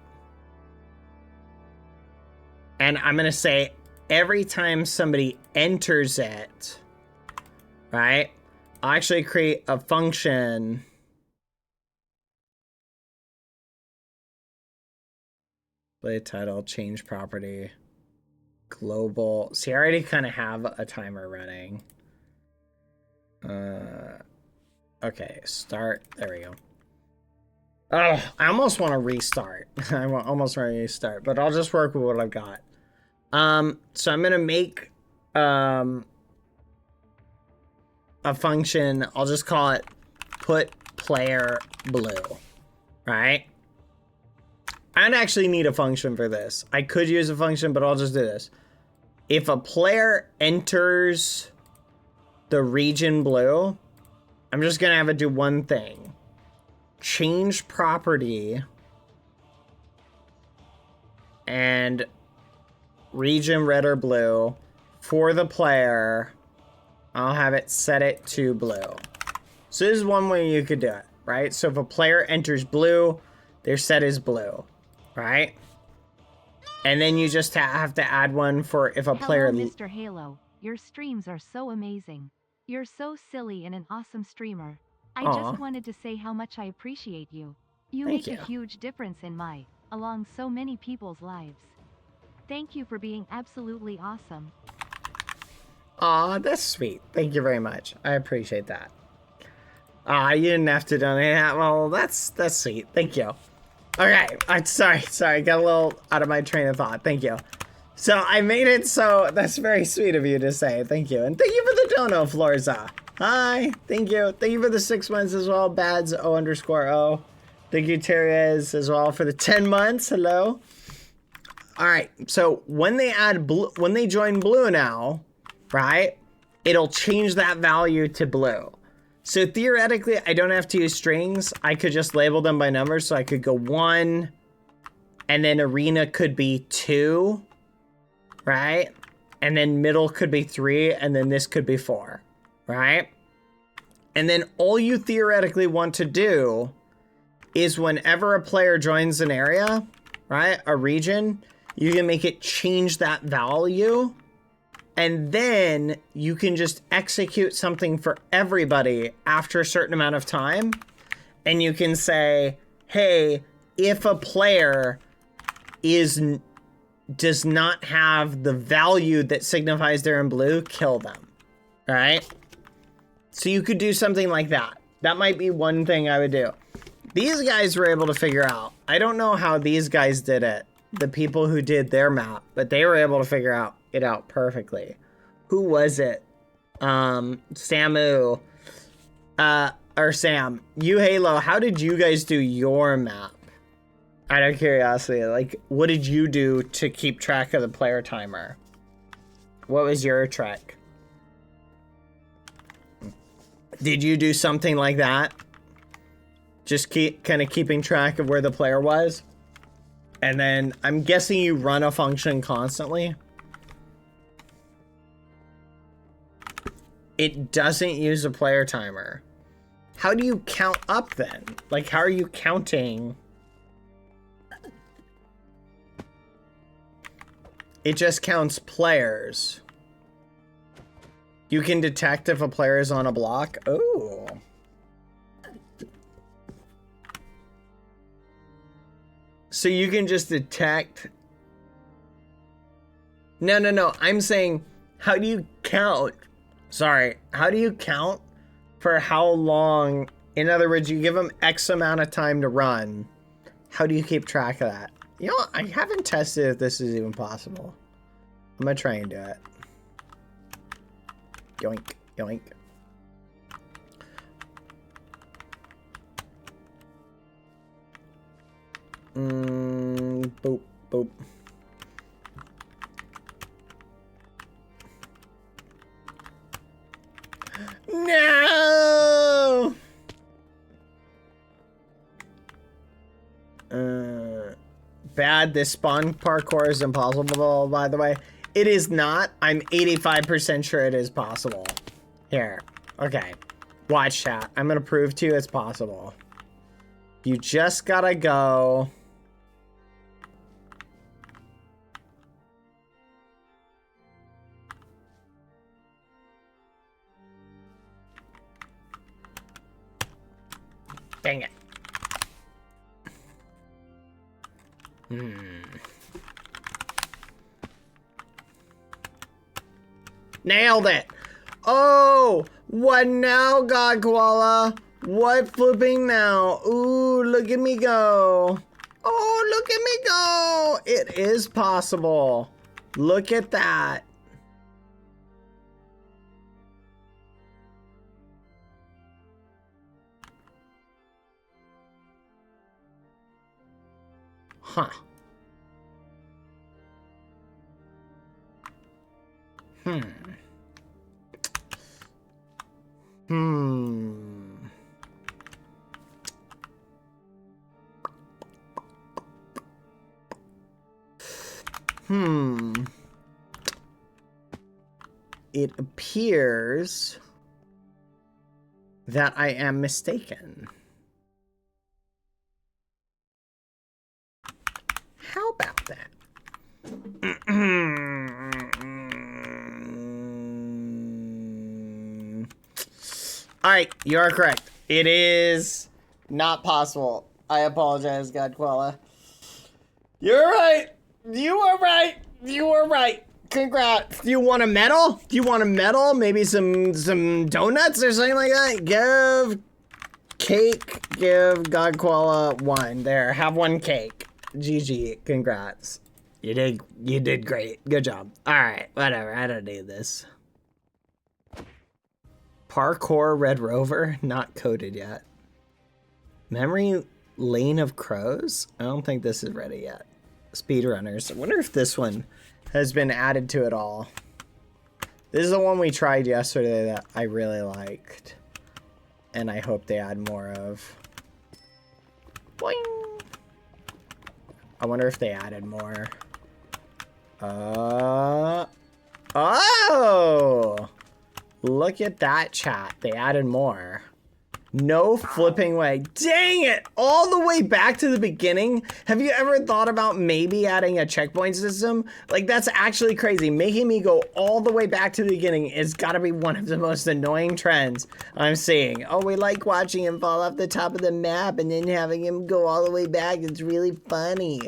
And I'm going to say every time somebody enters it, right? I'll actually create a function. Play title, change property, global. See, I already kind of have a timer running. Okay, start. There we go. Oh, I almost want to restart. I almost want to restart, but I'll just work with what I've got. So I'm gonna make a function. I'll just call it put player blue, right? I don't actually need a function for this. I could use a function, but I'll just do this. If a player enters the region blue, I'm just gonna have it do one thing. Change property and region red or blue for the player. I'll have it set it to blue. So this is one way you could do it, right? So if a player enters blue, their set is blue, right? And then you just have to add one for if a player... Hello, Mr. Halo. Your streams are so amazing. You're so silly and an awesome streamer. I just wanted to say how much I appreciate you. You make a huge difference in my, along so many people's lives. Thank you for being absolutely awesome. Aw, that's sweet. Thank you very much. I appreciate that. You didn't have to donate that. Well, that's sweet. Thank you. Okay, I'm sorry. Got a little out of my train of thought. Thank you. So I made it so that's very sweet of you to say. Thank you. And thank you for the dono, Florza. Hi. Thank you. Thank you for the 6 months as well. Bads O_O. Thank you, Therese, as well for the 10 months. Hello. All right. So when they add blue, when they join blue now, right, it'll change that value to blue. So theoretically, I don't have to use strings. I could just label them by numbers. So I could go 1, and then arena could be 2, right? And then middle could be 3, and then this could be 4, right? And then all you theoretically want to do is whenever a player joins an area, right, a region, you can make it change that value. And then you can just execute something for everybody after a certain amount of time. And you can say, hey, if a player does not have the value that signifies they're in blue, kill them. All right? So you could do something like that. That might be one thing I would do. These guys were able to figure out. I don't know how these guys did it. The people who did their map, but they were able to figure it out perfectly. Who was it? Samu. Or Sam. You, Halo, how did you guys do your map? Out of curiosity, like, what did you do to keep track of the player timer? What was your trick? Did you do something like that? Just kind of keeping track of where the player was? And then I'm guessing you run a function constantly. It doesn't use a player timer. How do you count up then? Like, how are you counting? It just counts players. You can detect if a player is on a block. Oh. So you can just detect. No. I'm saying, how do you count? Sorry. How do you count for how long? In other words, you give them X amount of time to run. How do you keep track of that? You know, I haven't tested if this is even possible. I'm gonna try and do it. Yoink, yoink. Boop, boop. No! Bad. This spawn parkour is impossible, by the way. It is not. I'm 85% sure it is possible. Here. Okay. Watch chat. I'm gonna prove to you it's possible. You just gotta go. Dang it. Nailed it. Oh, what now, God Koala? What flipping now? Ooh, look at me go. Oh, look at me go. It is possible. Look at that. Huh. It appears that I am mistaken. How about that? All right, you are correct. It is not possible. I apologize, God Koala. You're right. You are right. You are right. Congrats. Do you want a medal? Do you want a medal? Maybe some donuts or something like that? Give cake. Give God Koala one. There, have one cake. GG. Congrats. You did great. Good job. All right, whatever. I don't need this. Parkour Red Rover, not coded yet. Memory Lane of Crows? I don't think this is ready yet. Speedrunners. I wonder if this one has been added to it all. This is the one we tried yesterday that I really liked. And I hope they add more of. Boing! I wonder if they added more. Oh! Look at that, chat. They added more. No flipping way. Dang it! All the way back to the beginning? Have you ever thought about maybe adding a checkpoint system? Like, that's actually crazy. Making me go all the way back to the beginning is gotta be one of the most annoying trends I'm seeing. Oh, we like watching him fall off the top of the map and then having him go all the way back. It's really funny.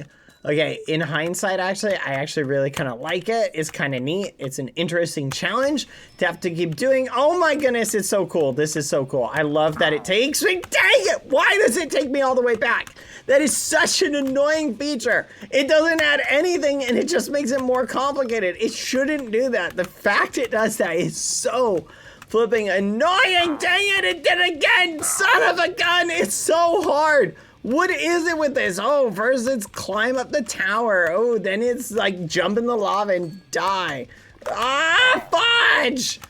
Okay, in hindsight, actually, I actually really kind of like it. It's kind of neat. It's an interesting challenge to have to keep doing. Oh my goodness, it's so cool. This is so cool. I love that it takes me. Dang it! Why does it take me all the way back? That is such an annoying feature. It doesn't add anything and it just makes it more complicated. It shouldn't do that. The fact it does that is so flipping annoying. Dang it, it did it again. Son of a gun, it's so hard. What is it with this? Oh, first it's climb up the tower. Oh, then it's like jump in the lava and die. Ah, fudge!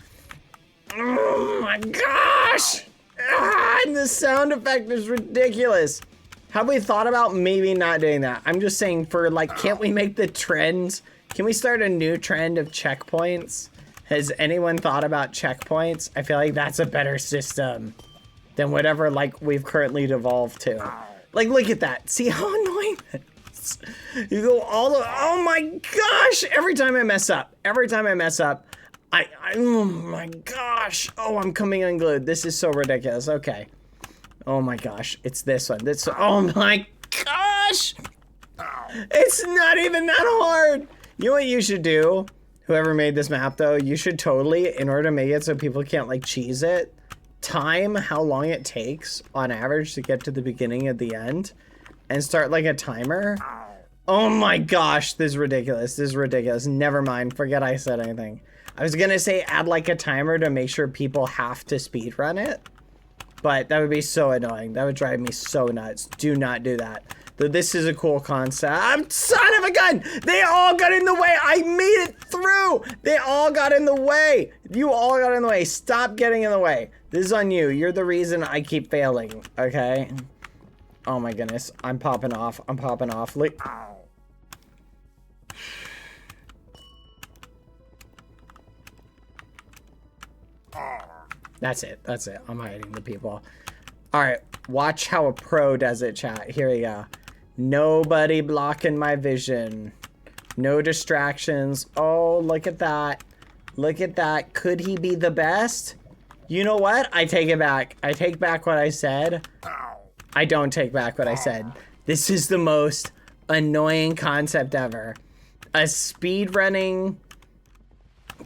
Oh my gosh! Ah, and the sound effect is ridiculous. Have we thought about maybe not doing that? I'm just saying for like, can't we make the trends? Can we start a new trend of checkpoints? Has anyone thought about checkpoints? I feel like that's a better system than whatever like we've currently devolved to. Like, look at that. See how annoying that is? You go all the, oh my gosh. Every time I mess up, oh my gosh. Oh, I'm coming unglued. This is so ridiculous. Okay. Oh my gosh. It's this one. Oh my gosh. It's not even that hard. You know what you should do? Whoever made this map though, you should totally, in order to make it so people can't like cheese it, time how long it takes on average to get to the beginning of the end and start like a timer. Oh my gosh, this is ridiculous. This is ridiculous. Never mind. Forget I said anything. I was gonna say add like a timer to make sure people have to speedrun it, but that would be so annoying. That would drive me so nuts. Do not do that. This is a cool concept. Son of a gun! They all got in the way. I made it through. They all got in the way. You all got in the way. Stop getting in the way. This is on you. You're the reason I keep failing, okay? Oh my goodness. I'm popping off. I'm popping off. Look. That's it. That's it. I'm hiding the people. All right. Watch how a pro does it, chat. Here we go. Nobody blocking my vision. No distractions. Oh, look at that. Look at that. Could he be the best? You know what? I take it back. I take back what I said. I don't take back what I said. This is the most annoying concept ever. A speedrunning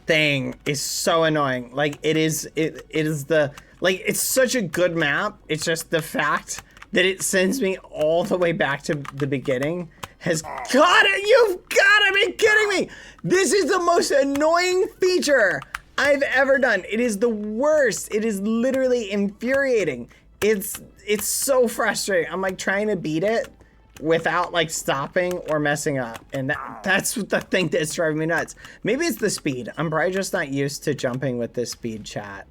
thing is so annoying. Like it is the, like, it's such a good map. It's just the fact that it sends me all the way back to the beginning has got it. You've got to be kidding me. This is the most annoying feature I've ever done. It is the worst. It is literally infuriating. It's so frustrating. I'm like trying to beat it without like stopping or messing up. And that's the thing that's driving me nuts. Maybe it's the speed. I'm probably just not used to jumping with this speed, chat.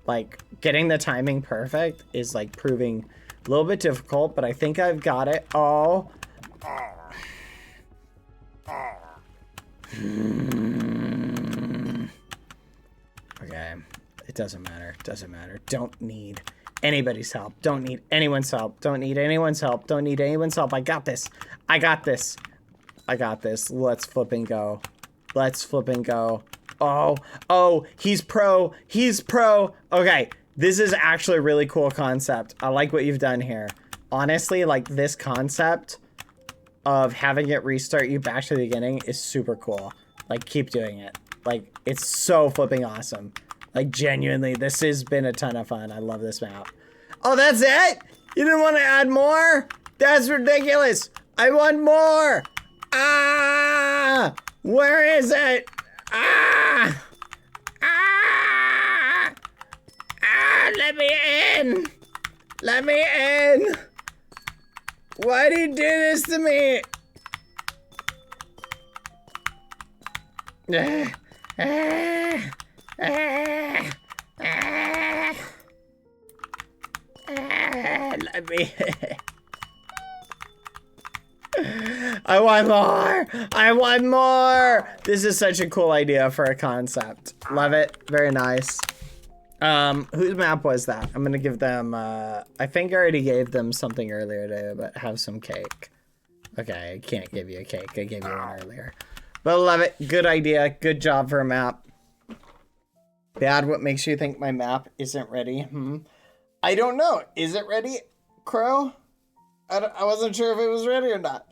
Like getting the timing perfect is like proving a little bit difficult, but I think I've got it. Oh. Okay. It doesn't matter. Doesn't matter. Don't need anybody's help. Don't need anyone's help. Don't need anyone's help. Don't need anyone's help. I got this. I got this. I got this. Let's flip and go. Let's flip and go. Oh, he's pro. He's pro. Okay. This is actually a really cool concept. I like what you've done here. Honestly, like this concept of having it restart you back to the beginning is super cool. Like, keep doing it. Like, it's so flipping awesome. Like, genuinely, this has been a ton of fun. I love this map. Oh, that's it? You didn't want to add more? That's ridiculous. I want more. Ah! Where is it? Ah! Ah! Ah! Let me in! Let me in! Why do you do this to me? Let me in. I want more! I want more! This is such a cool idea for a concept. Love it. Very nice. Whose map was that? I'm gonna give them, I think I already gave them something earlier today, but have some cake. Okay, I can't give you a cake. I gave you one earlier. But love it. Good idea. Good job for a map. Bad, what makes you think my map isn't ready? I don't know. Is it ready, Crow? I wasn't sure if it was ready or not.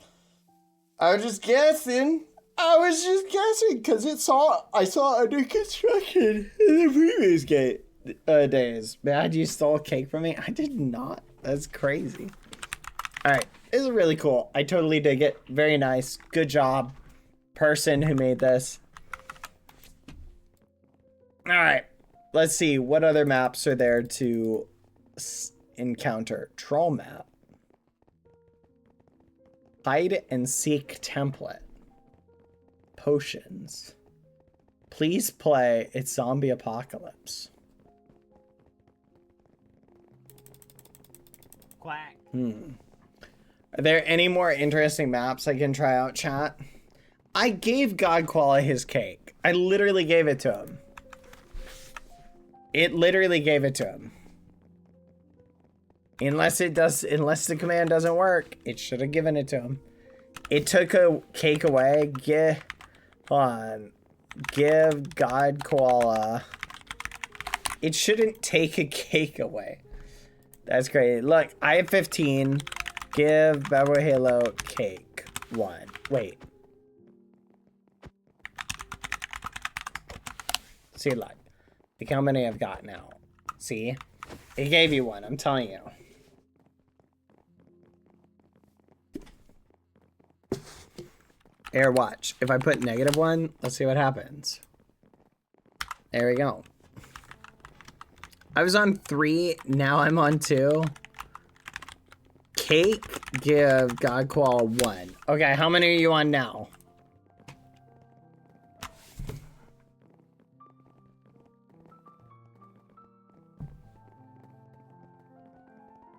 I was just guessing. Because I saw under construction in the previous days. Man, you stole a cake from me? I did not. That's crazy. Alright, this is really cool. I totally dig it. Very nice. Good job, person who made this. Alright, let's see. What other maps are there to encounter? Troll map. Hide and seek template. Potions. Please play It's Zombie Apocalypse. Quack. Are there any more interesting maps I can try out, chat? I gave God Koala his cake. I literally gave it to him. It literally gave it to him. Unless the command doesn't work, it should have given it to him. It took a cake away. Hold on. Give God Koala. It shouldn't take a cake away. That's great. Look, I have 15. Give Babo Halo cake 1. Wait. See, look. Look how many I've got now. See? It gave you one, I'm telling you. Air watch. If I put -1, let's see what happens. There we go. I was on 3, now I'm on 2. Cake, give God Koala 1. Okay, how many are you on now?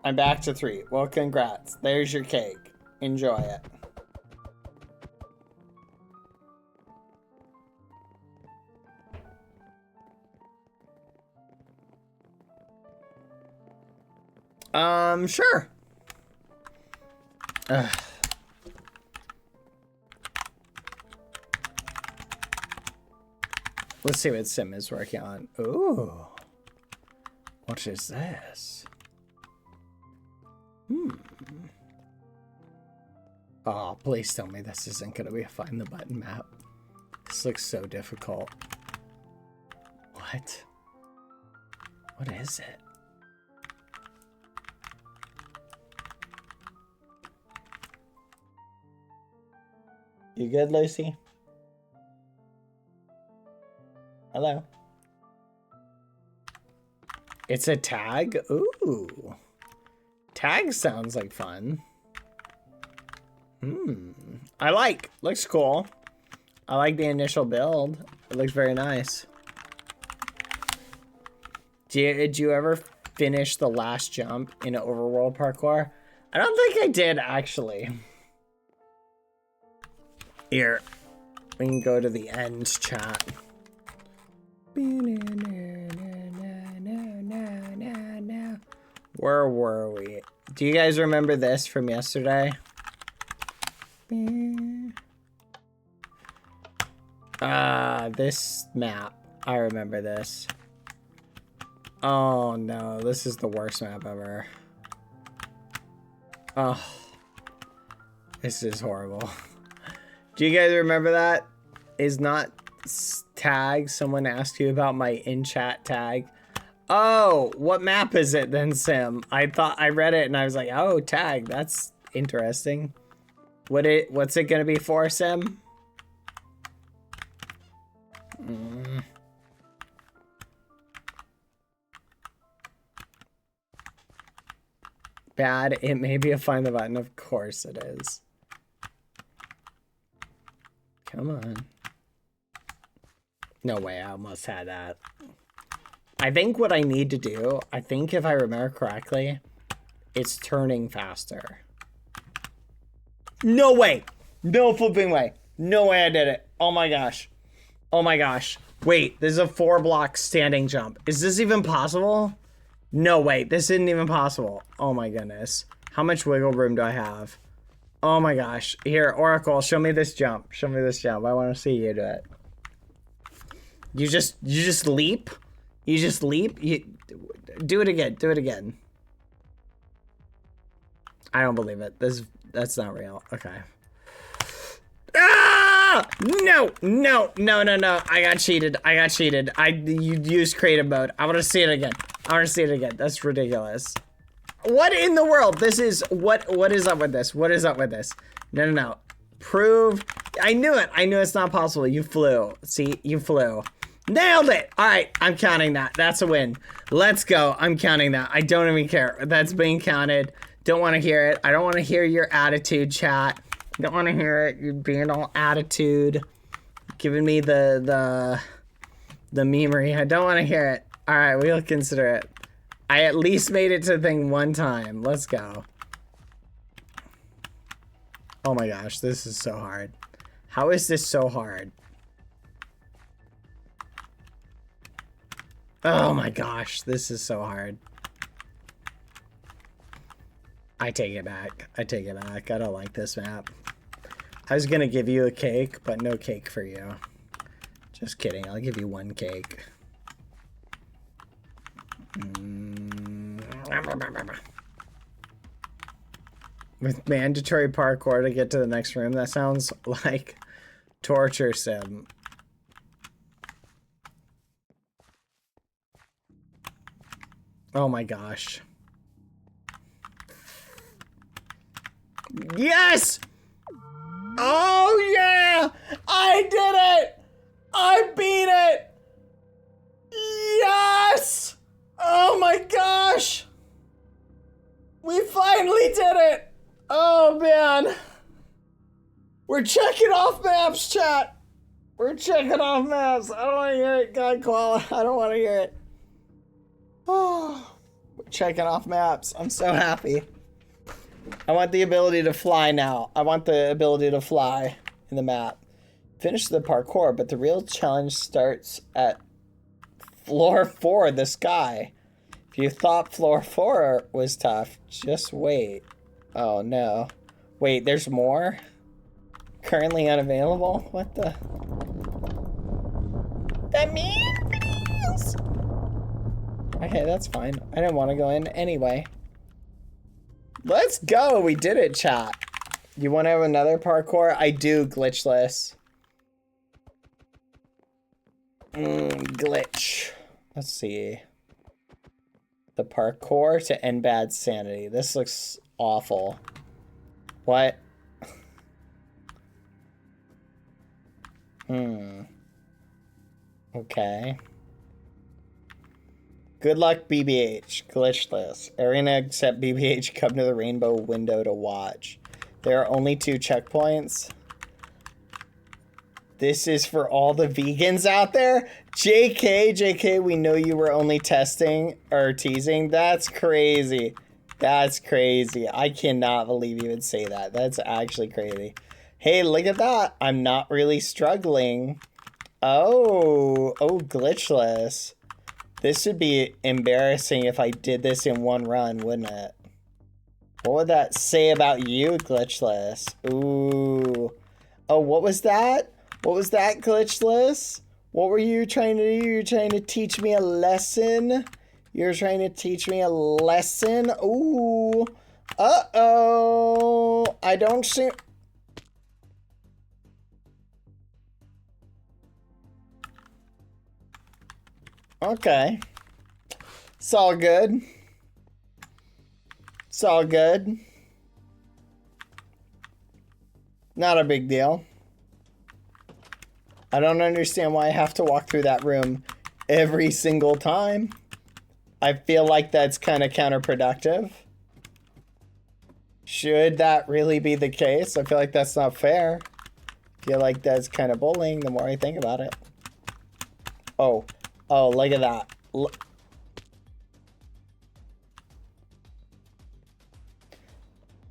I'm back to 3. Well, congrats. There's your cake. Enjoy it. Sure. Ugh. Let's see what Sim is working on. Ooh. What is this? Oh, please tell me this isn't gonna be a find the button map. This looks so difficult. What? What is it? You good, Lucy? Hello? It's a tag? Ooh. Tag sounds like fun. I like. Looks cool. I like the initial build. It looks very nice. Did you ever finish the last jump in overworld parkour? I don't think I did, actually. Here, we can go to the end chat. Where were we? Do you guys remember this from yesterday? This map. I remember this. Oh no, this is the worst map ever. Oh, this is horrible. Do you guys remember that? Is not tag. Someone asked you about my in-chat tag. Oh, what map is it then, Sim? I thought I read it and I was like, oh, tag. That's interesting. What's it gonna be for, Sim? Bad. It may be a find the button. Of course it is. Come on. No way, I almost had that. I think what I need to do, I think if I remember correctly, it's turning faster. No way! No flipping way. No way I did it. Oh my gosh. Oh my gosh. Wait, this is a 4-block standing jump. Is this even possible? No way, this isn't even possible. Oh my goodness. How much wiggle room do I have? Oh my gosh. Here, Oracle, show me this jump. Show me this jump. I want to see you do it. You just leap? You just leap? Do it again. Do it again. I don't believe it. That's not real. Okay. Ah! No! No! No! No! No! I got cheated. I got cheated. You used creative mode. I want to see it again. I want to see it again. That's ridiculous. What in the world? This is what is up with this? What is up with this? No, no, no. Prove. I knew it. I knew it's not possible. You flew. See, you flew. Nailed it. All right, I'm counting that. That's a win. Let's go. I'm counting that. I don't even care. That's being counted. Don't want to hear it. I don't want to hear your attitude, chat. Don't want to hear it. You're being all attitude. Giving me the memery. I don't want to hear it. All right, we'll consider it. I at least made it to the thing one time. Let's go. Oh my gosh, this is so hard. How is this so hard? Oh my gosh, this is so hard. I take it back. I take it back. I don't like this map. I was gonna give you a cake, but no cake for you. Just kidding. I'll give you one cake. With mandatory parkour to get to the next room, that sounds like torture sim. Oh my gosh. Yes! Oh yeah! I did it! I beat it! Yes! Oh my gosh! We finally did it! Oh man! We're checking off maps, chat! We're checking off maps. I don't want to hear it, God Koala. I don't want to hear it. Oh, we're checking off maps. I'm so happy. I want the ability to fly now. I want the ability to fly in the map. Finish the parkour, but the real challenge starts at floor 4, the sky. If you thought floor 4 was tough, just wait. Oh no. Wait, there's more? Currently unavailable? What the? That means? Okay, that's fine. I didn't want to go in anyway. Let's go! We did it, chat. You want to have another parkour? I do, glitchless. Glitch. Let's see. The parkour to end bad sanity. This looks awful. What? Okay. Good luck, BBH. Glitchless. Arena except BBH, come to the rainbow window to watch. There are only 2 checkpoints. This is for all the vegans out there? JK, we know you were only testing or teasing. That's crazy. That's crazy. I cannot believe you would say that. That's actually crazy. Hey, look at that. I'm not really struggling. Oh, glitchless. This would be embarrassing if I did this in one run, wouldn't it? What would that say about you, glitchless? Ooh. Oh, what was that? What was that, glitchless? What were you trying to do? You're trying to teach me a lesson? You're trying to teach me a lesson? Ooh. Uh-oh. I don't see... Okay. It's all good. It's all good. Not a big deal. I don't understand why I have to walk through that room every single time. I feel like that's kind of counterproductive. Should that really be the case? I feel like that's not fair. I feel like that's kind of bullying the more I think about it. Oh, look at that.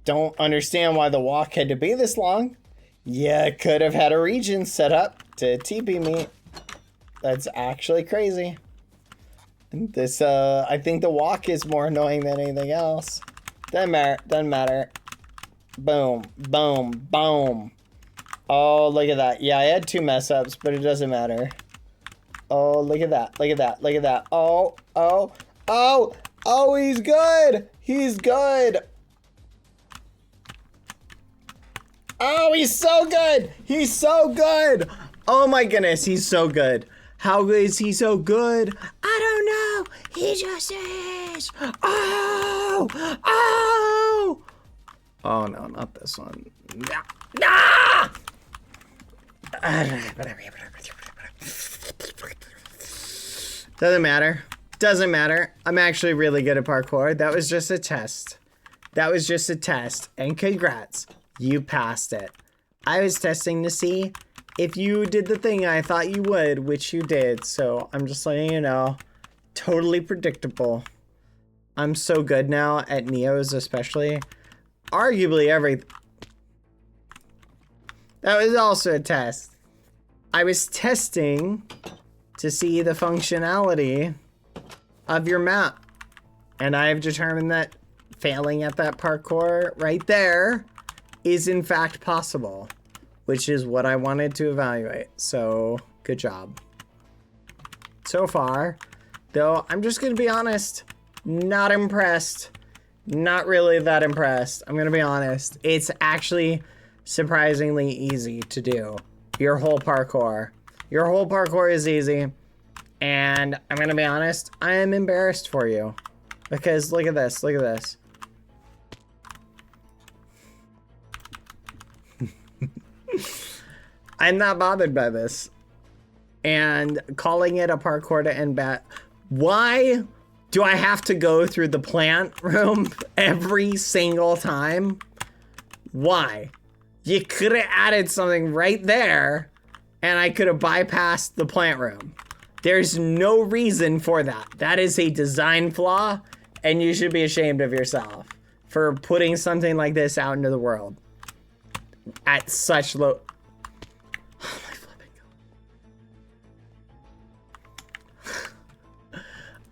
Don't understand why the walk had to be this long. Yeah, could have had a region set up to TP me. That's actually crazy. This, I think the walk is more annoying than anything else. Doesn't matter. Boom, boom, boom. Oh, look at that. Yeah, I had 2 mess ups, but it doesn't matter. Oh, look at that. Look at that. Look at that. Oh, he's good. He's good. Oh, he's so good. He's so good. Oh my goodness, he's so good. How is he so good? I don't know. He just is. Oh, oh. Oh no, not this one. Nah. Doesn't matter. Doesn't matter. I'm actually really good at parkour. That was just a test. That was just a test. And congrats. You passed it. I was testing to see if you did the thing I thought you would, which you did. So I'm just letting you know. Totally predictable. I'm so good now at Neos, especially. Arguably every... That was also a test. I was testing to see the functionality of your map. And I have determined that failing at that parkour right there is in fact possible, which is what I wanted to evaluate. So good job. So far, though, I'm just gonna be honest, not impressed. Not really that impressed. I'm gonna be honest. It's actually surprisingly easy to do. Your whole parkour. Your whole parkour is easy. And I'm gonna be honest, I am embarrassed for you. Because look at this, look at this. I'm not bothered by this. And calling it a parkour to end bat. Why do I have to go through the plant room every single time? Why? You could have added something right there and I could have bypassed the plant room. There's no reason for that. That is a design flaw and you should be ashamed of yourself for putting something like this out into the world at such low... Oh my flipping God.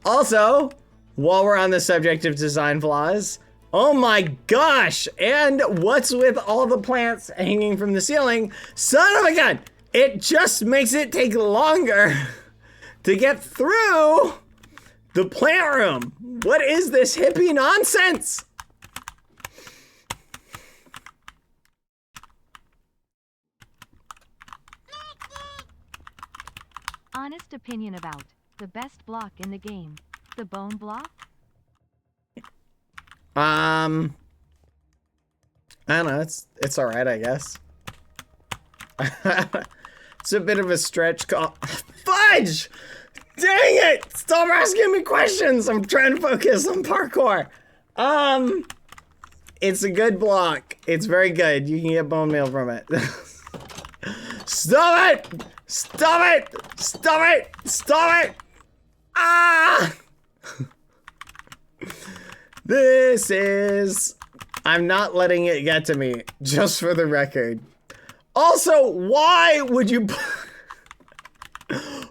Also, while we're on the subject of design flaws, oh my gosh, and what's with all the plants hanging from the ceiling? Son of a gun! It just makes it take longer to get through the plant room. What is this hippie nonsense? Honest opinion about the best block in the game. The bone block? I don't know, it's alright, I guess. It's a bit of a stretch call. Fudge! Dang it! Stop asking me questions! I'm trying to focus on parkour. It's a good block. It's very good. You can get bone meal from it. Stop it! Stop it! Stop it! Stop it! Ah! This is... I'm not letting it get to me, just for the record. Also, why would you...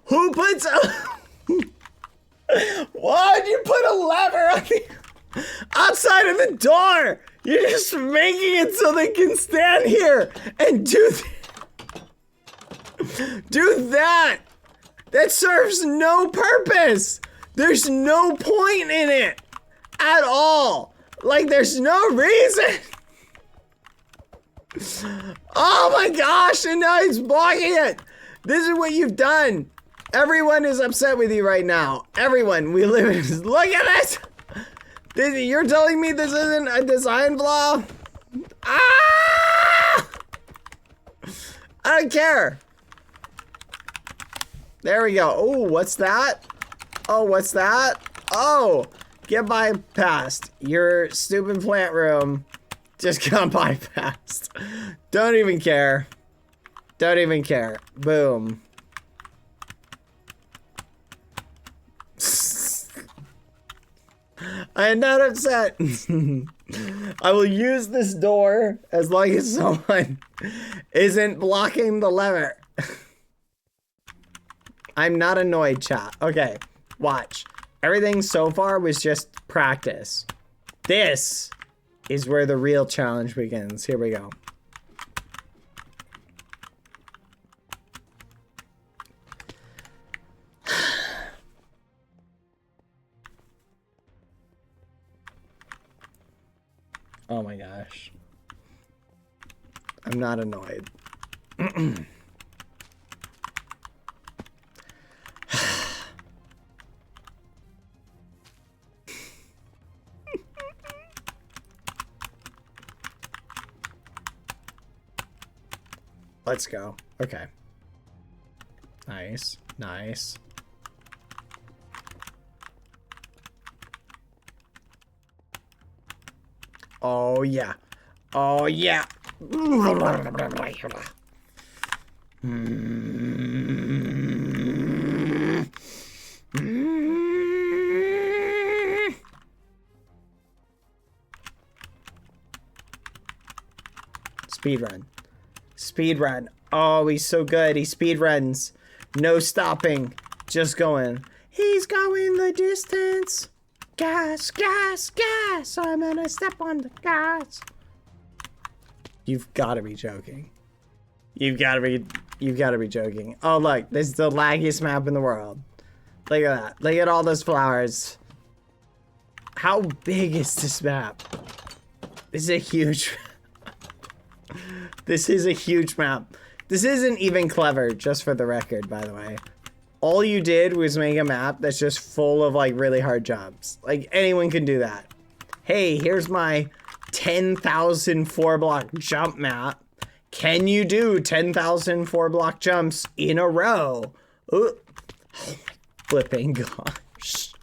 Who puts a... Why would you put a lever on the outside of the door? You're just making it so they can stand here and do that. That serves no purpose. There's no point in it at all. Like, there's no reason. Oh my gosh, and now he's blocking it. This is what you've done. Everyone is upset with you right now. Everyone, we live in... Look at this! You're telling me this isn't a design flaw? Ah! I don't care. There we go. Oh, what's that? Oh, what's that? Oh, get bypassed. Your stupid plant room just got bypassed. Don't even care. Don't even care. Boom. I am not upset. I will use this door as long as someone isn't blocking the lever. I'm not annoyed, chat. Okay, watch. Everything so far was just practice. This is where the real challenge begins. Here we go. Oh my gosh. I'm not annoyed. Let's go. Okay. Nice. Nice. Oh, yeah. Oh, yeah. Speed run. Speed run. Oh, he's so good. He speed runs. No stopping. Just going. He's going the distance. Gas, gas, gas. I'm gonna step on the gas. You've got to be joking. You've got to be joking. Oh, look. This is the laggiest map in the world. Look at that. Look at all those flowers. How big is this map? This is a huge... This is a huge map. This isn't even clever, just for the record, by the way. All you did was make a map that's just full of, like, really hard jumps. Like, anyone can do that. Hey, here's my 10,000 4-block jump map. Can you do 10,000 4-block jumps in a row? Ooh. Oh my flipping gosh.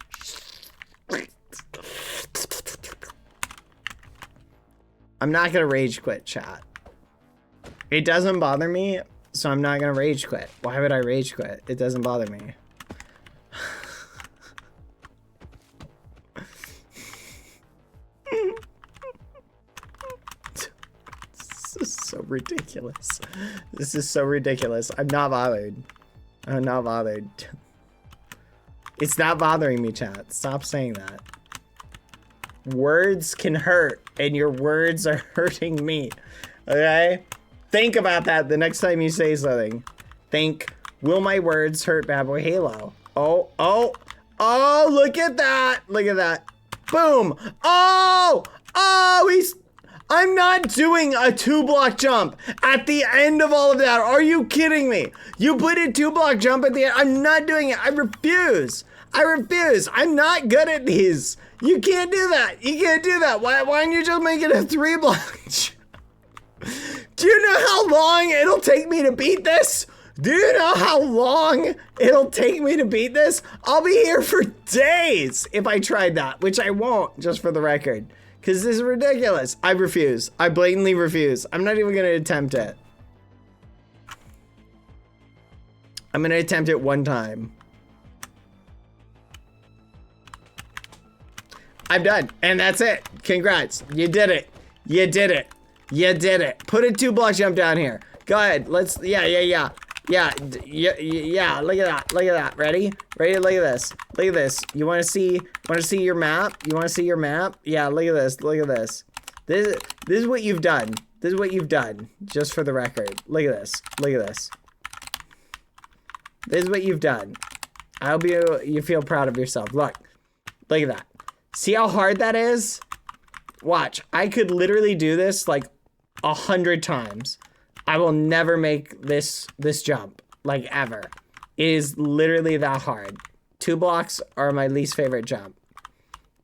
I'm not gonna rage quit, chat. It doesn't bother me, so I'm not gonna rage quit. Why would I rage quit? It doesn't bother me. This is so ridiculous. This is so ridiculous. I'm not bothered. I'm not bothered. It's not bothering me, chat. Stop saying that. Words can hurt, and your words are hurting me. Okay? Think about that the next time you say something. Think, will my words hurt Bad Boy Halo? Oh, oh, oh, look at that. Look at that. Boom. Oh, oh, I'm not doing a 2-block jump at the end of all of that. Are you kidding me? You put a 2-block jump at the end. I'm not doing it. I refuse. I refuse. I'm not good at these. You can't do that. You can't do that. Why don't you just make it a 3-block jump? Do you know how long it'll take me to beat this? Do you know how long it'll take me to beat this? I'll be here for days if I tried that, which I won't, just for the record. Because this is ridiculous. I refuse. I blatantly refuse. I'm not even going to attempt it. I'm going to attempt it one time. I'm done. And that's it. Congrats. You did it. You did it. You did it. Put a 2-block jump down here. Go ahead. Let's, yeah. Look at that. Look at that. Ready? Ready? Look at this. Look at this. You want to see your map? You want to see your map? Yeah, look at this. Look at this. This is what you've done. This is what you've done. Just for the record. Look at this. Look at this. This is what you've done. I hope you feel proud of yourself. Look. Look at that. See how hard that is? Watch. I could literally do this like 100 times. I will never make this jump, like, ever. It is literally that hard. 2 blocks are my least favorite jump.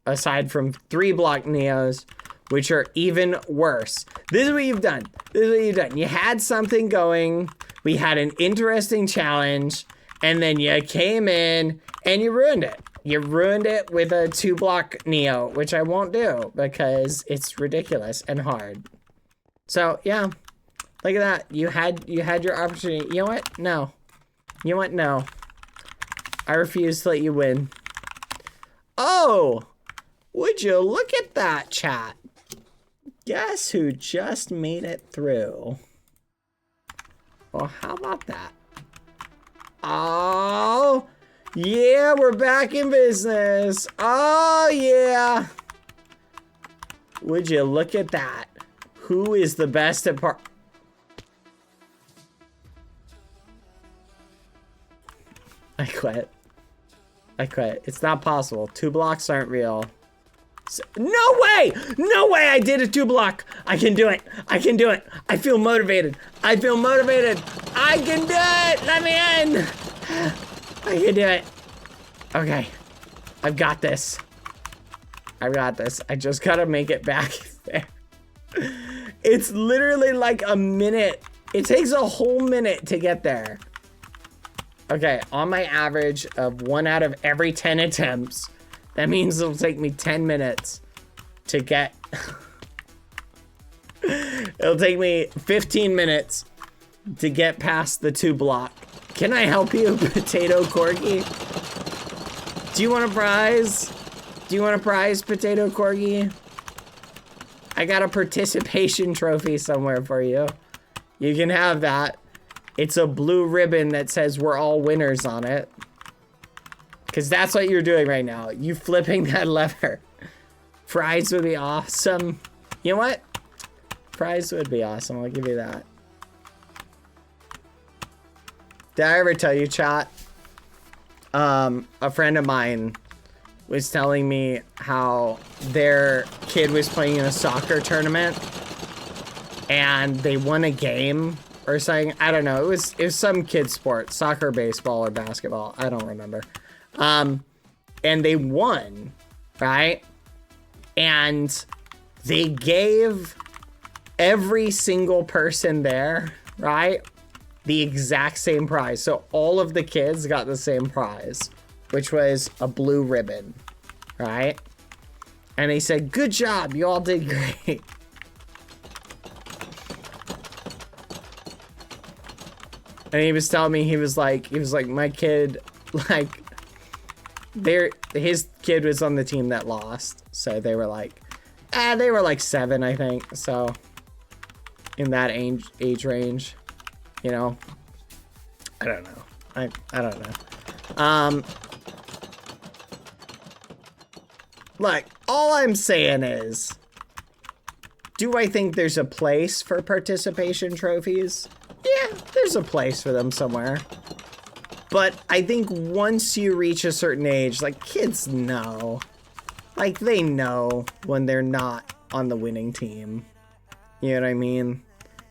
Aside from 3-block Neos, which are even worse. This is what you've done. This is what you've done. You had something going. We had an interesting challenge. And then you came in and you ruined it. You ruined it with a 2-block Neo, which I won't do because it's ridiculous and hard. So, yeah. Look at that. You had your opportunity. You know what? No. You know what? No. I refuse to let you win. Oh! Would you look at that, chat? Guess who just made it through? Well, how about that? Oh! Yeah, we're back in business. Oh, yeah. Would you look at that? Who is the best at I quit. I quit. It's not possible. 2 blocks aren't real. No way! No way I did a 2-block. I can do it. I can do it. I feel motivated. I feel motivated. I can do it. Let me in. I can do it. Okay. I've got this. I've got this. I just gotta make it back there. It's literally like a minute. It takes a whole minute to get there. Okay, on my average of 1 out of every 10 attempts, that means it'll take me 10 minutes to get... It'll take me 15 minutes to get past the 2-block. Can I help you, Potato Corgi? Do you want a prize? Do you want a prize, Potato Corgi? I got a participation trophy somewhere for you. You can have that. It's a blue ribbon that says we're all winners on it. Because that's what you're doing right now. You flipping that lever. Prize would be awesome. You know what? Prize would be awesome. I'll give you that. Did I ever tell you, chat? A friend of mine was telling me how their kid was playing in a soccer tournament and they won a game or something. I don't know. It was some kid sport, soccer, baseball, or basketball. I don't remember. And they won, right? And they gave every single person there, right, the exact same prize. So all of the kids got the same prize, which was a blue ribbon, right? And they said, good job, you all did great. And he was telling me, he was like, my kid, like, his kid was on the team that lost. So they were like, they were like 7, I think. So in that age range, you know, I don't know. I don't know. Look, all I'm saying is, do I think there's a place for participation trophies? Yeah, there's a place for them somewhere. But I think once you reach a certain age, like, kids know. Like, they know when they're not on the winning team. You know what I mean?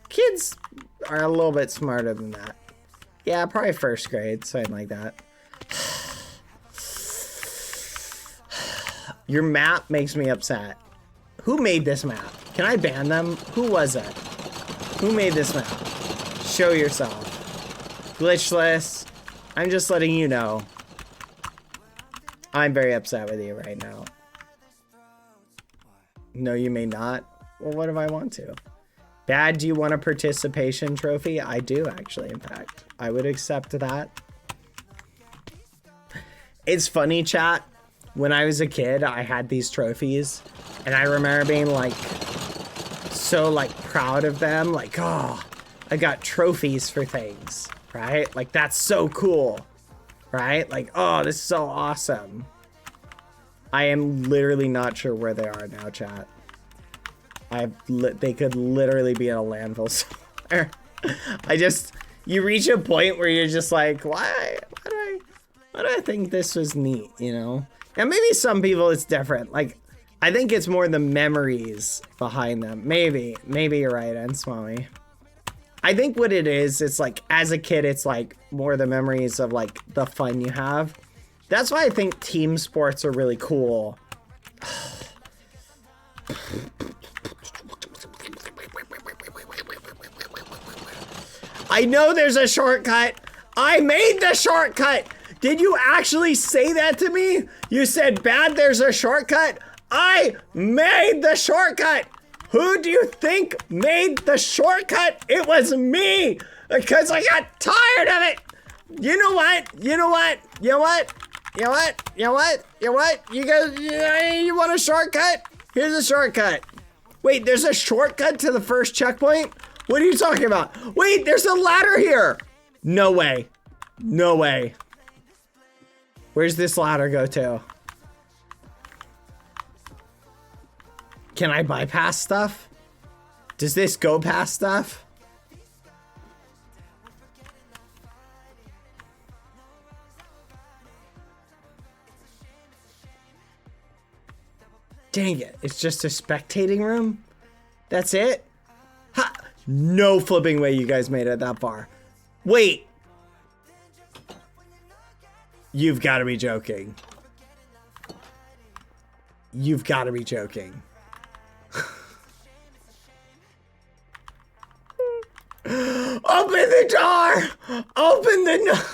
Kids are a little bit smarter than that. Yeah, probably first grade, something like that. Your map makes me upset. Who made this map? Can I ban them? Who was it? Who made this map? Show yourself. Glitchless. I'm just letting you know. I'm very upset with you right now. No, you may not. Well, what if I want to? Dad, do you want a participation trophy? I do, actually, in fact. I would accept that. It's funny, chat. When I was a kid, I had these trophies. And I remember being, like, so, like, proud of them. Like, oh, I got trophies for things, right? Like, that's so cool, right? Like, oh, this is so awesome. I am literally not sure where they are now, chat. They could literally be in a landfill somewhere. You reach a point where you're just like, why do I think this was neat, you know? And maybe some people it's different. Like, I think it's more the memories behind them. Maybe you're right, and Swami. I think what it is, it's like, as a kid, it's like more the memories of like the fun you have. That's why I think team sports are really cool. I know there's a shortcut. I made the shortcut. Did you actually say that to me? You said, Bad, there's a shortcut. I made the shortcut. Who do you think made the shortcut? It was me, because I got tired of it. You know what? You guys, you want a shortcut? Here's a shortcut. Wait, there's a shortcut to the first checkpoint? What are you talking about? Wait, there's a ladder here. No way. No way. Where's this ladder go to? Can I bypass stuff? Does this go past stuff? Dang it. It's just a spectating room? That's it? Ha! No flipping way you guys made it that far. Wait. You've got to be joking. You've got to be joking. Open the door! Open the...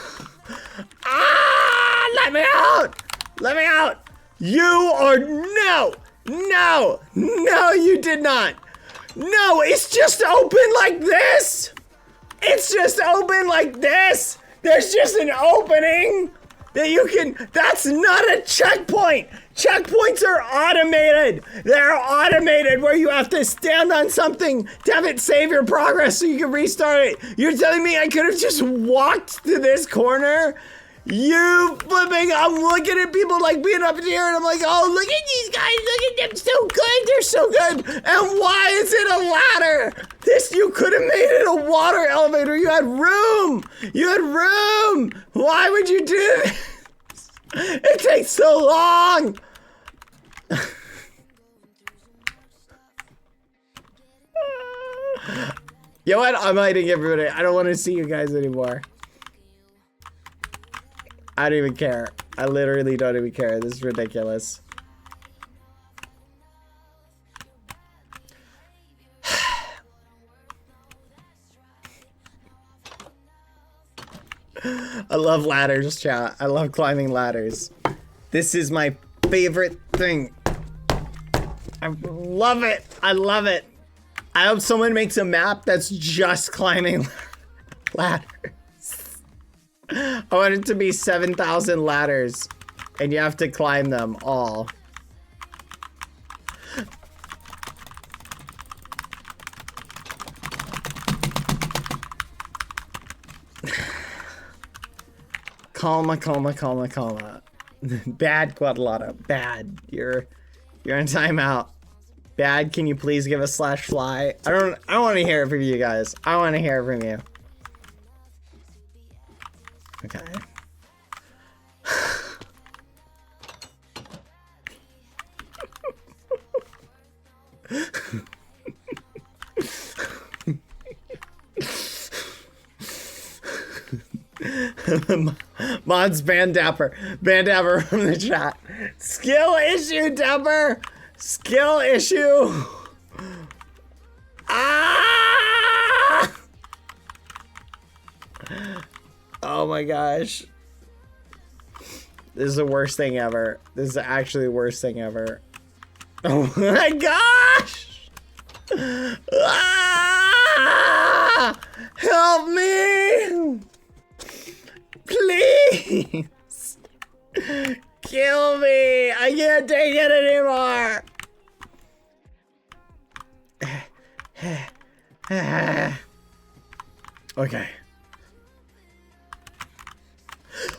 Ah! Let me out! Let me out! You are... No! No! No, you did not! No, it's just open like this! It's just open like this! There's just an opening that you can... That's not a checkpoint! Checkpoints are automated! They're automated where you have to stand on something to have it save your progress so you can restart it. You're telling me I could have just walked to this corner? You flipping, I'm looking at people like being up here and I'm like, oh, look at these guys, look at them, so good, they're so good. And why is it a ladder? This, you could have made it a water elevator. You had room. You had room. Why would you do this? It takes so long. You know what? I'm hiding everybody. I don't want to see you guys anymore. I don't even care. I literally don't even care. This is ridiculous. I love ladders, chat. I love climbing ladders. This is my favorite thing. I love it. I love it. I hope someone makes a map that's just climbing ladders. I want it to be 7,000 ladders, and you have to climb them all. Calma, calma, calma, calma. Bad, Quadlotta. Bad. You're in timeout. Bad, can you please give us /fly? I don't want to hear it from you guys. I want to hear it from you. Okay. Mods ban Dapper. Ban Dapper from the chat. Skill issue, Dapper. Skill issue. Ah! Oh my gosh. This is the worst thing ever. This is actually the worst thing ever. Oh my gosh! Ah! Help me! Please! Kill me! I can't take it anymore! Okay.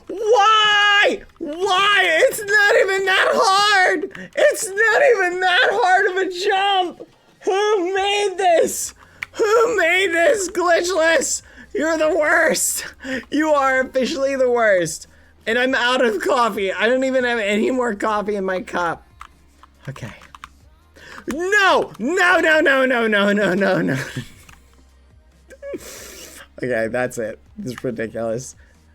Why? Why? It's not even that hard! It's not even that hard of a jump! Who made this? Who made this glitchless? You're the worst! You are officially the worst. And I'm out of coffee. I don't even have any more coffee in my cup. Okay. No! No, no, no, no, no, no, no, no. Okay, that's it. This is ridiculous.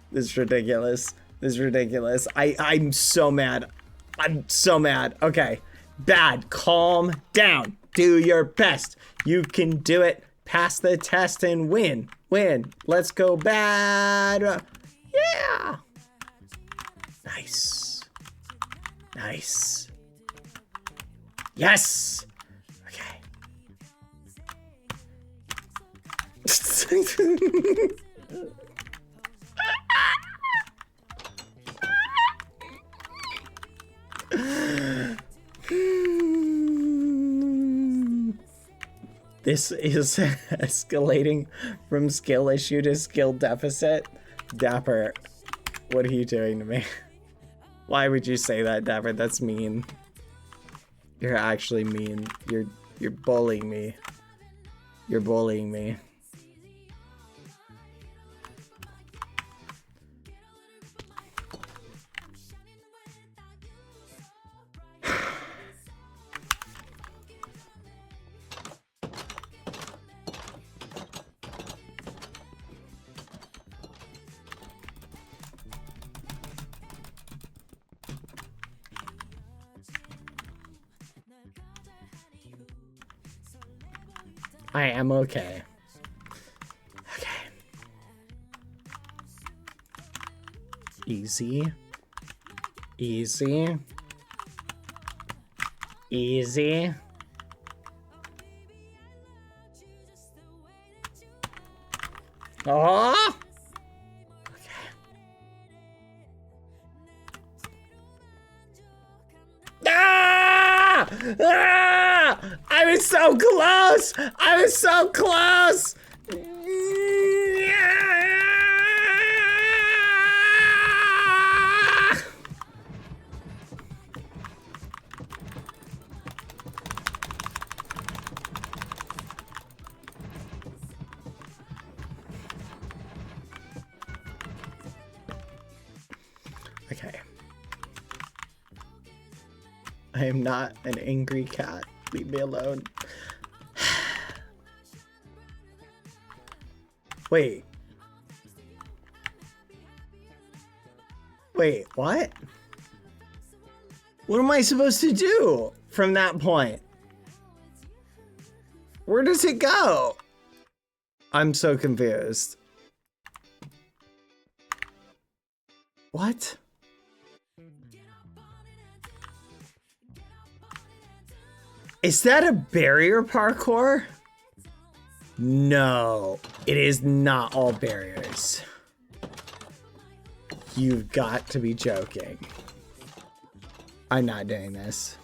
This is ridiculous. This is ridiculous. I'm so mad. I'm so mad. Okay. Bad. Calm down. Do your best. You can do it. Pass the test and win. Win. Let's go, Bad. Yeah. Nice. Nice. Yes. Okay. This is escalating from skill issue to skill deficit. Dapper, what are you doing to me? Why would you say that, Dapper? That's mean. You're actually mean. You're bullying me. You're bullying me. I am okay. Okay. Easy. Easy. Easy. Oh! Okay. Ah! Ah! I was so close! I was so close! Okay. I am not an angry cat. Leave me alone. Wait. Wait, what? What am I supposed to do from that point? Where does it go? I'm so confused. What? Is that a barrier parkour? No, it is not all barriers. You've got to be joking. I'm not doing this.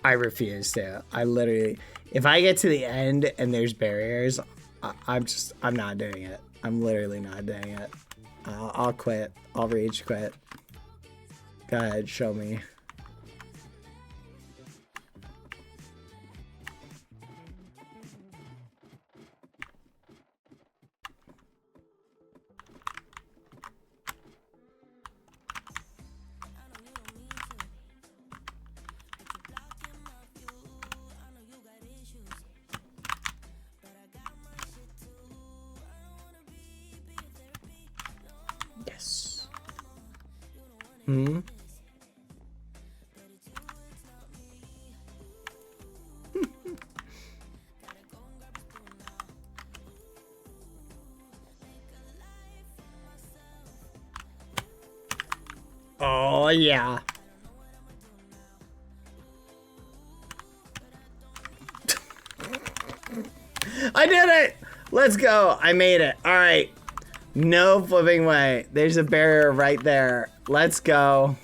I refuse to. I literally, if I get to the end and there's barriers, I'm not doing it. I'm literally not doing it. I'll quit. I'll rage quit. Go ahead, show me. Yes. Hmm? Oh, yeah. I did it! Let's go. I made it. All right. No flipping way. There's a barrier right there. Let's go.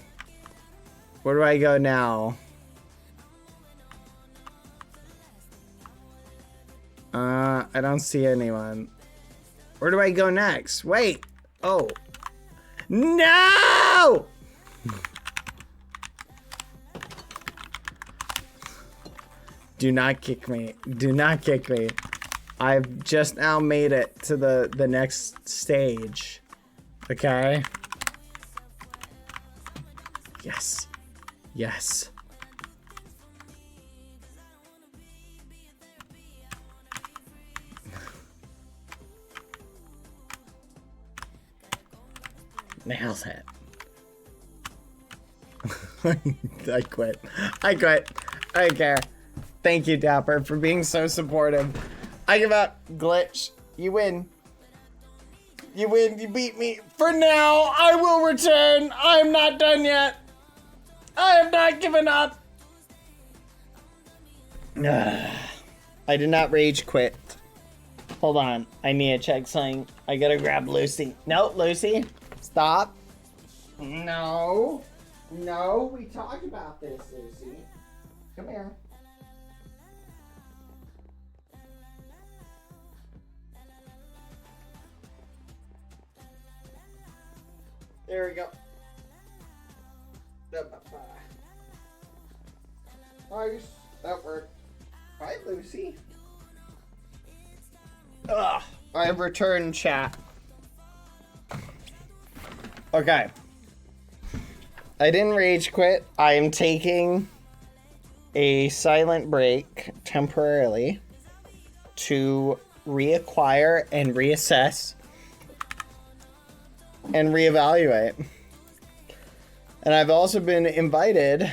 Where do I go now? I don't see anyone. Where do I go next? Wait. Oh. No! Do not kick me. Do not kick me. I've just now made it to the next stage. Okay? Yes. Yes. Nails it. I quit. I quit. I don't care. Thank you, Dapper, for being so supportive. I give up. Glitch. You win. You win. You beat me. For now, I will return. I am not done yet. I have not given up. I did not rage quit. Hold on. I need to check something. I gotta grab Lucy. No, Lucy. Stop. No. No, we talked about this, Lucy. Come here. There we go. Nice. That worked. Hi, Lucy. Ugh. I have returned, chat. Okay. I didn't rage quit. I am taking a silent break temporarily to reacquire and reassess and reevaluate. And I've also been invited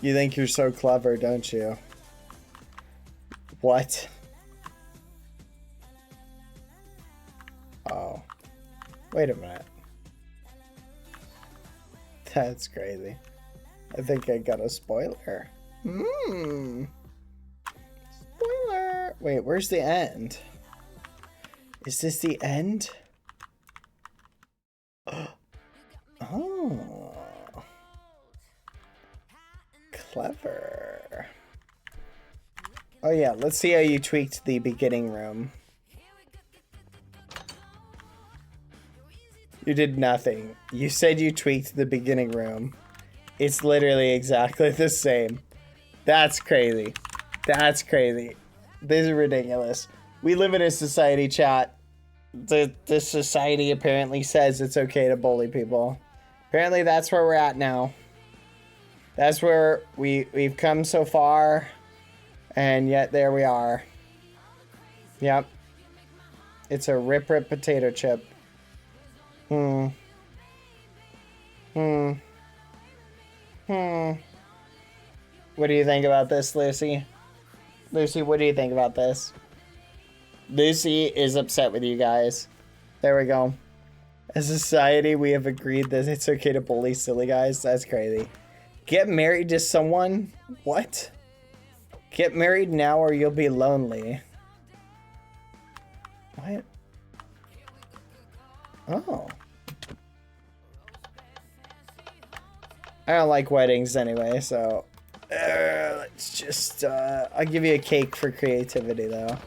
You think you're so clever, don't you? What? Oh. Wait a minute. That's crazy. I think I got a spoiler. Spoiler! Wait, where's the end? Is this the end? Oh. Clever. Oh yeah, let's see how you tweaked the beginning room. You did nothing. You said you tweaked the beginning room. It's literally exactly the same. That's crazy. That's crazy. This is ridiculous. We live in a society, chat. This society apparently says it's okay to bully people. Apparently that's where we're at now. That's where we've come so far, and yet there we are. Yep. It's a rip potato chip. What do you think about this, Lucy? Lucy, what do you think about this? Lucy is upset with you guys. There we go. As a society, we have agreed that it's okay to bully silly guys. That's crazy. Get married to someone? What? Get married now or you'll be lonely. What? Oh. I don't like weddings anyway, so... let's just... I'll give you a cake for creativity, though.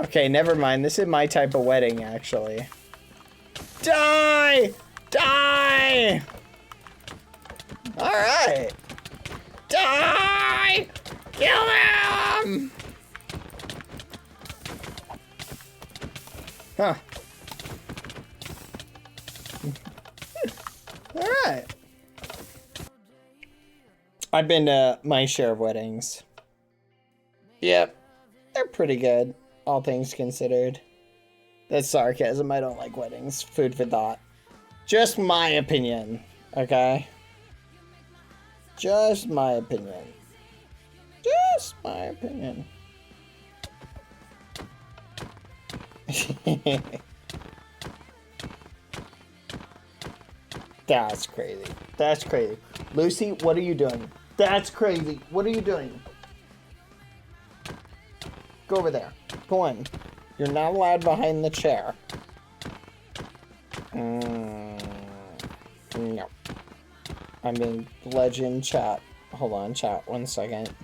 Okay, never mind. This is my type of wedding, actually. Die! Die! Alright! Die! Kill him! Huh. Alright. I've been to my share of weddings. Yep. They're pretty good, all things considered. That's sarcasm. I don't like weddings. Food for thought. Just my opinion, okay? Just my opinion. Just my opinion. That's crazy. That's crazy. Lucy, what are you doing? That's crazy. What are you doing? Go over there. Go on. You're not allowed behind the chair. No. I'm in legend chat. Hold on, chat. 1 second.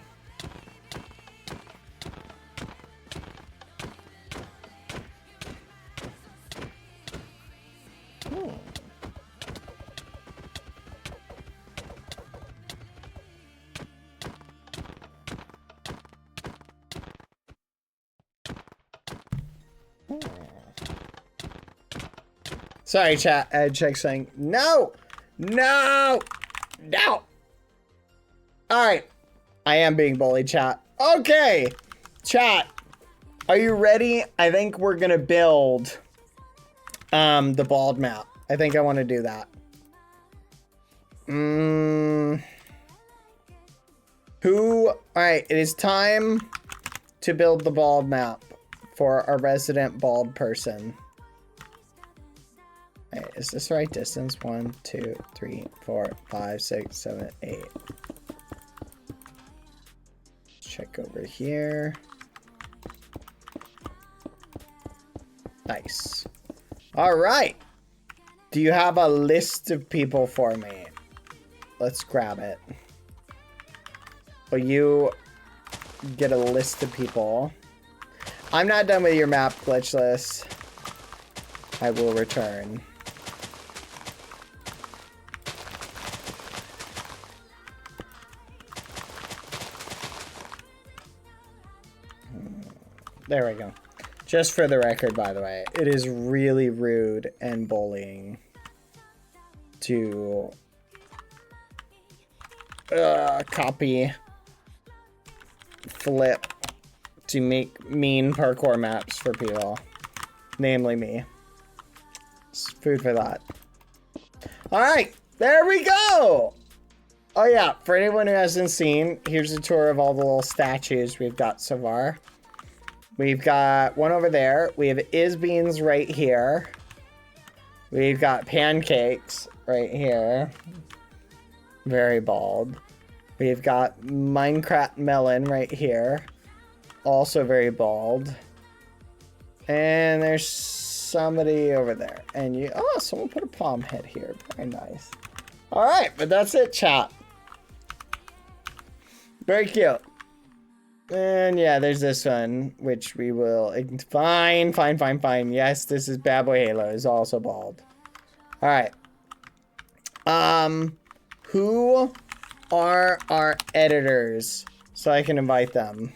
Sorry, chat. I had check saying no, no, no. All right, I am being bullied, chat. Okay, chat. Are you ready? I think we're gonna build the bald map. I think I want to do that. Who? All right, it is time to build the bald map for our resident bald person. Wait, is this the right distance? 1, 2, 3, 4, 5, 6, 7, 8. Check over here. Nice. All right. Do you have a list of people for me? Let's grab it. Will you get a list of people? I'm not done with your map, Glitchless. I will return. There we go. Just for the record, by the way, it is really rude and bullying to copy, flip, to make mean parkour maps for people. Namely me. It's food for thought. Alright, There we go. Oh yeah, for anyone who hasn't seen, here's a tour of all the little statues we've got so far. We've got one over there. We have Isbeans right here. We've got Pancakes right here. Very bald. We've got Minecraft Melon right here. Also very bald. And there's somebody over there. And you, oh, someone put a palm head here. Very nice. All right, but that's it, chat. Very cute. And yeah, there's this one, which we will, fine. Yes, this is Bad Boy Halo, is also bald. All right. Who are our editors? So I can invite them.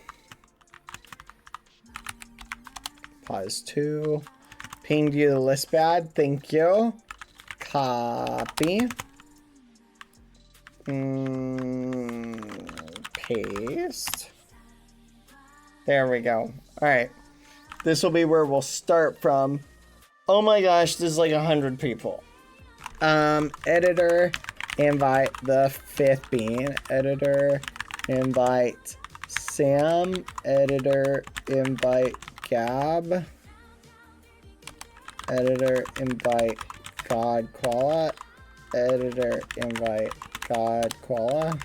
Pause 2. Pinged you the list bad, thank you. Copy. Paste. There we go. All right. This will be where we'll start from. Oh my gosh, there's like 100 people. Editor, invite the 5th bean. Editor, invite Sam. Editor, invite Gab. Editor, invite God Koala. Editor, invite God Koala.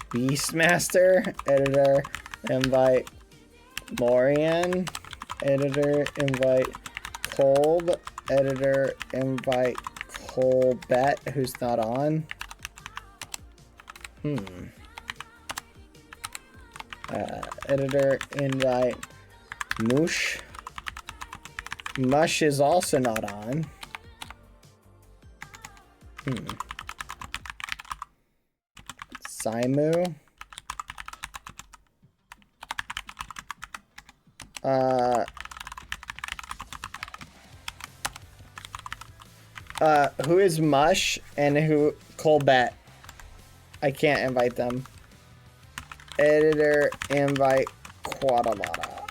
Beastmaster, editor, invite Lorian, editor, invite Kolb, editor, invite Colbet, who's not on. Editor, invite Moosh. Mush is also not on. Simu. Who is Mush and who Colbet? I can't invite them. Editor, invite Quadalada.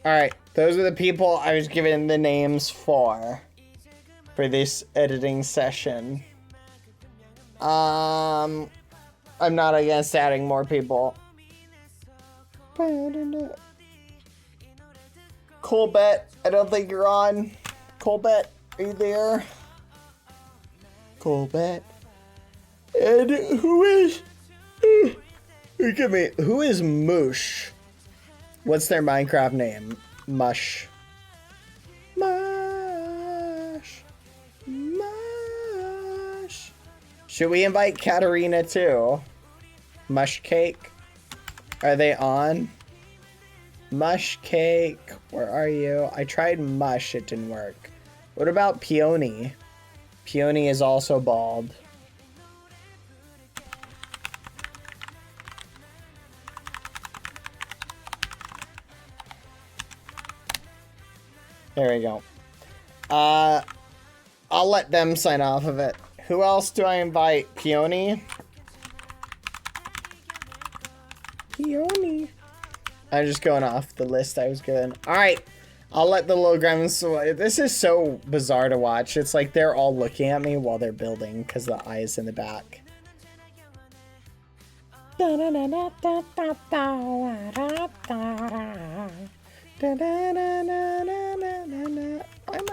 Alright, those are the people I was given the names for this editing session. I'm not against adding more people. Colbet, I don't think you're on. Colbet, are you there? Colbet. And who is... Forgive me. Who is Moosh? What's their Minecraft name? Mush. Mush. Mush. Should we invite Katarina too? Mush Cake? Are they on? Mush Cake, where are you? I tried Mush, it didn't work. What about Peony? Peony is also bald. There we go. I'll let them sign off of it. Who else do I invite? Peony? Peony. I'm just going off the list I was given. Alright. I'll let the little gremlins... This is so bizarre to watch. It's like they're all looking at me while they're building because the eye is in the back. Why am I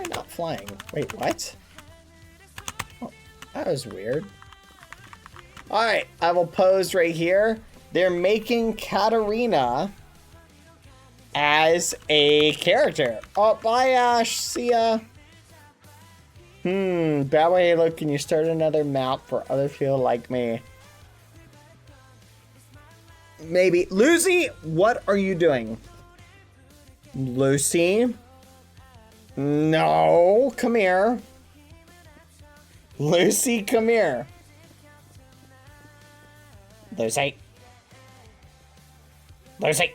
not flying? Wait, what? Oh, that was weird. Alright, I will pose right here. They're making Katarina as a character. Oh, bye, Ash. See ya. Bad Boy Halo, can you start another map for other people like me? Maybe. Lucy, what are you doing? Lucy? No, come here. Lucy, come here. Lucy. Lucy.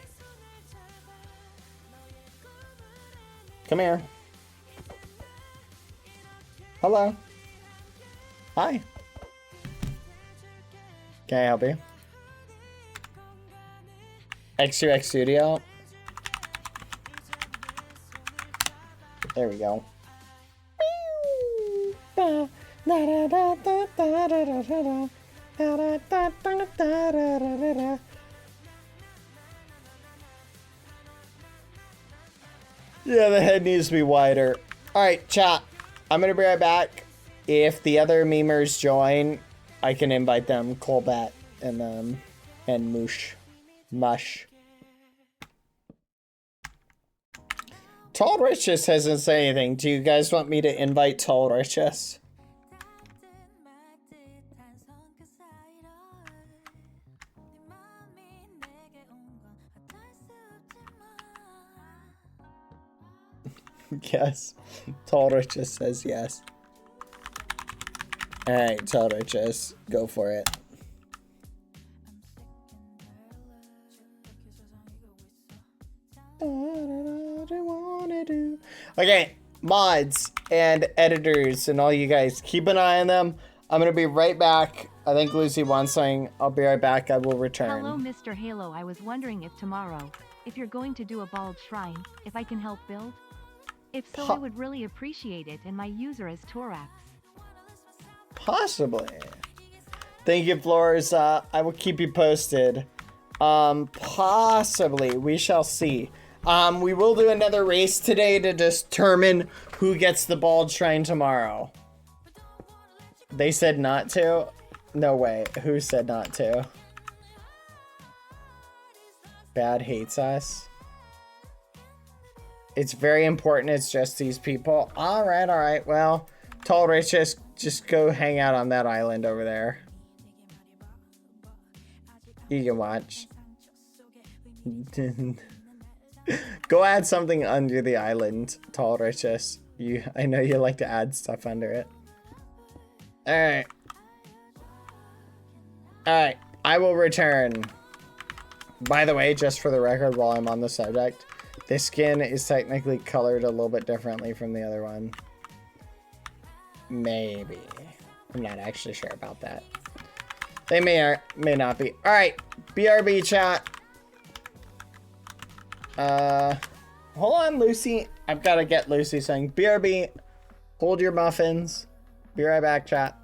Come here. Hello. Hi. Can I help you? X2X Studio. There we go. Yeah, the head needs to be wider. Alright, chat. I'm gonna be right back. If the other memers join, I can invite them. Colbat and Mush. Tall Riches hasn't said anything. Do you guys want me to invite Tall Riches? Yes. Tall Riches says yes. Alright, Tall Riches. Go for it. Okay, mods and editors and all you guys, keep an eye on them. I'm gonna be right back. I think Lucy wants something. I'll be right back. I will return. Hello, Mr. Halo. I was wondering if tomorrow, if you're going to do a bald shrine, if I can help build? If so, I would really appreciate it, and my user is Torax. Possibly. Thank you, Flores. I will keep you posted. Possibly. We shall see. We will do another race today to determine who gets the bald shrine tomorrow. They said not to? No way. Who said not to? Bad hates us. It's very important. It's just these people. All right. Well, Tall Rich, just go hang out on that island over there. You can watch. Go add something under the island, Tall Riches. I know you like to add stuff under it. Alright. Alright, I will return. By the way, just for the record, while I'm on the subject, this skin is technically colored a little bit differently from the other one. Maybe. I'm not actually sure about that. They may or may not be. Alright, BRB chat. Hold on, Lucy. I've got to get Lucy saying, BRB, hold your muffins. Be right back, chat.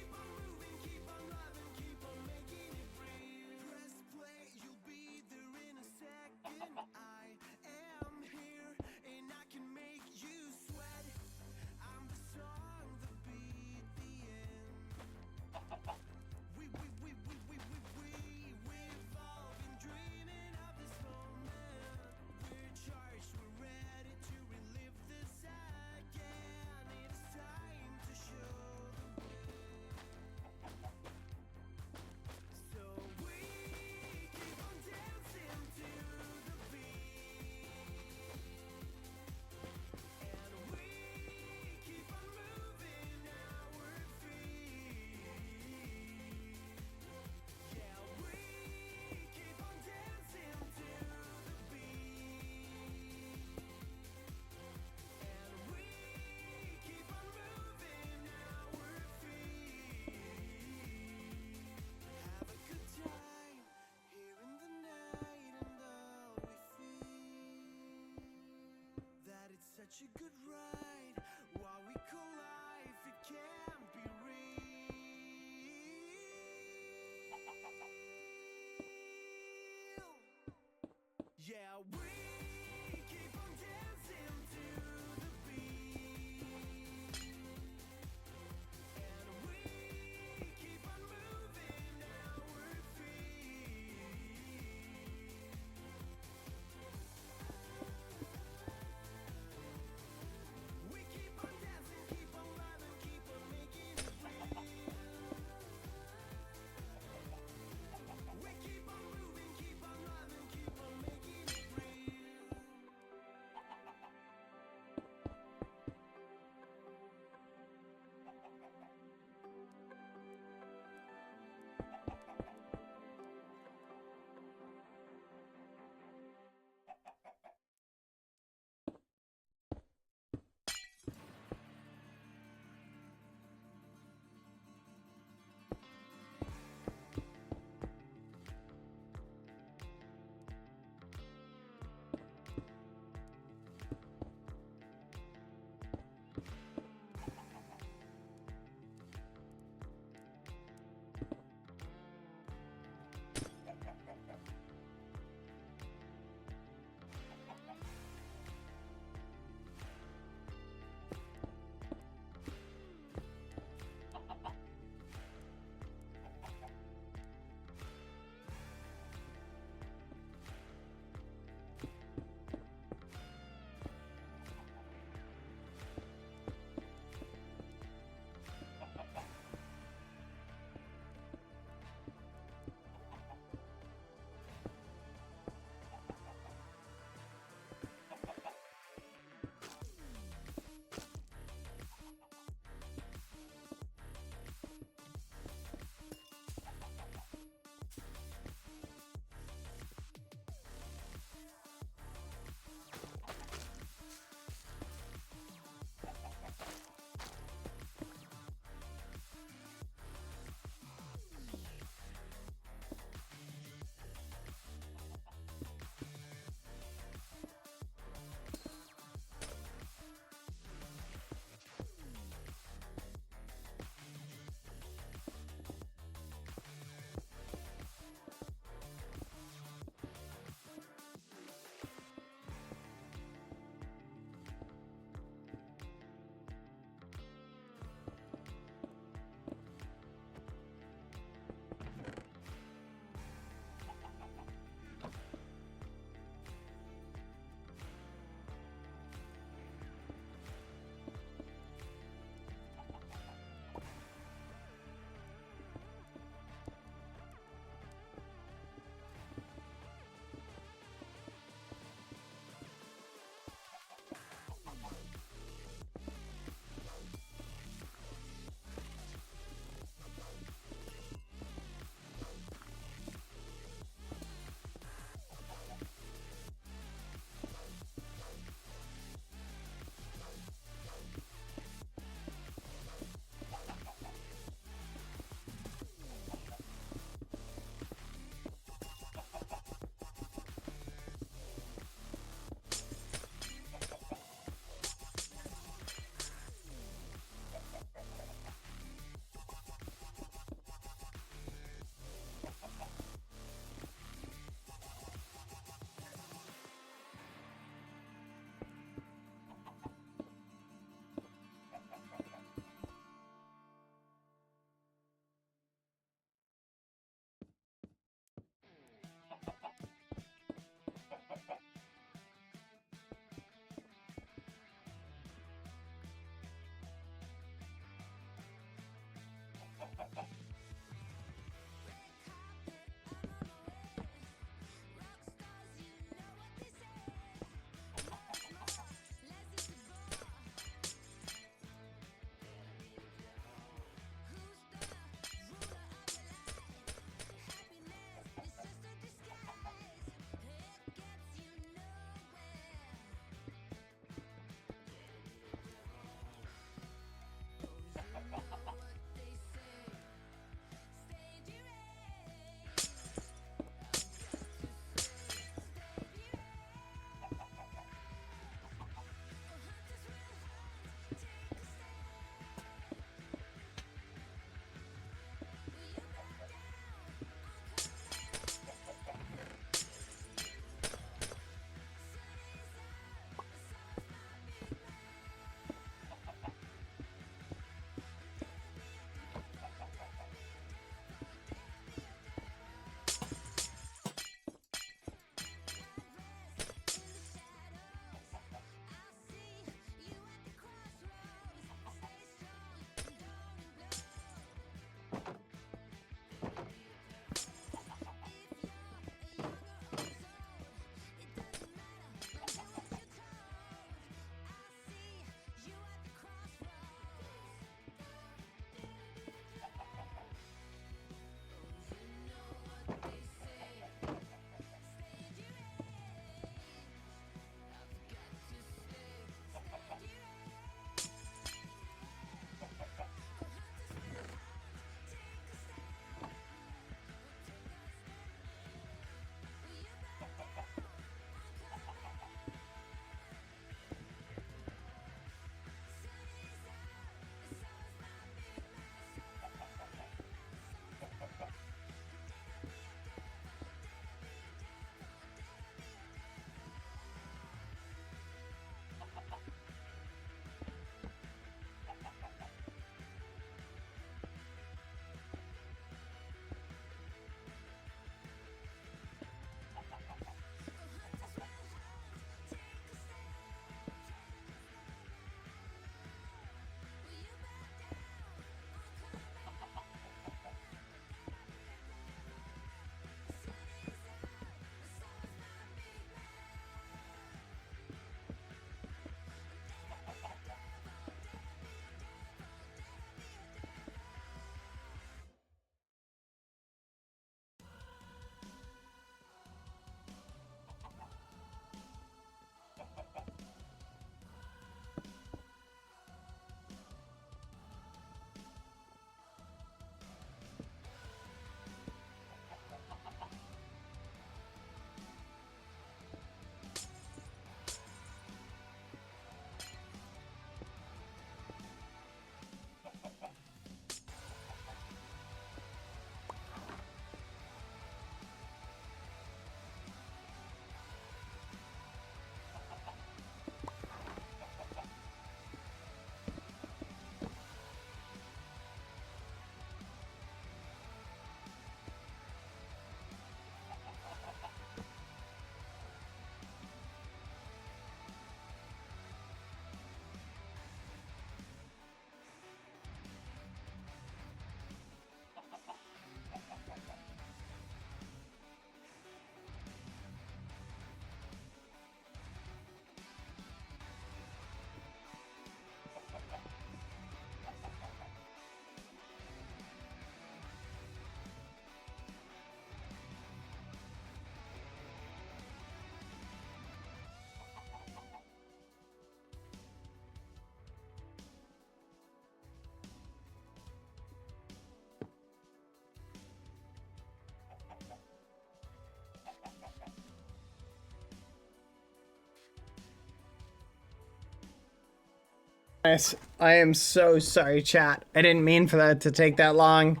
I am so sorry, chat. I didn't mean for that to take that long.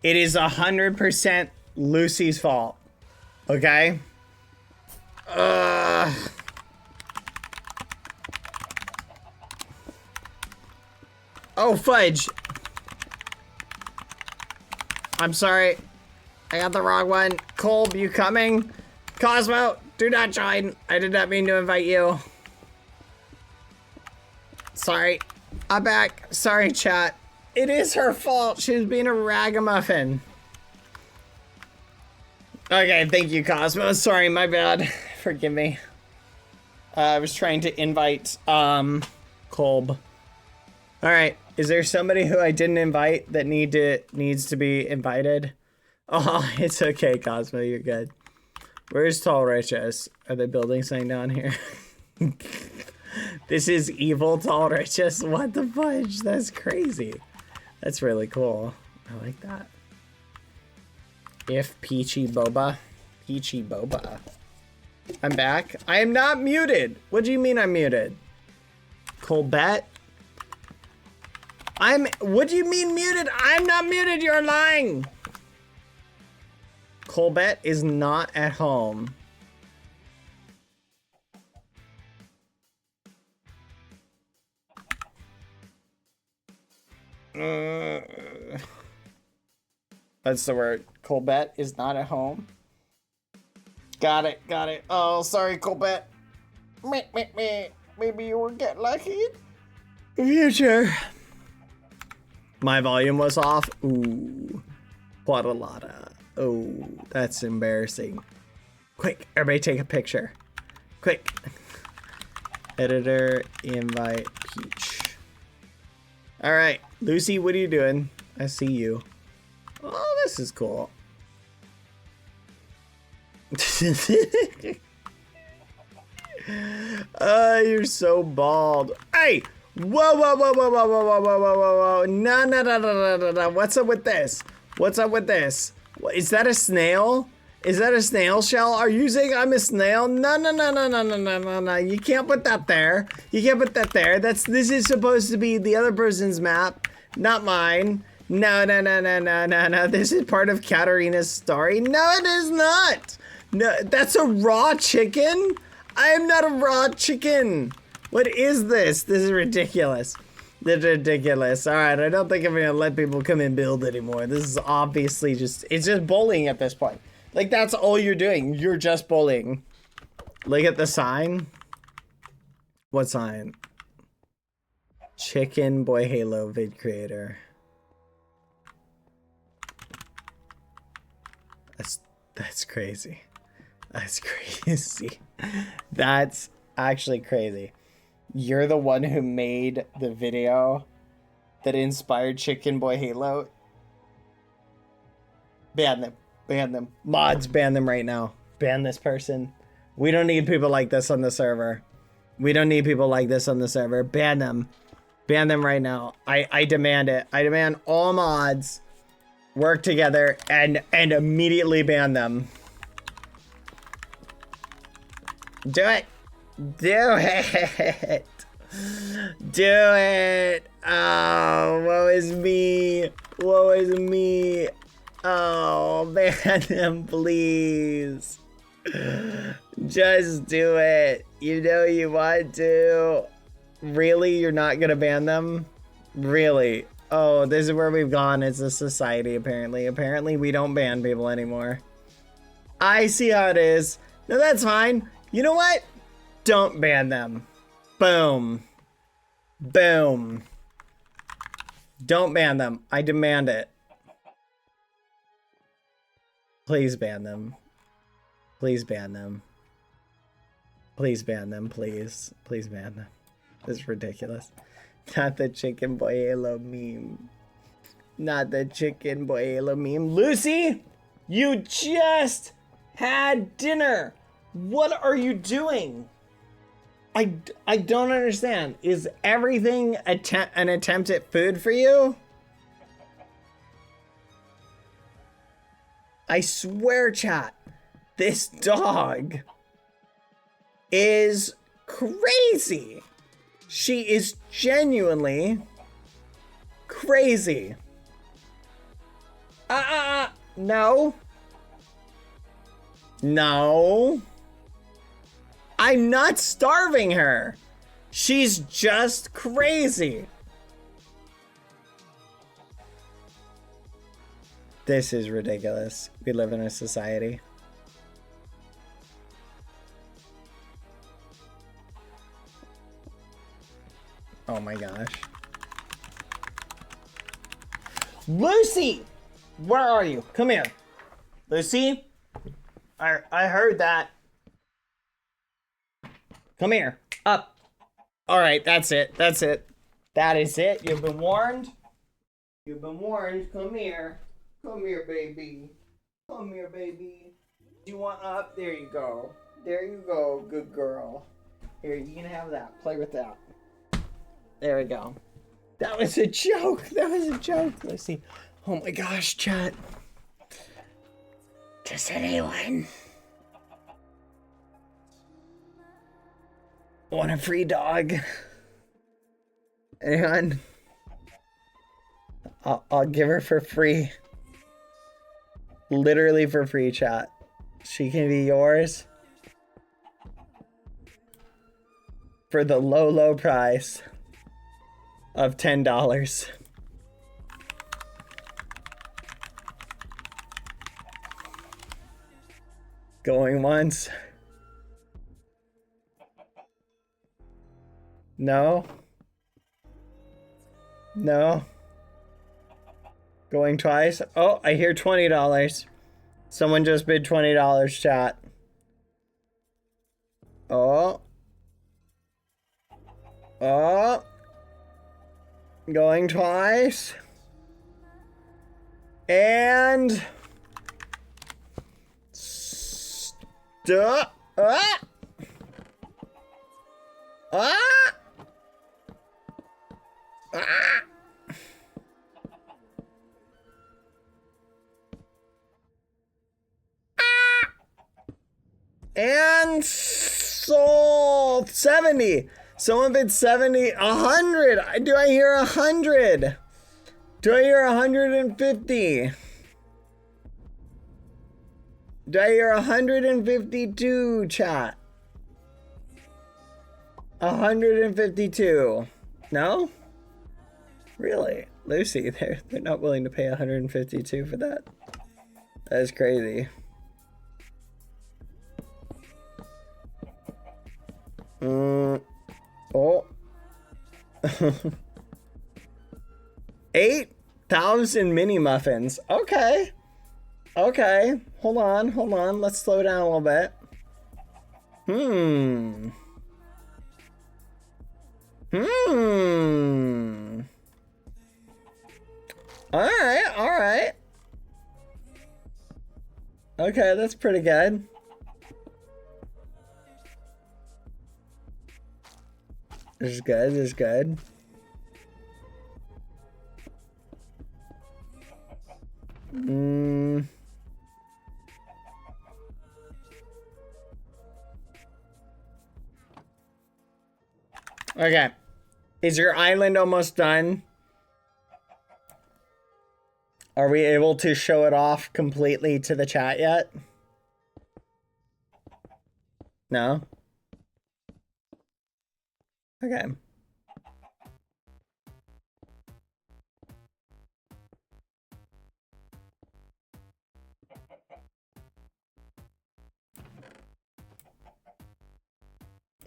It is 100% Lucy's fault. Okay? Oh, fudge. I'm sorry. I got the wrong one. Kolb, you coming? Cosmo, do not join. I did not mean to invite you. Sorry. I'm back. Sorry, chat. It is her fault. She was being a ragamuffin. Okay, thank you, Cosmo. Sorry, my bad. Forgive me. I was trying to invite, Kolb. Alright, is there somebody who I didn't invite that needs to be invited? Oh, it's okay, Cosmo, you're good. Where's Tall Riches? Are they building something down here? This is evil Tall Riches. What the fudge? That's crazy. That's really cool. I like that. If Peachy Boba. Peachy Boba. I'm back. I am not muted. What do you mean I'm muted? Colbert? What do you mean muted? I'm not muted. You're lying. Colbert is not at home. That's the word. Colbert is not at home. Got it, got it. Oh, sorry, Colbert. Maybe you will get lucky in the future. My volume was off. Ooh. Quadalada. Oh, that's embarrassing. Quick, everybody take a picture. Quick. Editor, invite Peach. All right, Lucy, what are you doing? I see you. Oh, this is cool. You're so bald. Hey! Whoa, whoa, whoa, whoa, whoa, whoa, whoa, whoa, whoa, whoa, whoa. No, no, no, no, no, no, no. What's up with this? What's up with this? Is that a snail? Is that a snail shell? Are you saying I'm a snail? No, no, no, no, no, no, no, no, no. You can't put that there. You can't put that there. This is supposed to be the other person's map, not mine. No, no, no, no, no, no, no. This is part of Katarina's story. No, it is not. No, that's a raw chicken. I am not a raw chicken. What is this? This is ridiculous. This is ridiculous. All right, I don't think I'm gonna let people come and build anymore. This is obviously it's just bullying at this point. Like, that's all you're doing. You're just bullying. Look at the sign. What sign? Chicken Boy Halo vid creator. That's crazy. That's crazy. That's actually crazy. You're the one who made the video that inspired Chicken Boy Halo. Ban them. Ban them. Mods, ban them right now. Ban this person. We don't need people like this on the server. We don't need people like this on the server. Ban them. Ban them right now. I demand it. I demand all mods work together and immediately ban them. Do it. Do it. Do it. Oh, woe is me. Woe is me. Oh, ban them, please. Just do it. You know you want to. Really? You're not gonna ban them? Really? Oh, this is where we've gone as a society, apparently. Apparently, we don't ban people anymore. I see how it is. No, that's fine. You know what? Don't ban them. Boom. Boom. Don't ban them. I demand it. Please ban them. Please ban them. Please ban them, please. Please ban them. This is ridiculous. Not the Chicken Boy Halo meme. Not the Chicken Boy Halo meme. Lucy, you just had dinner. What are you doing? I don't understand. Is everything an attempt at food for you? I swear, chat, this dog is crazy. She is genuinely crazy. No. No. I'm not starving her. She's just crazy. This is ridiculous. We live in a society. Oh my gosh. Lucy! Where are you? Come here. Lucy? I heard that. Come here. Up. Alright, that's it. That's it. That is it. You've been warned. You've been warned. Come here. Come here, baby. Come here, baby. You want up? There you go. There you go. Good girl. Here, you can have that. Play with that. There we go. That was a joke. That was a joke. Let's see. Oh my gosh, chat. Does anyone want a free dog? Anyone? I'll give her for free. Literally for free, chat. She can be yours for the low, low price of $10. Going once. No. No. Going twice. Oh, I hear $20. Someone just bid $20, chat. Oh. Oh. Going twice. And stop. Ah. Ah. Ah. And sold 70. Someone bid 70, 100. Do I hear 100? Do I hear 150? Do I hear 152, chat? 152. No? Really? Lucy, they're not willing to pay 152 for that. That is crazy. Oh. 8,000 mini muffins. Okay. Okay. Hold on. Let's slow down a little bit. Alright. Okay, that's pretty good. This is good. Okay. Is your island almost done? Are we able to show it off completely to the chat yet? No? Okay.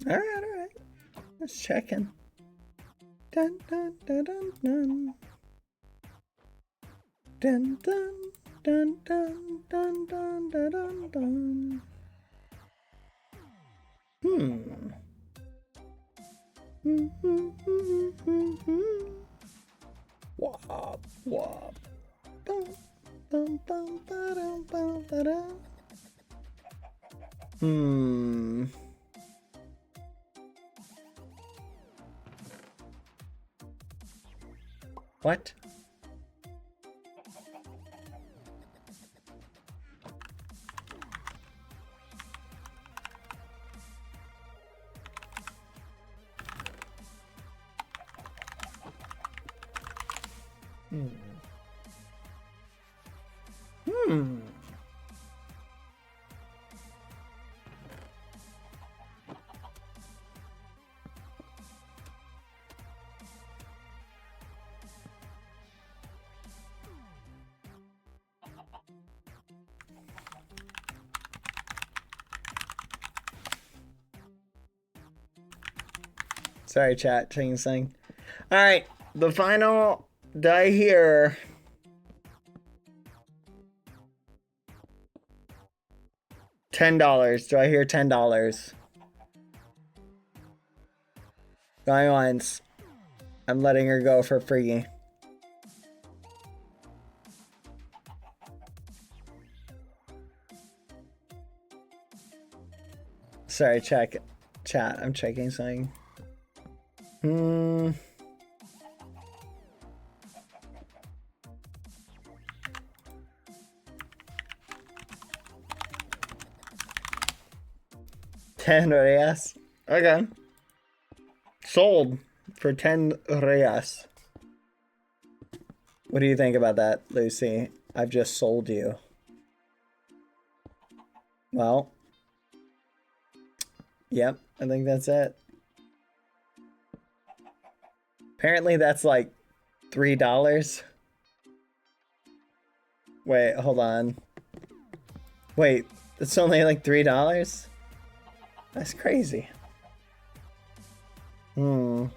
All right. Just checking. Dun dun dun dun dun. Dun dun dun dun dun dun dun dun. Wop wop. Dum dum dum dum dum dum. What? Sorry, chat. Changing thing. All right, the final die here. $10. Do I hear $10? Going once. I'm letting her go for free. Sorry, chat. I'm checking something. $10. Okay. Sold for 10 Reyes. What do you think about that, Lucy? I've just sold you. Well. Yep, I think that's it. Apparently that's like $3. Wait, hold on. Wait, it's only like $3? That's crazy. Can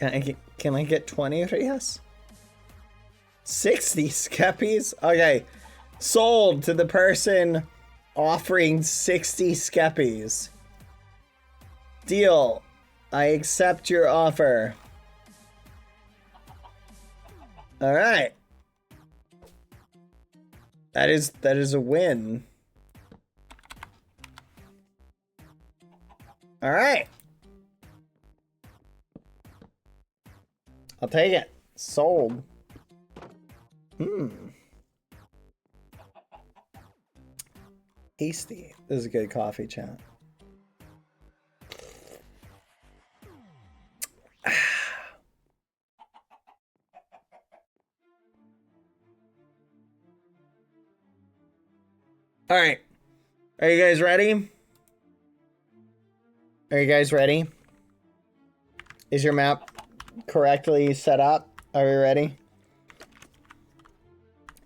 I get 20 Reyes? 60 Skeppies? Okay. Sold to the person offering 60 Skeppies. Deal. I accept your offer. Alright. That is a win. Alright. I'll take it. Sold. Tasty. This is a good coffee, chat. All right. Are you guys ready? Are you guys ready? Is your map correctly set up? Are we ready?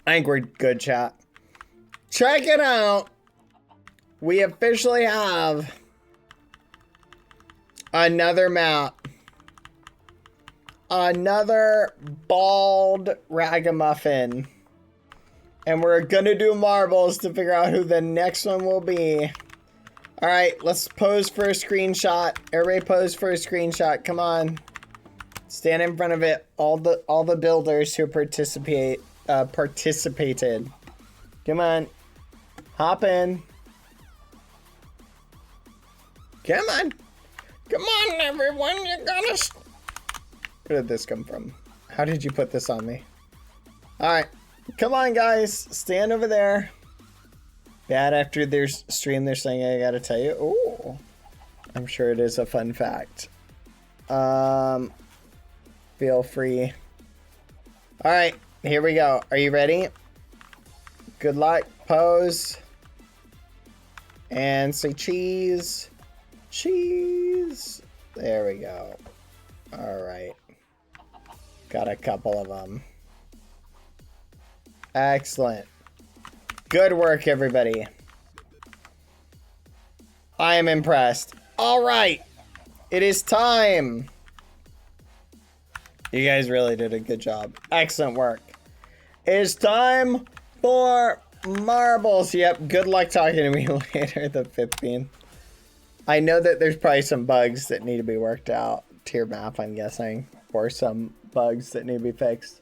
I think we're good, chat. Check it out. We officially have another map. Another bald ragamuffin. And we're gonna do marbles to figure out who the next one will be. All right, let's pose for a screenshot. Everybody pose for a screenshot. Come on. Stand in front of it. All the builders who participated. Come on. Hop in. Come on. Come on, everyone. You're gonna... Where did this come from? How did you put this on me? All right. Come on, guys. Stand over there. Bad after their stream, they're saying I gotta tell you. Oh, I'm sure it is a fun fact. Feel free. All right, here we go. Are you ready? Good luck. Pose. And say cheese. Cheese. There we go. All right. Got a couple of them. Excellent. Good work, everybody. I am impressed. All right. It is time. You guys really did a good job. Excellent work. It is time for marbles. Yep. Good luck talking to me later, the 15th. I know that there's probably some bugs that need to be worked out to your map, I'm guessing. Or some bugs that need to be fixed.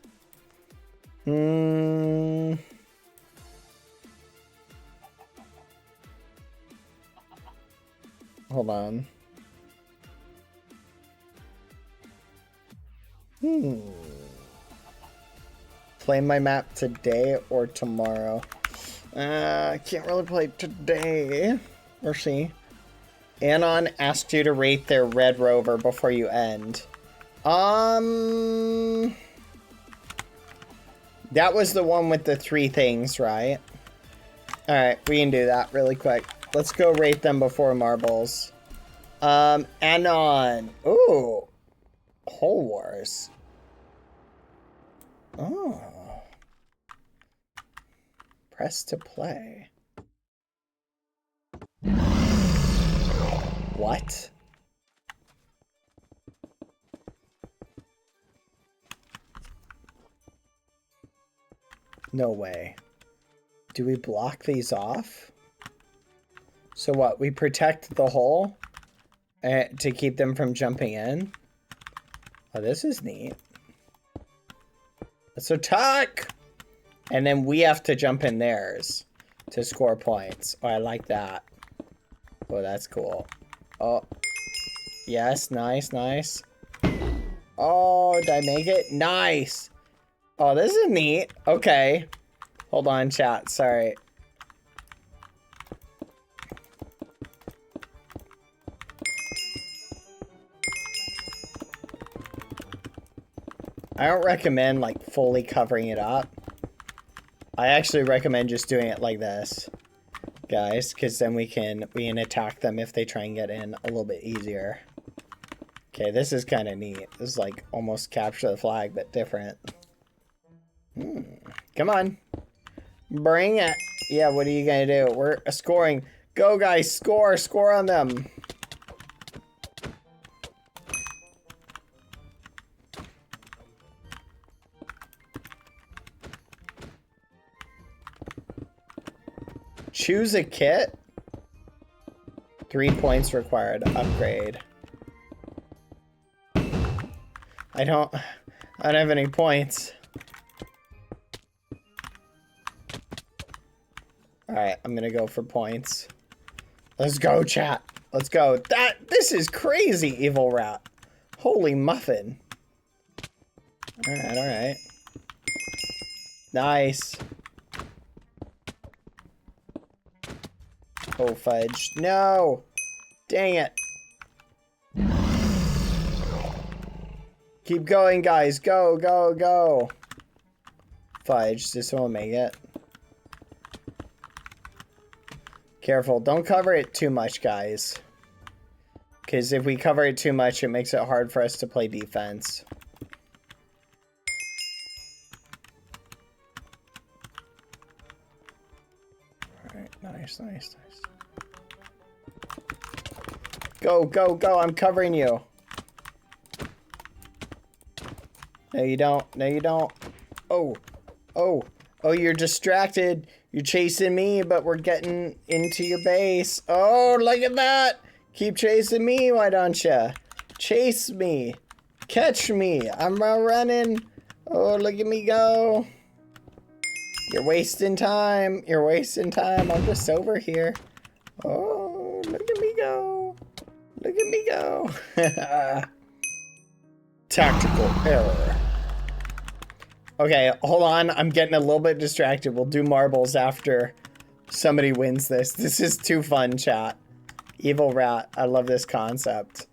Hold on. Play my map today or tomorrow? I can't really play today. Or see. Anon asked you to rate their Red Rover before you end. That was the one with the 3 things, right? Alright, we can do that really quick. Let's go rate them before marbles. Anon. Ooh. Hole Wars. Oh. Press to play. What? No way. Do we block these off? So what? We protect the hole to keep them from jumping in? Oh, this is neat. Let's attack! And then we have to jump in theirs to score points. Oh, I like that. Oh, that's cool. Oh. Yes, nice, nice. Oh, did I make it? Nice! Oh, this is neat. Okay. Hold on, chat. Sorry. I don't recommend, like, fully covering it up. I actually recommend just doing it like this, guys, because then we can attack them if they try and get in a little bit easier. Okay, this is kind of neat. This is like almost capture the flag, but different. Come on. Bring it. Yeah, what are you going to do? We're scoring. Go, guys. Score. Score on them. Choose a kit. 3 points required. Upgrade. I don't have any points. Alright, I'm gonna go for points. Let's go, chat. Let's go. This is crazy, Evil Rat. Holy muffin. Alright, alright. Nice. Oh, fudge. No! Dang it. Keep going, guys. Go, go, go. Fudge. This won't make it. Careful. Don't cover it too much, guys. Because if we cover it too much, it makes it hard for us to play defense. Alright. Nice, nice, nice. Go, go, go. I'm covering you. No, you don't. No, you don't. Oh. Oh. Oh, you're distracted. You're chasing me, but we're getting into your base. Oh, look at that. Keep chasing me, why don't you? Chase me. Catch me. I'm running. Oh, look at me go. You're wasting time. You're wasting time. I'm just over here. Oh, look at me go. Look at me go. Tactical error. Okay, hold on. I'm getting a little bit distracted. We'll do marbles after somebody wins this. This is too fun, chat. Evil Rat. I love this concept.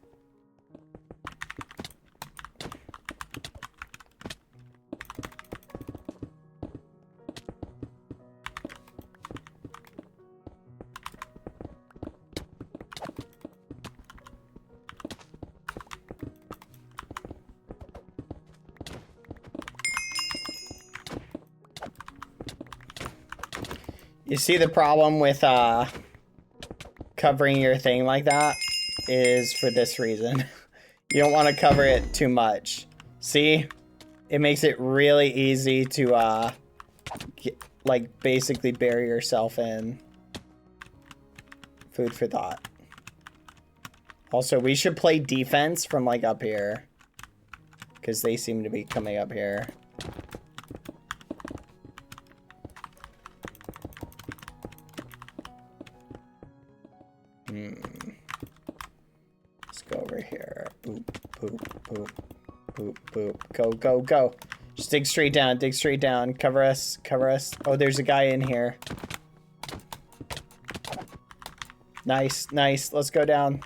You see the problem with covering your thing like that is for this reason. You don't want to cover it too much. See? It makes it really easy to like basically bury yourself in. Food for thought. Also, we should play defense from like up here, because they seem to be coming up here. Let's go over here. Boop, boop, boop, boop, boop. Go, go, go. Just dig straight down, dig straight down. Cover us, cover us. Oh, there's a guy in here. Nice, nice. Let's go down.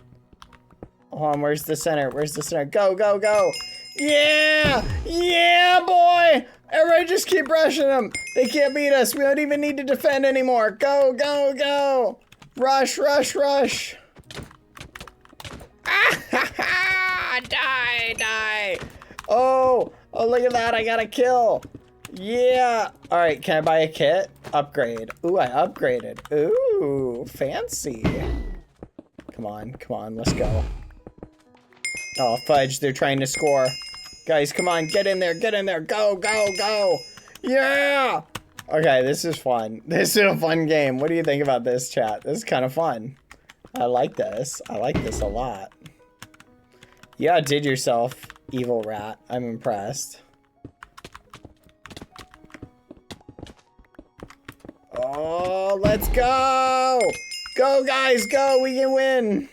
Hold on, where's the center? Where's the center? Go, go, go. Yeah! Yeah, boy! Everybody just keep rushing them. They can't beat us. We don't even need to defend anymore. Go, go, go. Rush, rush, rush. Ah, ha, ha. Die, die. Oh, look at that. I got a kill. Yeah. All right, can I buy a kit? Upgrade. Ooh, I upgraded. Ooh, fancy. Come on, let's go. Oh, fudge, they're trying to score. Guys, come on, get in there, go, go, go. Yeah! Okay, this is fun. This is a fun game. What do you think about this, chat? This is kind of fun. I like this. I like this a lot. You outdid yourself, evil rat. I'm impressed. Oh, let's go! Go, guys, go! We can win!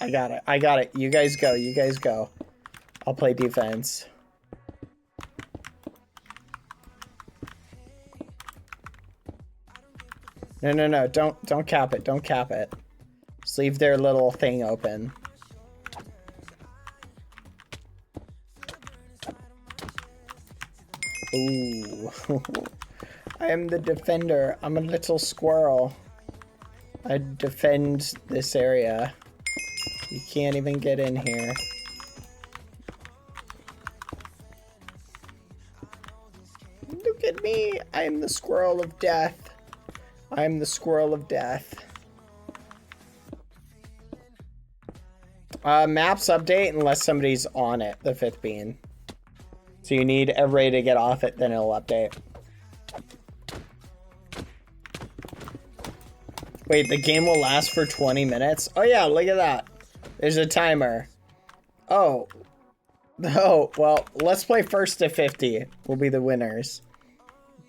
I got it. I got it. You guys go. You guys go. I'll play defense. No, no, no. Don't cap it. Don't cap it. Just leave their little thing open. Ooh. I am the defender. I'm a little squirrel. I defend this area. You can't even get in here. Look at me. I am the squirrel of death. I am the squirrel of death. Maps update unless somebody's on it, the fifth bean. So you need everybody to get off it, then it'll update. Wait, the game will last for 20 minutes? Oh yeah, look at that. There's a timer. Oh. Oh, well, let's play first to 50. We'll be the winners.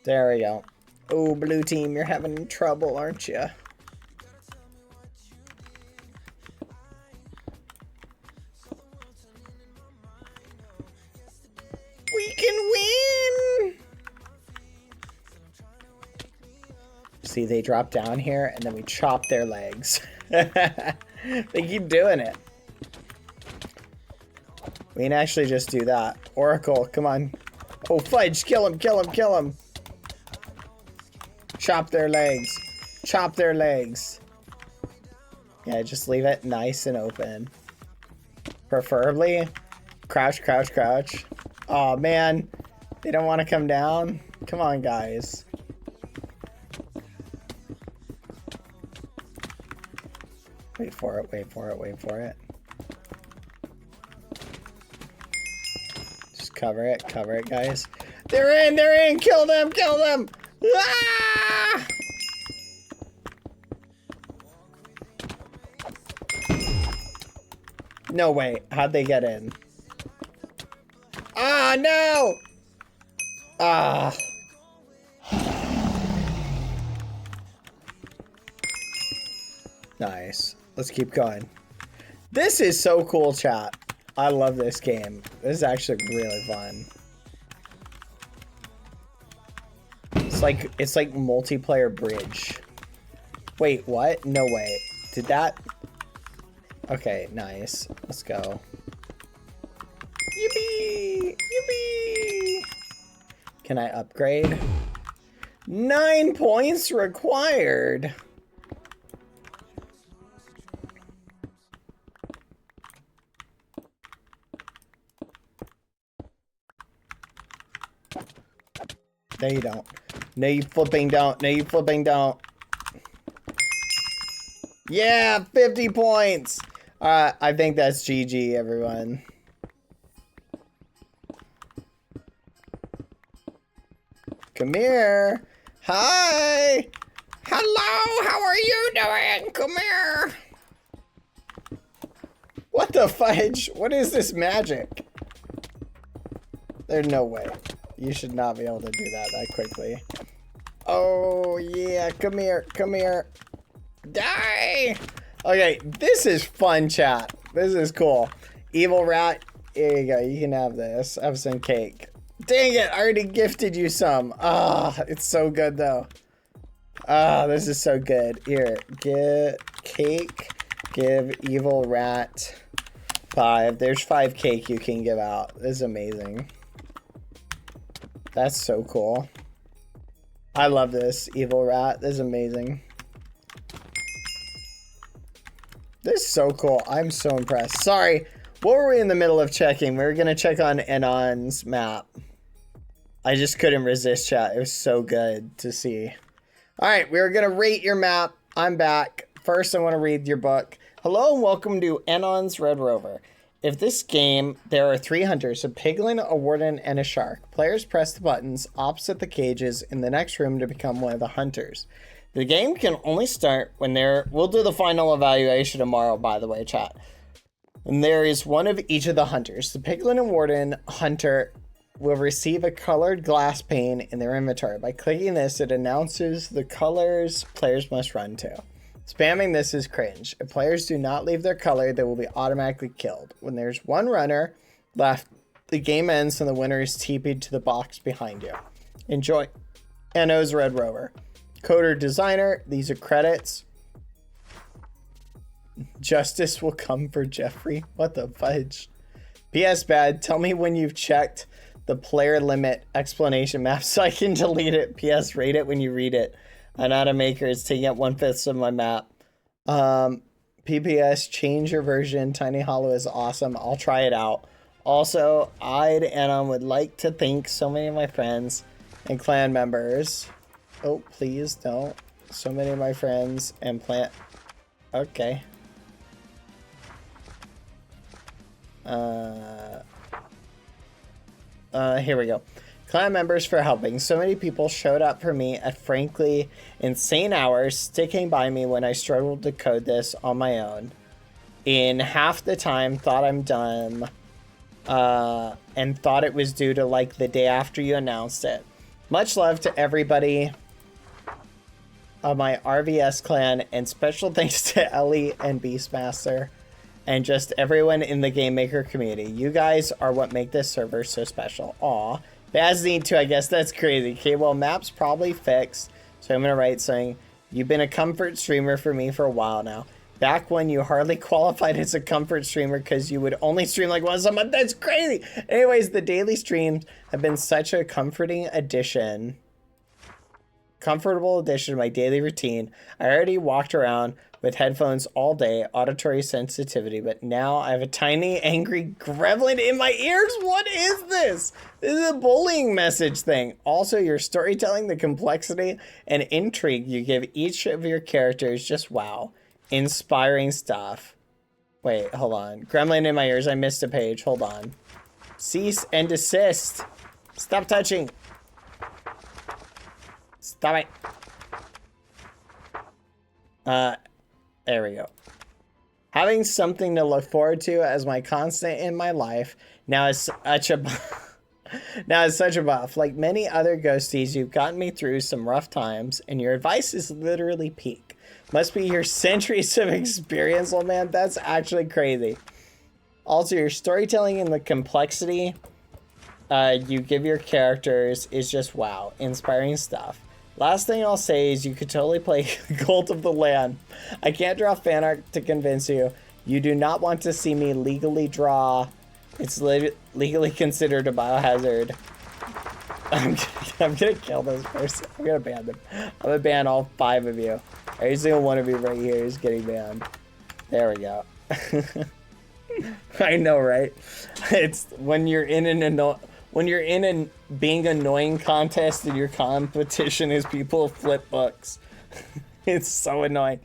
There we go. Oh, blue team, you're having trouble, aren't you? We can win! See, they drop down here, and then we chop their legs. They keep doing it. We can actually just do that. Oracle, come on. Oh, fudge, kill him, kill him, kill him. Chop their legs. Chop their legs. Yeah, just leave it nice and open. Preferably, crouch, crouch, crouch. Oh man, they don't want to come down. Come on, guys. Wait for it, wait for it, wait for it. Just cover it, guys. They're in, kill them, kill them. Ah! No way, how'd they get in? Ah, no! Ah. Nice. Let's keep going. This is so cool, chat. I love this game. This is actually really fun. It's like multiplayer bridge. Wait, what? No way. Did that? Okay, nice. Let's go. Yippee! Yippee! Can I upgrade? 9 points required. No, you don't. No, you flipping don't. No, you flipping don't. Yeah, 50 points. I think that's GG, everyone. Come here. Hi. Hello, how are you doing? Come here. What the fudge? What is this magic? There's no way. You should not be able to do that quickly. Oh, yeah. Come here. Come here. Die. Okay, this is fun, chat. This is cool. Evil rat. Here you go. You can have this. Have some cake. Dang it. I already gifted you some. Ah, it's so good, though. Ah, this is so good. Here. Get cake. Give evil rat 5. There's 5 cake you can give out. This is amazing. That's so cool. I love this, Evil Rat. This is amazing. This is so cool. I'm so impressed. Sorry, what were we in the middle of checking? We were going to check on Anon's map. I just couldn't resist, chat. It was so good to see. All right, we're going to rate your map. I'm back. First, I want to read your book. Hello and welcome to Anon's Red Rover. If this game, there are 3 hunters, a piglin, a warden, and a shark. Players press the buttons opposite the cages in the next room to become one of the hunters. The game can only start when we'll do the final evaluation tomorrow, by the way, chat. And there is one of each of the hunters. The piglin and warden hunter will receive a colored glass pane in their inventory. By clicking this, it announces the colors players must run to. Spamming this is cringe. If players do not leave their color, they will be automatically killed. When there's one runner left, the game ends and the winner is TP'd to the box behind you. Enjoy. Anno's Red Rover. Coder designer, these are credits. Justice will come for Jeffrey. What the fudge? PS bad, tell me when you've checked the player limit explanation map so I can delete it. PS rate it when you read it. Anata Maker is taking up 1/5 of my map. PPS, change your version. Tiny Hollow is awesome. I'll try it out. Also, Anon would like to thank so many of my friends and clan members. Oh, please don't. So many of my friends and Okay. Here we go. Clan members for helping. So many people showed up for me at frankly insane hours, sticking by me when I struggled to code this on my own. In half the time, thought I'm dumb, and thought it was due to like the day after you announced it. Much love to everybody of my RVS clan, and special thanks to Ellie and Beastmaster, and just everyone in the Game Maker community. You guys are what make this server so special. Aw. Baz need to, I guess that's crazy. Okay, well, map's probably fixed. So I'm going to write saying, you've been a comfort streamer for me for a while now. Back when you hardly qualified as a comfort streamer because you would only stream like once a month. That's crazy. Anyways, the daily streams have been such a comfortable addition to my daily routine. I already walked around with headphones all day, auditory sensitivity, but now I have a tiny, angry gremlin in my ears. What is this? This is a bullying message thing. Also, your storytelling, the complexity and intrigue you give each of your characters, just wow. Inspiring stuff. Wait, hold on. Gremlin in my ears, I missed a page. Hold on. Cease and desist. Stop touching. Stop it. There we go. Having something to look forward to as my constant in my life now is such a buff. Like many other ghosties, you've gotten me through some rough times, and your advice is literally peak. Must be your centuries of experience, old man. That's actually crazy. Also, your storytelling and the complexity you give your characters is just wow. Inspiring stuff. Last thing I'll say is you could totally play Cult of the Land. I can't draw fan art to convince you. You do not want to see me legally draw. It's legally considered a biohazard. I'm gonna kill this person. I'm gonna ban them. I'm gonna ban all 5 of you. Every single one of you right here is getting banned. There we go. I know, right? It's when you're in an being annoying contest and your competition is people flip books. It's so annoying.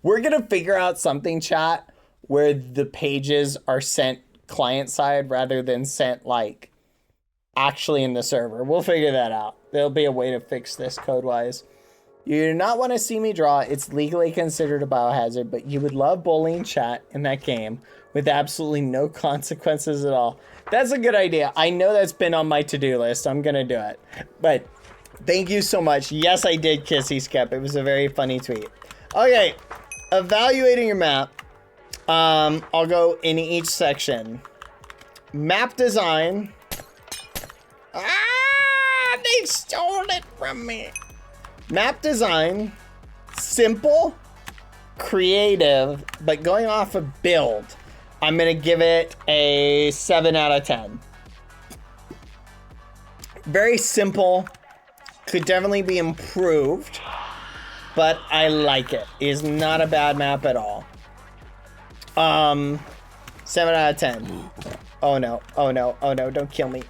We're gonna figure out something, chat, where the pages are sent client side rather than sent like actually in the server. We'll figure that out. There'll be a way to fix this code wise. You do not want to see me draw. It's legally considered a biohazard, but you would love bullying chat in that game with absolutely no consequences at all. That's a good idea. I know that's been on my to-do list. I'm going to do it. But thank you so much. Yes, I did Kissy Skep. It was a very funny tweet. Okay, evaluating your map. I'll go in each section. Map design. Ah, they stole it from me. Map design. Simple, creative, but going off of build. I'm gonna give it a 7 out of 10. Very simple. Could definitely be improved, but I like it. It is not a bad map at all. 7 out of 10. Oh no, oh no, oh no, don't kill me.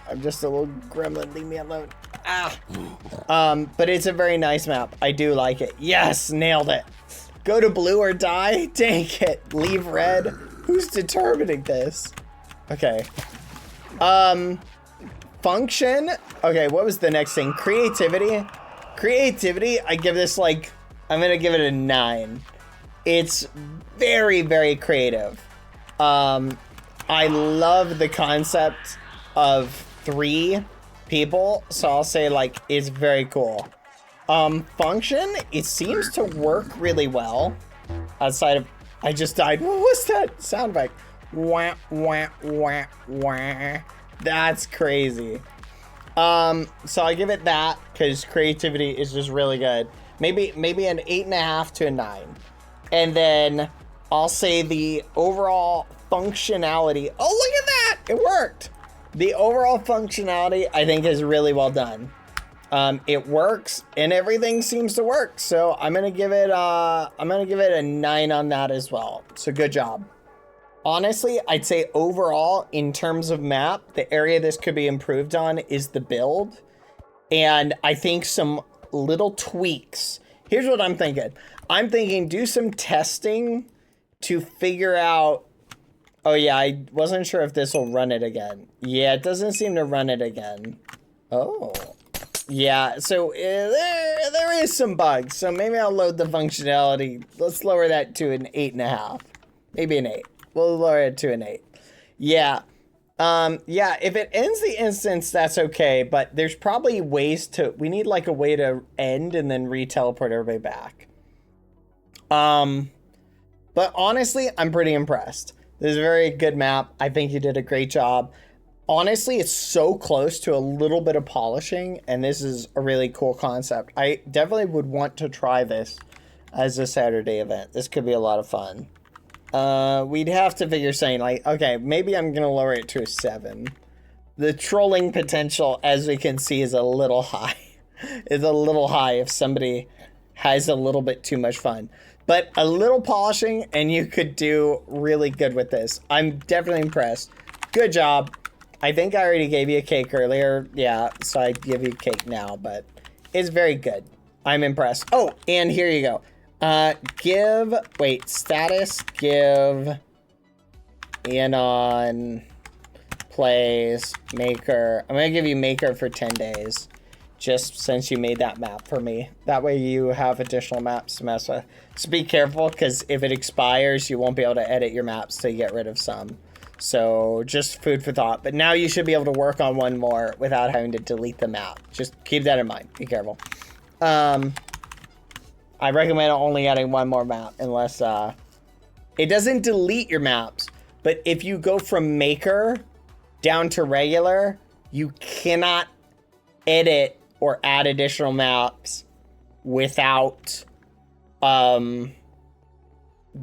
I'm just a little gremlin, leave me alone. Ah. But it's a very nice map. I do like it. Yes, nailed it. Go to blue or die? Dang it. Leave red? Who's determining this? Okay. Function. Okay, what was the next thing? Creativity. Creativity, I give this like, I'm gonna give it a 9. It's very, very creative. I love the concept of 3 people, so I'll say like it's very cool. Function, it seems to work really well. Outside of, I just died. What was that sound effect? Wah, wah, wah, wah. That's crazy. So I give it that because creativity is just really good. Maybe an 8.5 to a 9. And then I'll say the overall functionality. Oh, look at that! It worked. The overall functionality, I think, is really well done. It works, and everything seems to work. So I'm gonna give it a 9 on that as well. So good job. Honestly, I'd say overall, in terms of map, the area this could be improved on is the build, and I think some little tweaks. Here's what I'm thinking. I'm thinking do some testing to figure out. Oh yeah, I wasn't sure if this will run it again. Yeah, it doesn't seem to run it again. Oh. Yeah, so there is some bugs. So maybe I'll load the functionality. Let's lower that to an 8.5. Maybe an 8. We'll lower it to an 8. Yeah. Yeah, if it ends the instance, that's okay. But there's probably ways to... We need like a way to end and then re-teleport everybody back. But honestly, I'm pretty impressed. This is a very good map. I think you did a great job. Honestly, it's so close to a little bit of polishing, and this is a really cool concept. I definitely would want to try this as a Saturday event. This could be a lot of fun. We'd have to figure something like, okay, maybe I'm going to lower it to a 7. The trolling potential, as we can see, is a little high. It's a little high if somebody has a little bit too much fun. But a little polishing, and you could do really good with this. I'm definitely impressed. Good job. I think I already gave you a cake earlier. Yeah, so I give you a cake now, but it's very good. I'm impressed. Oh, and here you go. Status, give, Anon, plays, maker. I'm gonna give you maker for 10 days, just since you made that map for me. That way you have additional maps to mess with. So be careful, because if it expires, you won't be able to edit your maps to get rid of some. So just food for thought. But now you should be able to work on one more without having to delete the map. Just keep that in mind. Be careful. I recommend only adding one more map unless it doesn't delete your maps. But if you go from maker down to regular, you cannot edit or add additional maps without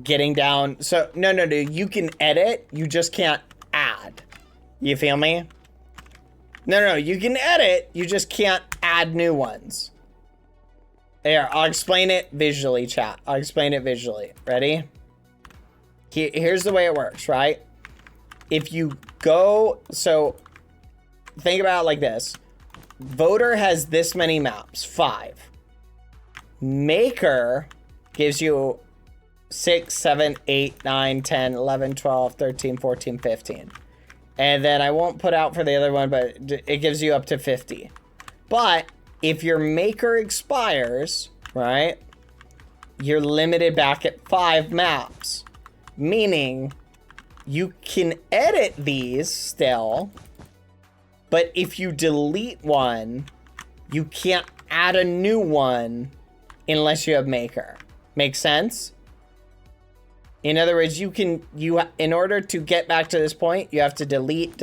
getting down. So no, you can edit, you just can't add. You feel me? No, you can edit, you just can't add new ones. Here, I'll explain it visually, chat. I'll explain it visually. Ready? Here's the way it works, right? If you go, so think about it like this. Voter has this many maps, 5. Maker gives you 6, 7, 8, 9, 10, 11, 12, 13, 14, 15. And then I won't put out for the other one, but it gives you up to 50. But if your maker expires, right, you're limited back at 5 maps. Meaning you can edit these still, but if you delete one, you can't add a new one unless you have maker. Make sense? In other words, in order to get back to this point, you have to delete.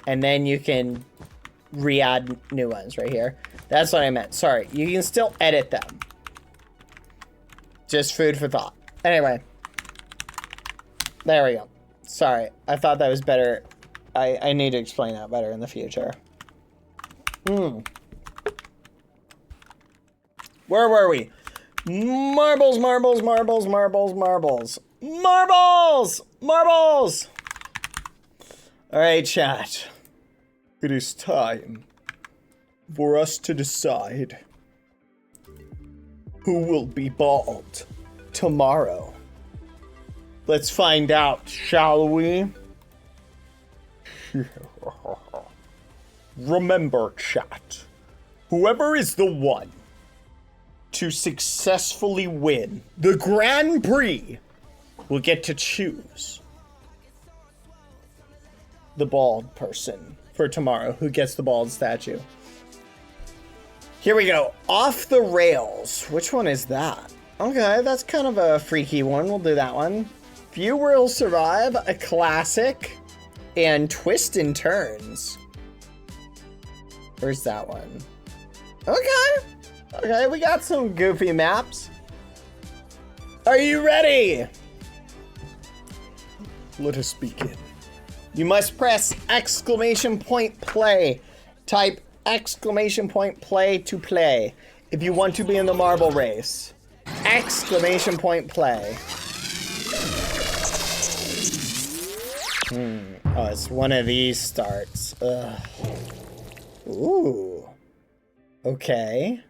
And then you can re-add new ones right here. That's what I meant. Sorry. You can still edit them. Just food for thought. Anyway. There we go. Sorry, I thought that was better. I need to explain that better in the future. Where were we? Marbles, marbles, marbles, marbles, marbles. Marbles! Marbles! Alright, chat. It is time for us to decide who will be bald tomorrow. Let's find out, shall we? Remember, chat, whoever is the one to successfully win the Grand Prix will get to choose the bald person for tomorrow who gets the bald statue. Here we go. Off the rails. Which one is that? Okay, that's kind of a freaky one. We'll do that one. Few will survive, a classic, and twist and turns. Where's that one? Okay. Okay, we got some goofy maps. Are you ready? Let us begin. You must press exclamation point play. Type exclamation point play to play if you want to be in the marble race. Exclamation point play. Oh, it's one of these starts. Ugh. Ooh. Okay.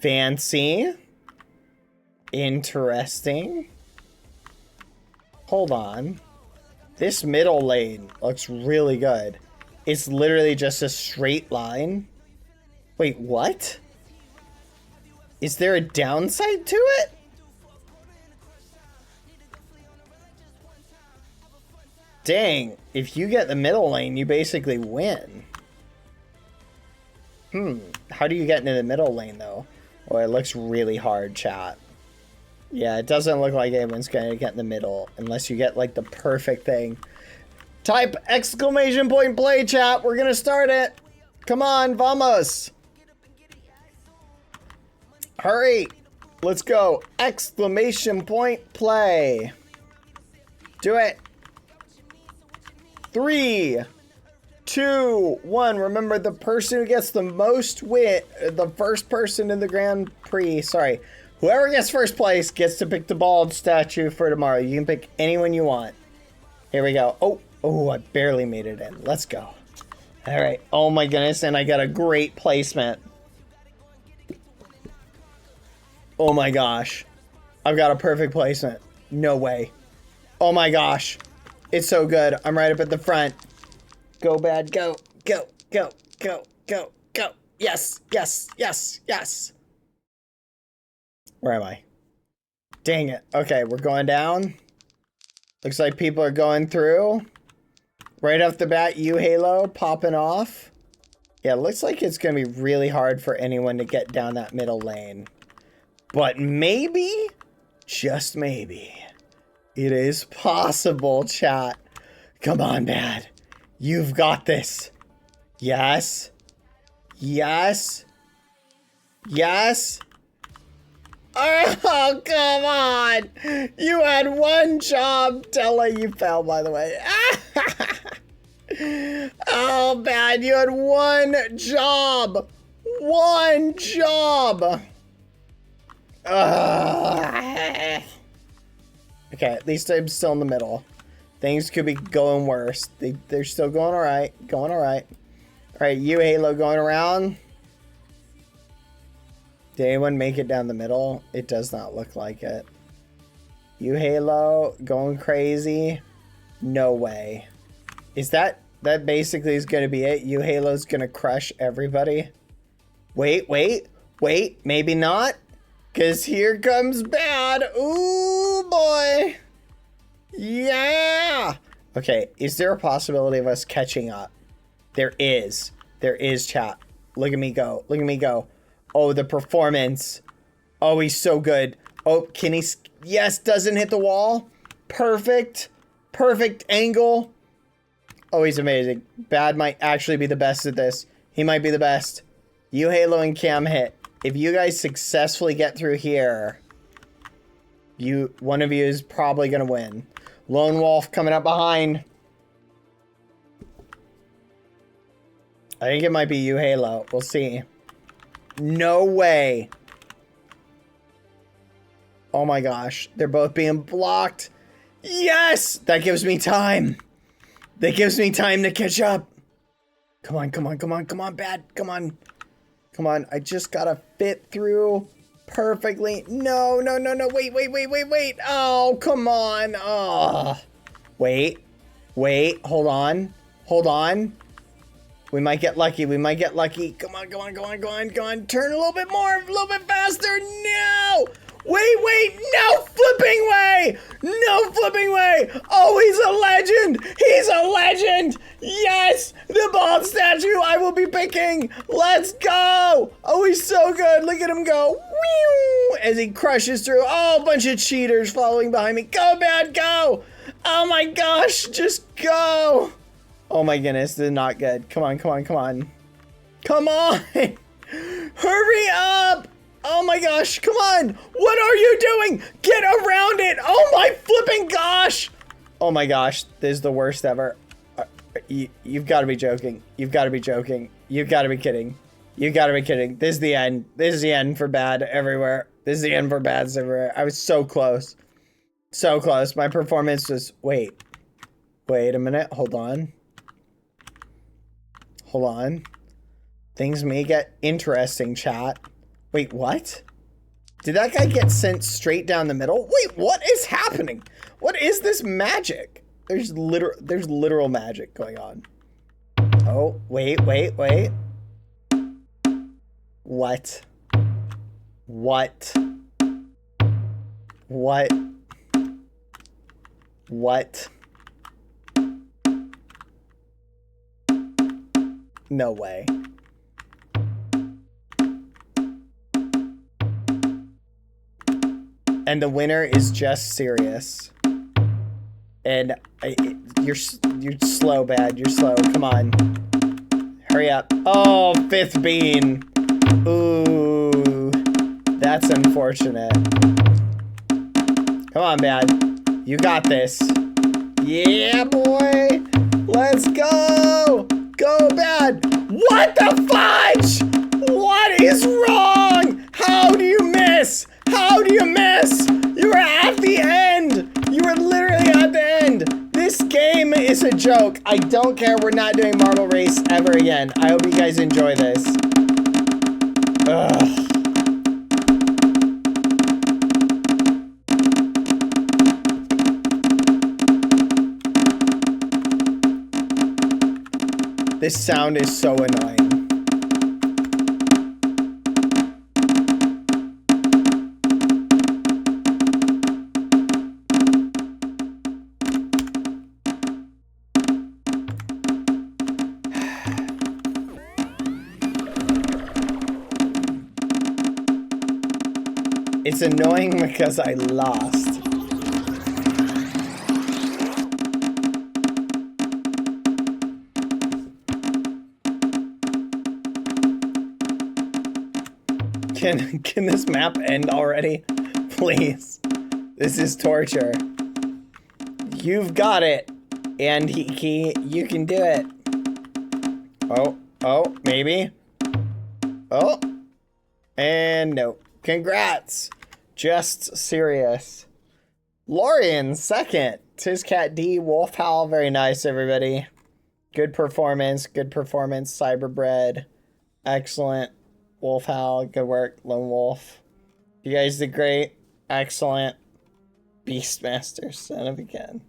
Fancy. Interesting. Hold on. This middle lane looks really good. It's literally just a straight line. Wait, what? Is there a downside to it? Dang, if you get the middle lane, you basically win. How do you get into the middle lane, though? Oh, it looks really hard, chat. Yeah, it doesn't look like anyone's gonna get in the middle, unless you get, like, the perfect thing. Type exclamation point play, chat. We're gonna start it. Come on, vamos. Hurry. Let's go. Exclamation point play. Do it. 3, 2, 1. Remember, the person who gets the most win, the first person in the Grand Prix, sorry, whoever gets first place gets to pick the bald statue for tomorrow. You can pick anyone you want. Here we go. Oh, I barely made it in. Let's go. All right. Oh my goodness, and I got a great placement. Oh my gosh. I've got a perfect placement. No way. Oh my gosh. It's so good. I'm right up at the front. Go, bad. Go, go, go, go, go, go. Yes, yes, yes, yes. Where am I? Dang it. Okay, we're going down. Looks like people are going through. Right off the bat, you, Halo, popping off. Yeah, looks like it's going to be really hard for anyone to get down that middle lane. But maybe, just maybe, it is possible, chat. Come on, Bad. You've got this. Yes. Yes. Yes. Oh, come on. You had one job. Della, you fell, by the way. Oh, Bad. You had one job. One job. Okay, at least I'm still in the middle. Things could be going worse. They're still going alright. Going alright. Alright, you, Halo, going around. Did anyone make it down the middle? It does not look like it. You, Halo, going crazy. No way. Is that basically is going to be it? You, Halo's going to crush everybody? Wait. Maybe not. Because here comes Bad. Ooh, boy. Yeah. Okay, is there a possibility of us catching up? There is. There is, chat. Look at me go. Look at me go. Oh, the performance. Oh, he's so good. Oh, can he... Yes, doesn't hit the wall. Perfect. Perfect angle. Oh, he's amazing. Bad might actually be the best at this. He might be the best. You, Halo, and Cam hit. If you guys successfully get through here, One of you is probably gonna win. Lone Wolf coming up behind. I think it might be you, Halo. We'll see. No way. Oh my gosh. They're both being blocked. Yes! That gives me time. That gives me time to catch up. Come on, come on, come on, come on, Bad. Come on. Come on. I just gotta fit through perfectly. No, no, no, no. Wait, wait, wait, wait, wait. Oh, come on. Oh. Wait. Wait. Hold on. Hold on. We might get lucky. We might get lucky. Come on, come on, come on, come on, come on. Turn a little bit more, a little bit faster. No! Wait, wait, no flipping way! No flipping way! Oh, he's a legend! He's a legend! Yes! The bald statue I will be picking! Let's go! Oh, he's so good. Look at him go. Whew, as he crushes through. Oh, a bunch of cheaters following behind me. Go, Bad, go! Oh my gosh, just go! Oh my goodness, this is not good. Come on, come on, come on. Come on! Hurry up! Oh my gosh, come on! What are you doing? Get around it! Oh my flipping gosh! Oh my gosh, this is the worst ever. You've got to be joking. You've got to be joking. You've got to be kidding. You've got to be kidding. This is the end. This is the end for Bad everywhere. This is the end for Bads everywhere. I was so close. So close. My performance was... Wait. Wait a minute. Hold on. Hold on. Things may get interesting, chat. Wait, what? Did that guy get sent straight down the middle? Wait, what is happening? What is this magic? There's literal magic going on. Oh, wait, wait, wait. What? What? What? What? No way. And the winner is just Sirius. And you're slow, Bad. You're slow. Come on. Hurry up. Oh, 5th bean. Ooh. That's unfortunate. Come on, Bad. You got this. Yeah, boy. Let's go. Go, Bad. What the fudge? What is wrong? How do you miss? How do you miss? You were at the end. You were literally at the end. This game is a joke. I don't care. We're not doing Marble Race ever again. I hope you guys enjoy this. Ugh. This sound is so annoying. It's annoying because I lost. Can this map end already? Please. This is torture. You've got it. And you can do it. Oh, maybe. Oh. And no. Congrats. Just Sirius. Lorian, 2nd. Tizcat D, Wolf Howl, very nice, everybody. Good performance, Cyberbred. Excellent. Wolf Howl, good work, Lone Wolf. You guys did great. Excellent. Beastmaster, son of a gun.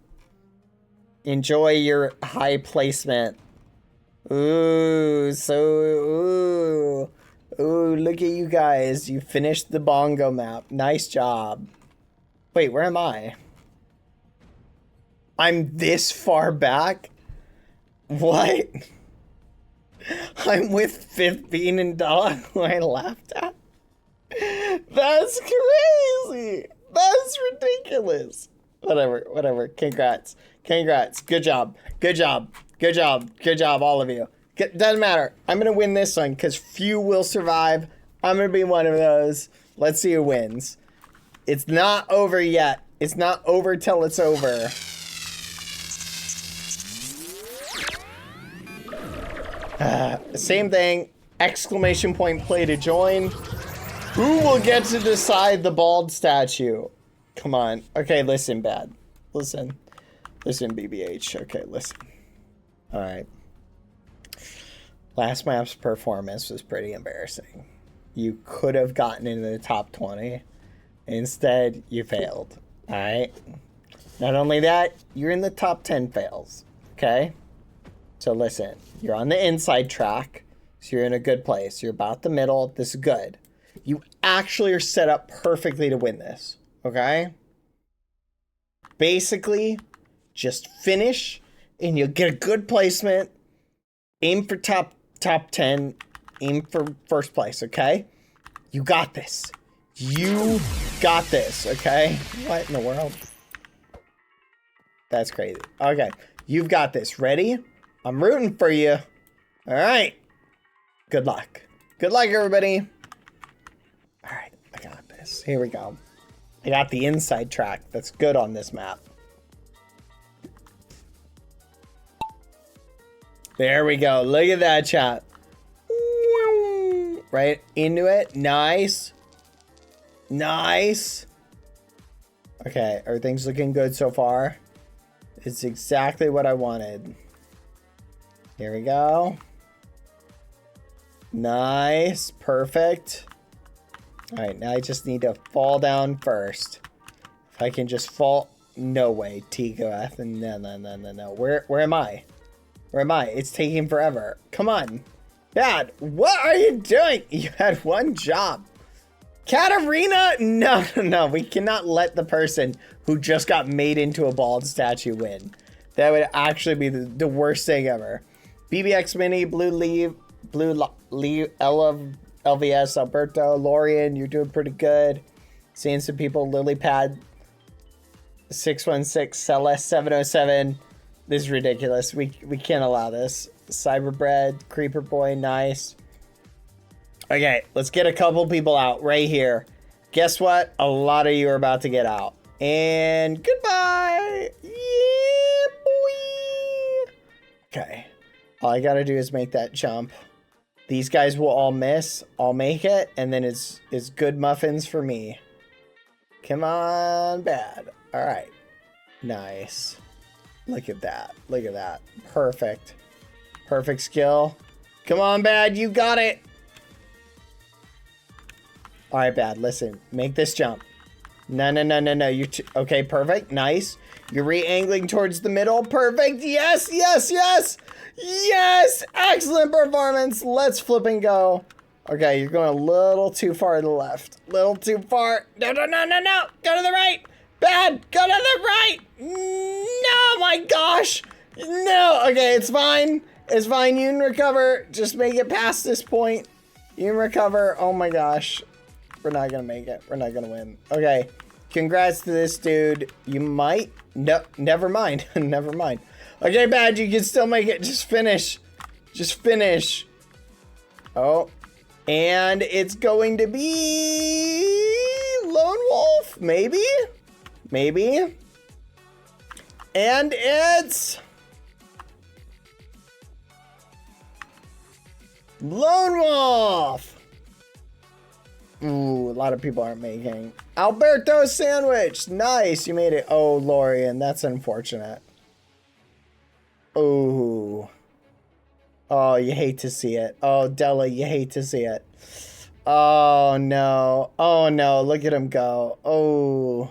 Enjoy your high placement. Ooh, ooh, look at you guys. You finished the bongo map. Nice job. Wait, where am I? I'm this far back? What? I'm with 5th Bean and Dog, who I laughed at? That's crazy. That's ridiculous. Whatever. Congrats. Good job, all of you. Doesn't matter. I'm going to win this one because few will survive. I'm going to be one of those. Let's see who wins. It's not over yet. It's not over till it's over. Same thing. Exclamation point play to join. Who will get to decide the bald statue? Come on. Okay, listen, Bad. Listen. Listen, BBH. Okay, listen. Alright. Last map's performance was pretty embarrassing. You could have gotten into the top 20. Instead, you failed. Alright? Not only that, you're in the top 10 fails. Okay? So listen. You're on the inside track. So you're in a good place. You're about the middle. This is good. You actually are set up perfectly to win this. Okay? Basically, just finish and you'll get a good placement. Aim for top 10. Aim for first place, okay? You got this. You got this, okay? What in the world? That's crazy. Okay, you've got this. Ready? I'm rooting for you. All right. Good luck. Good luck, everybody. All right, I got this. Here we go. I got the inside track. That's good on this map. There we go. Look at that, chat. Right into it. Nice. Nice. Okay, everything's looking good so far. It's exactly what I wanted. Here we go. Nice. Perfect. Alright, now I just need to fall down first. If I can just fall... No way, Tigoeth. No. Where am I? Where am I? It's taking forever. Come on. Dad, what are you doing? You had one job. Katarina? No. We cannot let the person who just got made into a bald statue win. That would actually be the worst thing ever. BBX Mini, Blue Leaf, LVS, Alberto, Lorian, you're doing pretty good. Seeing some people, Lilypad, 616, Celeste 707. This is ridiculous. We can't allow this. Cyberbred, Creeper Boy, nice. Okay, let's get a couple people out right here. Guess what? A lot of you are about to get out. And goodbye. Yeah, boy. Okay. All I gotta do is make that jump. These guys will all miss. I'll make it, and then it's good muffins for me. Come on, Bad. All right. Nice. Look at that. Look at that. Perfect. Perfect skill. Come on, Bad. You got it. All right, Bad. Listen. Make this jump. No. You're okay, perfect. Nice. You're re-angling towards the middle. Perfect. Yes. Excellent performance. Let's flip and go. Okay, you're going a little too far to the left. Little too far. No. Go to the right. Bad. Go to the right. No, my gosh. No. Okay, it's fine. It's fine. You can recover. Just make it past this point. You can recover. Oh my gosh. We're not going to make it. We're not going to win. Okay. Congrats to this dude. You might. No, never mind. Never mind. Okay, Bad. You can still make it. Just finish. Just finish. Oh. And it's going to be Lone Wolf. Maybe. And it's Lone Wolf. Ooh, a lot of people aren't making. Alberto Sandwich. Nice. You made it. Oh, Lorian. That's unfortunate. Oh. Oh, you hate to see it. Oh, Della, you hate to see it. Oh, no. Oh, no. Look at him go. Oh.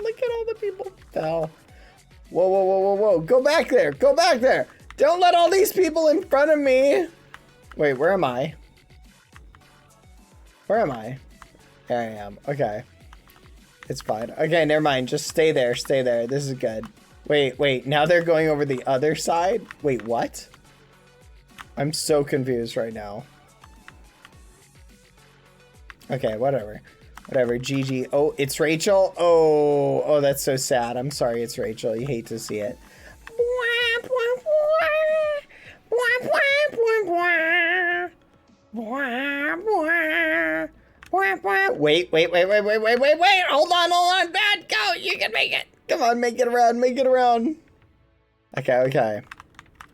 Look at all the people fell. Whoa. Go back there. Go back there. Don't let all these people in front of me. Wait, where am I? Where am I? There I am. Okay. It's fine. Okay, never mind. Just stay there. Stay there. This is good. Wait. Now they're going over the other side? Wait, what? I'm so confused right now. Okay, whatever. Whatever, GG. Oh, it's Rachel? Oh, that's so sad. I'm sorry it's Rachel. You hate to see it. Wait. Hold on. Bad, go. You can make it. Come on, make it around. Okay.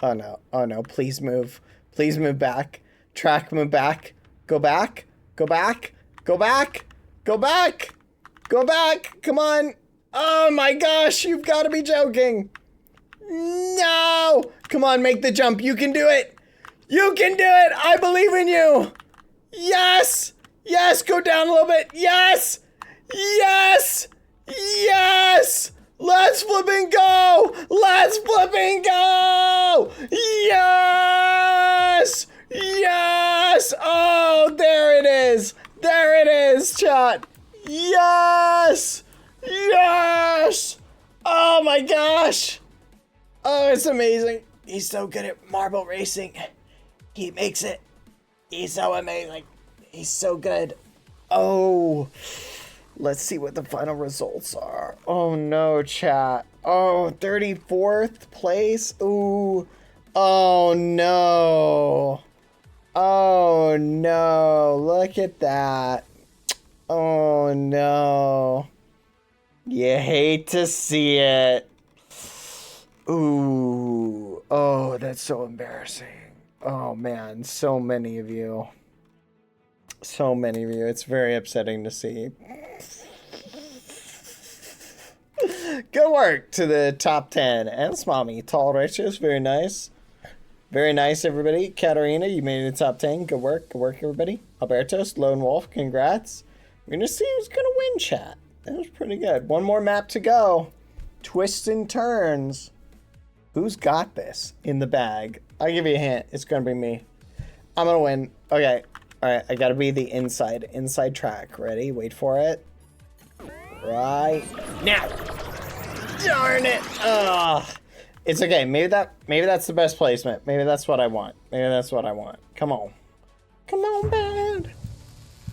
Oh no. Please move. Please move back. Track, move back. Go back. Come on. Oh my gosh, you've got to be joking. No. Come on, make the jump. You can do it. I believe in you. Yes. Go down a little bit. Yes. Let's flip and go. Yes. Oh, there it is, chat. Yes. Oh my gosh. Oh, it's amazing. He's so good at marble racing. He makes it. He's so amazing. He's so good. Oh, let's see what the final results are. Oh no, chat. Oh, 34th place. Ooh. Oh no. Look at that. Oh no. You hate to see it. Ooh. Oh, that's so embarrassing. Oh man, so many of you. It's very upsetting to see. Good work to the top 10. And Smommy. Tall Righteous, very nice. Very nice, everybody. Katarina, you made it to the top 10. Good work, everybody. Albertos, Lone Wolf, congrats. We're gonna see who's gonna win, chat. That was pretty good. One more map to go. Twists and turns. Who's got this in the bag? I'll give you a hint. It's gonna be me. I'm gonna win. Okay. Alright, I gotta be the inside track. Ready? Wait for it. Right now. Darn it. Ugh. It's okay. Maybe that's the best placement. Maybe that's what I want. Come on, bad.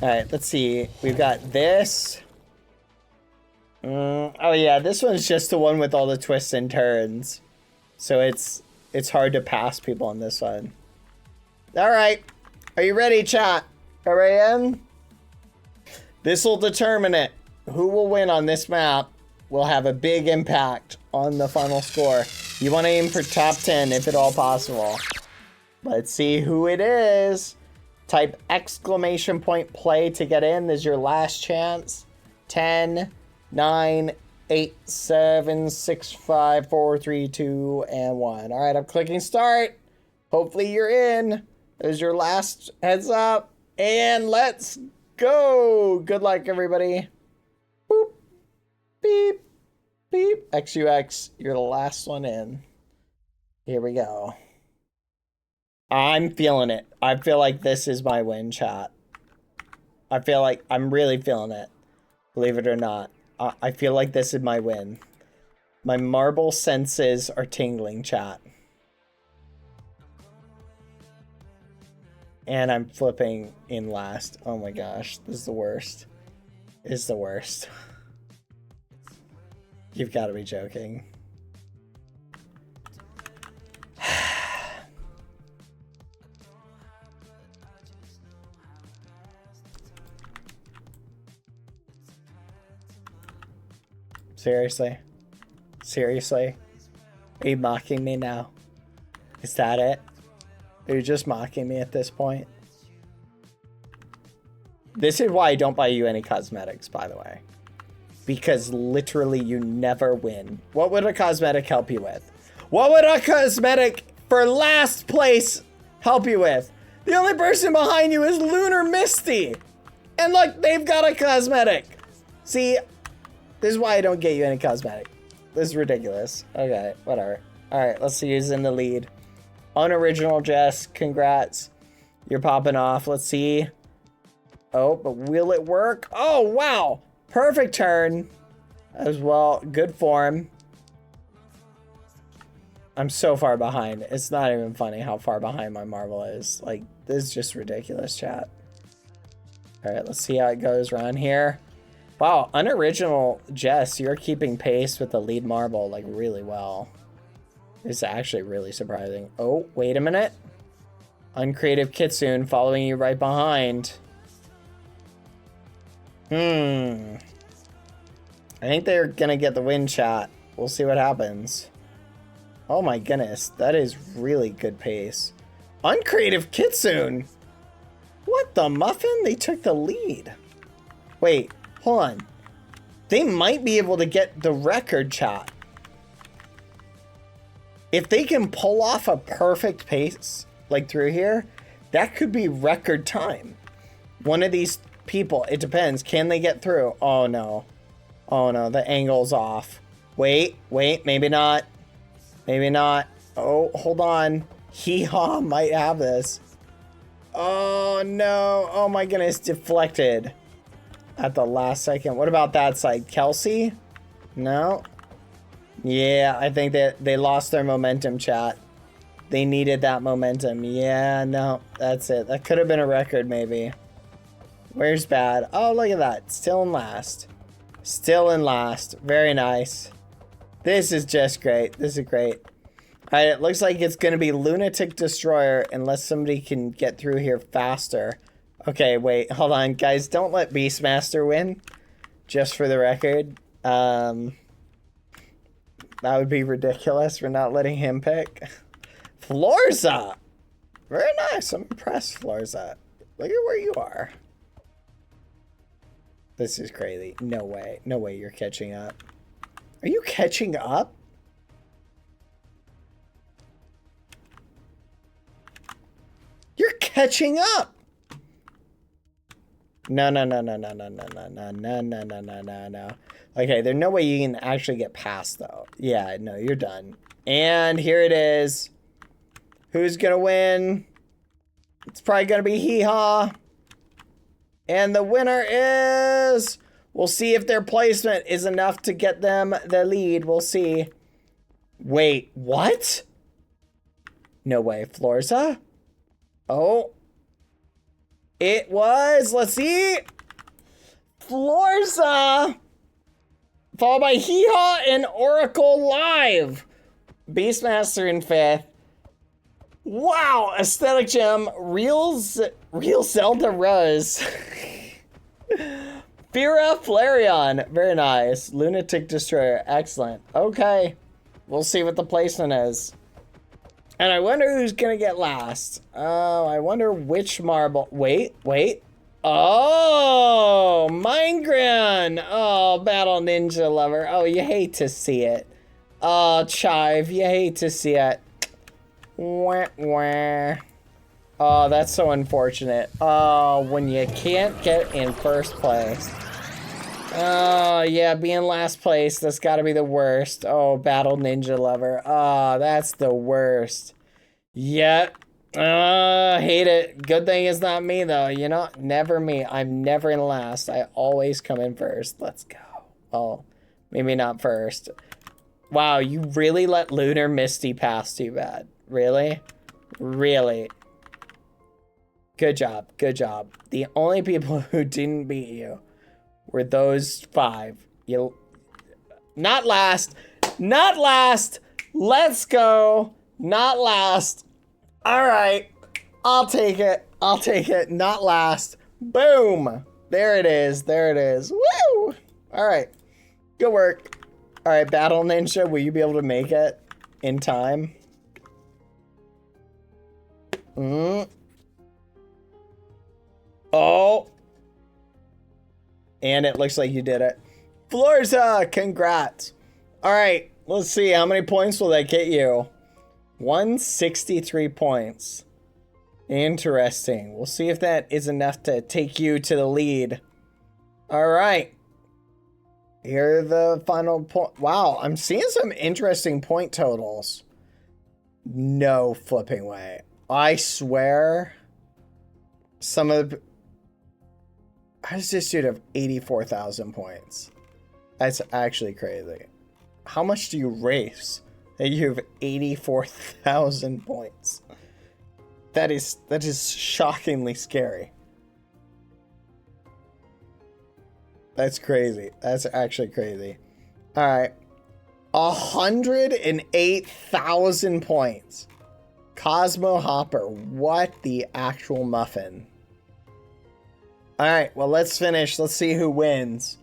Alright, let's see. We've got this. Oh yeah, this one's just the one with all the twists and turns. So it's hard to pass people on this one. Alright. Are you ready, chat? R.A.M.? This will determine it. Who will win on this map will have a big impact on the final score. You want to aim for top 10 if at all possible. Let's see who it is. Type exclamation point play to get in. This is your last chance. 10, 9, 8, 7, 6, 5, 4, 3, 2, and 1. All right, I'm clicking start. Hopefully you're in. There's your last heads up. And let's go. Good luck, everybody. Boop. Beep. Beep. XUX, you're the last one in. Here we go. I'm feeling it. I feel like this is my win, chat. I feel like I'm really feeling it. Believe it or not. I feel like this is my win. My marble senses are tingling, chat. And I'm flipping in last. Oh my gosh, this is the worst. It's the worst. You've got to be joking. Seriously? Seriously? Are you mocking me now? Is that it? Are you just mocking me at this point? This is why I don't buy you any cosmetics, by the way. Because literally you never win. What would a cosmetic help you with? What would a cosmetic for last place help you with? The only person behind you is Lunar Misty. And look, they've got a cosmetic. See, this is why I don't get you any cosmetic. This is ridiculous. Okay, whatever. All right, let's see who's in the lead. Unoriginal Jess, congrats. You're popping off. Let's see. Oh, but will it work? Oh, wow. Perfect turn as well. Good form. I'm so far behind. It's not even funny how far behind my marble is. Like, this is just ridiculous, chat. All right, let's see how it goes around here. Wow, unoriginal Jess, you're keeping pace with the lead marble, like, really well. It's actually really surprising. Oh, wait a minute. Uncreative Kitsune following you right behind. I think they're gonna get the win, chat. We'll see what happens. Oh my goodness, that is really good pace. Uncreative Kitsune! What the muffin? They took the lead. Wait, hold on. They might be able to get the record, chat. If they can pull off a perfect pace, like through here, that could be record time. One of these people, it depends. Can they get through? Oh no. Oh no, the angle's off. Wait, maybe not. Maybe not. Oh, hold on. Hee-haw might have this. Oh no. Oh my goodness, deflected at the last second. What about that side? Kelsey? No. Yeah, I think that they lost their momentum, chat. They needed that momentum. Yeah, no, that's it. That could have been a record, maybe. Where's bad? Oh, look at that. Still in last. Still in last. Very nice. This is just great. This is great. All right, it looks like it's going to be Lunatic Destroyer unless somebody can get through here faster. Okay, wait. Hold on, guys. Don't let Beastmaster win. Just for the record. That would be ridiculous. We're not letting him pick. Florza! Very nice. I'm impressed, Florza. Look at where you are. This is crazy. No way. No way you're catching up. Are you catching up? You're catching up! No. Okay, there's no way you can actually get past, though. Yeah, no, you're done. And here it is. Who's gonna win? It's probably gonna be Hee-Haw. And the winner is... We'll see if their placement is enough to get them the lead. We'll see. Wait, what? No way. Florza? Oh. It was, let's see. Florza! Followed by Hee-Haw and Oracle Live. Beastmaster in 5th. Wow, Aesthetic Gem, Real Zelda Rose. Fira Flareon, very nice. Lunatic Destroyer, excellent. Okay, we'll see what the placement is. And I wonder who's gonna get last. Oh, I wonder which marble. Wait. Oh, Minegran. Oh, Battle Ninja Lover. Oh, you hate to see it. Oh, Chive, you hate to see it. Wah, wah. Oh, that's so unfortunate. Oh, when you can't get in first place. Oh, yeah, being last place, that's gotta be the worst. Oh, Battle Ninja Lover. Oh, that's the worst. Yep. Hate it. Good thing it's not me, though. You know, never me. I'm never in last. I always come in first. Let's go. Oh, maybe not first. Wow, you really let Lunar Misty pass too bad. Really? Really? Good job. Good job. The only people who didn't beat you were those 5. You... Not last. Not last. Let's go. Not last. All right. I'll take it. I'll take it. Not last. Boom. There it is. There it is. Woo! All right. Good work. All right, Battle Ninja, will you be able to make it in time? Oh. And it looks like you did it. Florza, congrats. All right, let's see. How many points will that get you? 163 points. Interesting. We'll see if that is enough to take you to the lead. All right. Here are the final point. Wow, I'm seeing some interesting point totals. No flipping way. I swear. Some of the... How does this dude have 84,000 points? That's actually crazy. How much do you race? And you have 84,000 points. That is shockingly scary. That's crazy. That's actually crazy. All right. 108,000 points. Cosmo Hopper. What the actual muffin? All right. Well, let's finish. Let's see who wins.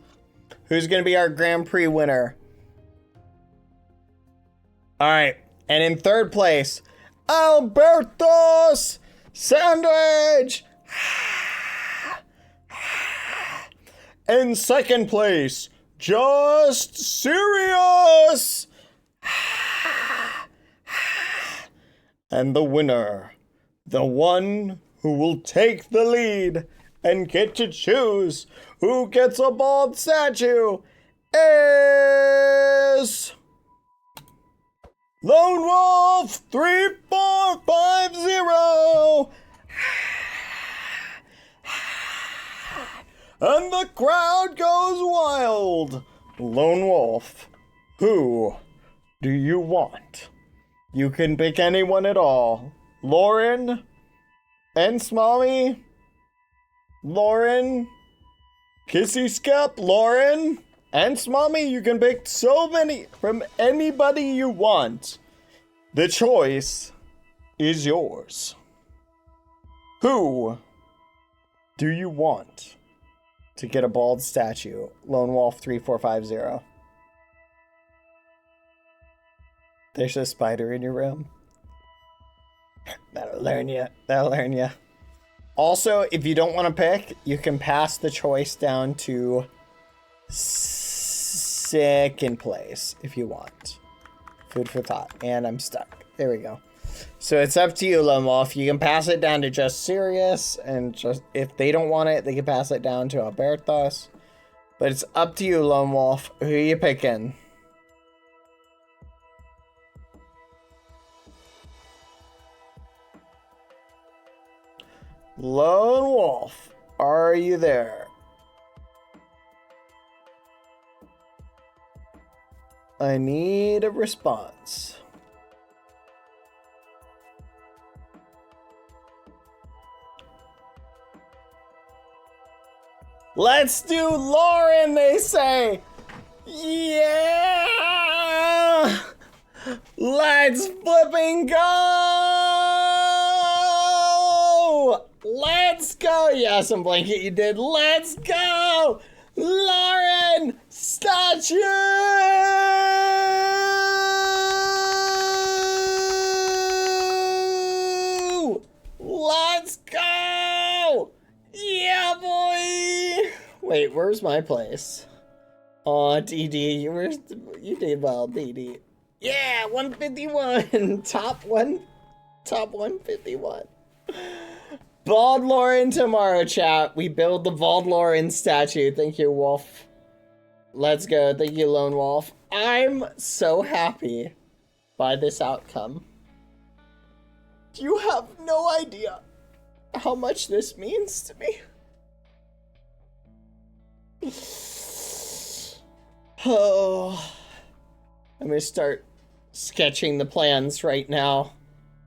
Who's going to be our Grand Prix winner? All right. And in third place, Alberto's Sandwich. In second place, Just Serious. And the winner, the one who will take the lead and get to choose who gets a bald statue, is Lone Wolf 3450. And the crowd goes wild. Lone Wolf, who do you want? You can pick anyone at all. Lauren and Smalley. Lauren, Kissy Skep, Lauren, and Smalley. You can pick so many from anybody you want. The choice is yours. Who do you want to get a bald statue? Lone Wolf 3450. There's a spider in your room. That'll learn you. That'll learn you. Also, if you don't want to pick, you can pass the choice down to second place if you want. Food for thought. And I'm stuck. There we go. So it's up to you, Lone Wolf. You can pass it down to Just Serious, and just if they don't want it, they can pass it down to Albertos. But it's up to you, Lone Wolf. Who are you picking? Lone Wolf, are you there? I need a response. Let's do Lauren, they say. Yeah! Let's flipping go! Let's go! Yes, I'm blanket, you did. Let's go! Lauren! Statue! Let's go! Yeah, boy! Wait, where's my place? Aw, DD, you did well, DD. Yeah, 151! Top 151. Bald Lauren tomorrow, chat. We build the Bald Lauren statue. Thank you, Wolf. Let's go. Thank you, Lone Wolf. I'm so happy by this outcome. You have no idea how much this means to me. Oh, I'm gonna start sketching the plans right now.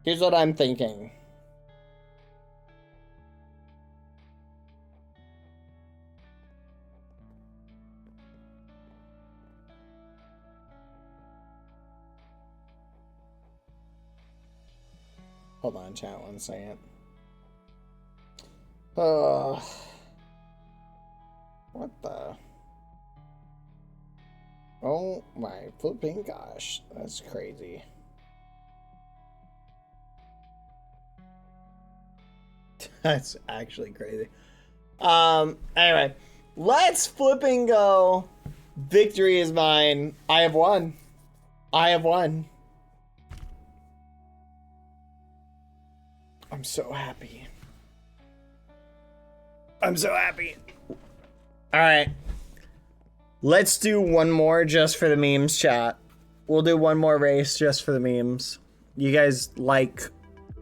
Here's what I'm thinking. Hold on, chat, 1 second. What the? Oh my flipping gosh, that's crazy. That's actually crazy. Anyway, let's flipping go. Victory is mine. I have won. I have won. I'm so happy. I'm so happy. All right. Let's do one more just for the memes, chat. We'll do one more race just for the memes. You guys like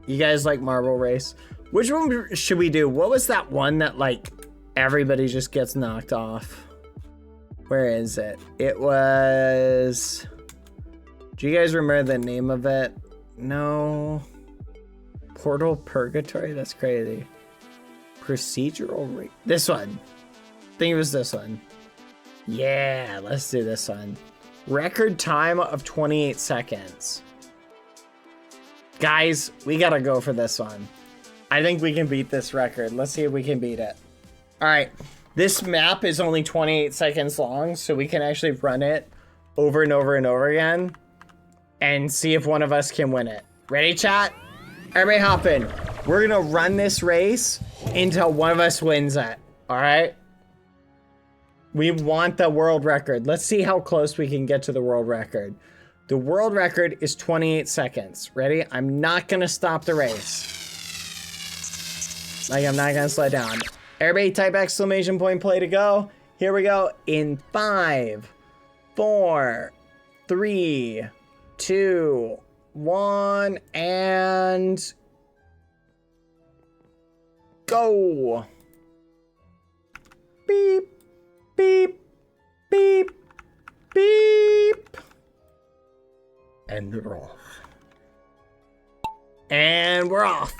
Marble Race? Which one should we do? What was that one that like everybody just gets knocked off? Where is it? It was Do you guys remember the name of it? No. Portal Purgatory? That's crazy. Procedural this one. I think it was this one. Yeah, let's do this one. Record time of 28 seconds. Guys, we gotta go for this one. I think we can beat this record. Let's see if we can beat it. All right. This map is only 28 seconds long, so we can actually run it over and over and over again and see if one of us can win it. Ready, chat? Everybody hop in. We're gonna run this race until one of us wins it. All right? We want the world record. Let's see how close we can get to the world record. The world record is 28 seconds. Ready? I'm not gonna stop the race. Like, I'm not gonna slow down. Everybody type exclamation point play to go. Here we go. In 5, 4, 3, 2, 1, and go. Beep, beep, beep, beep. And we're off. And we're off.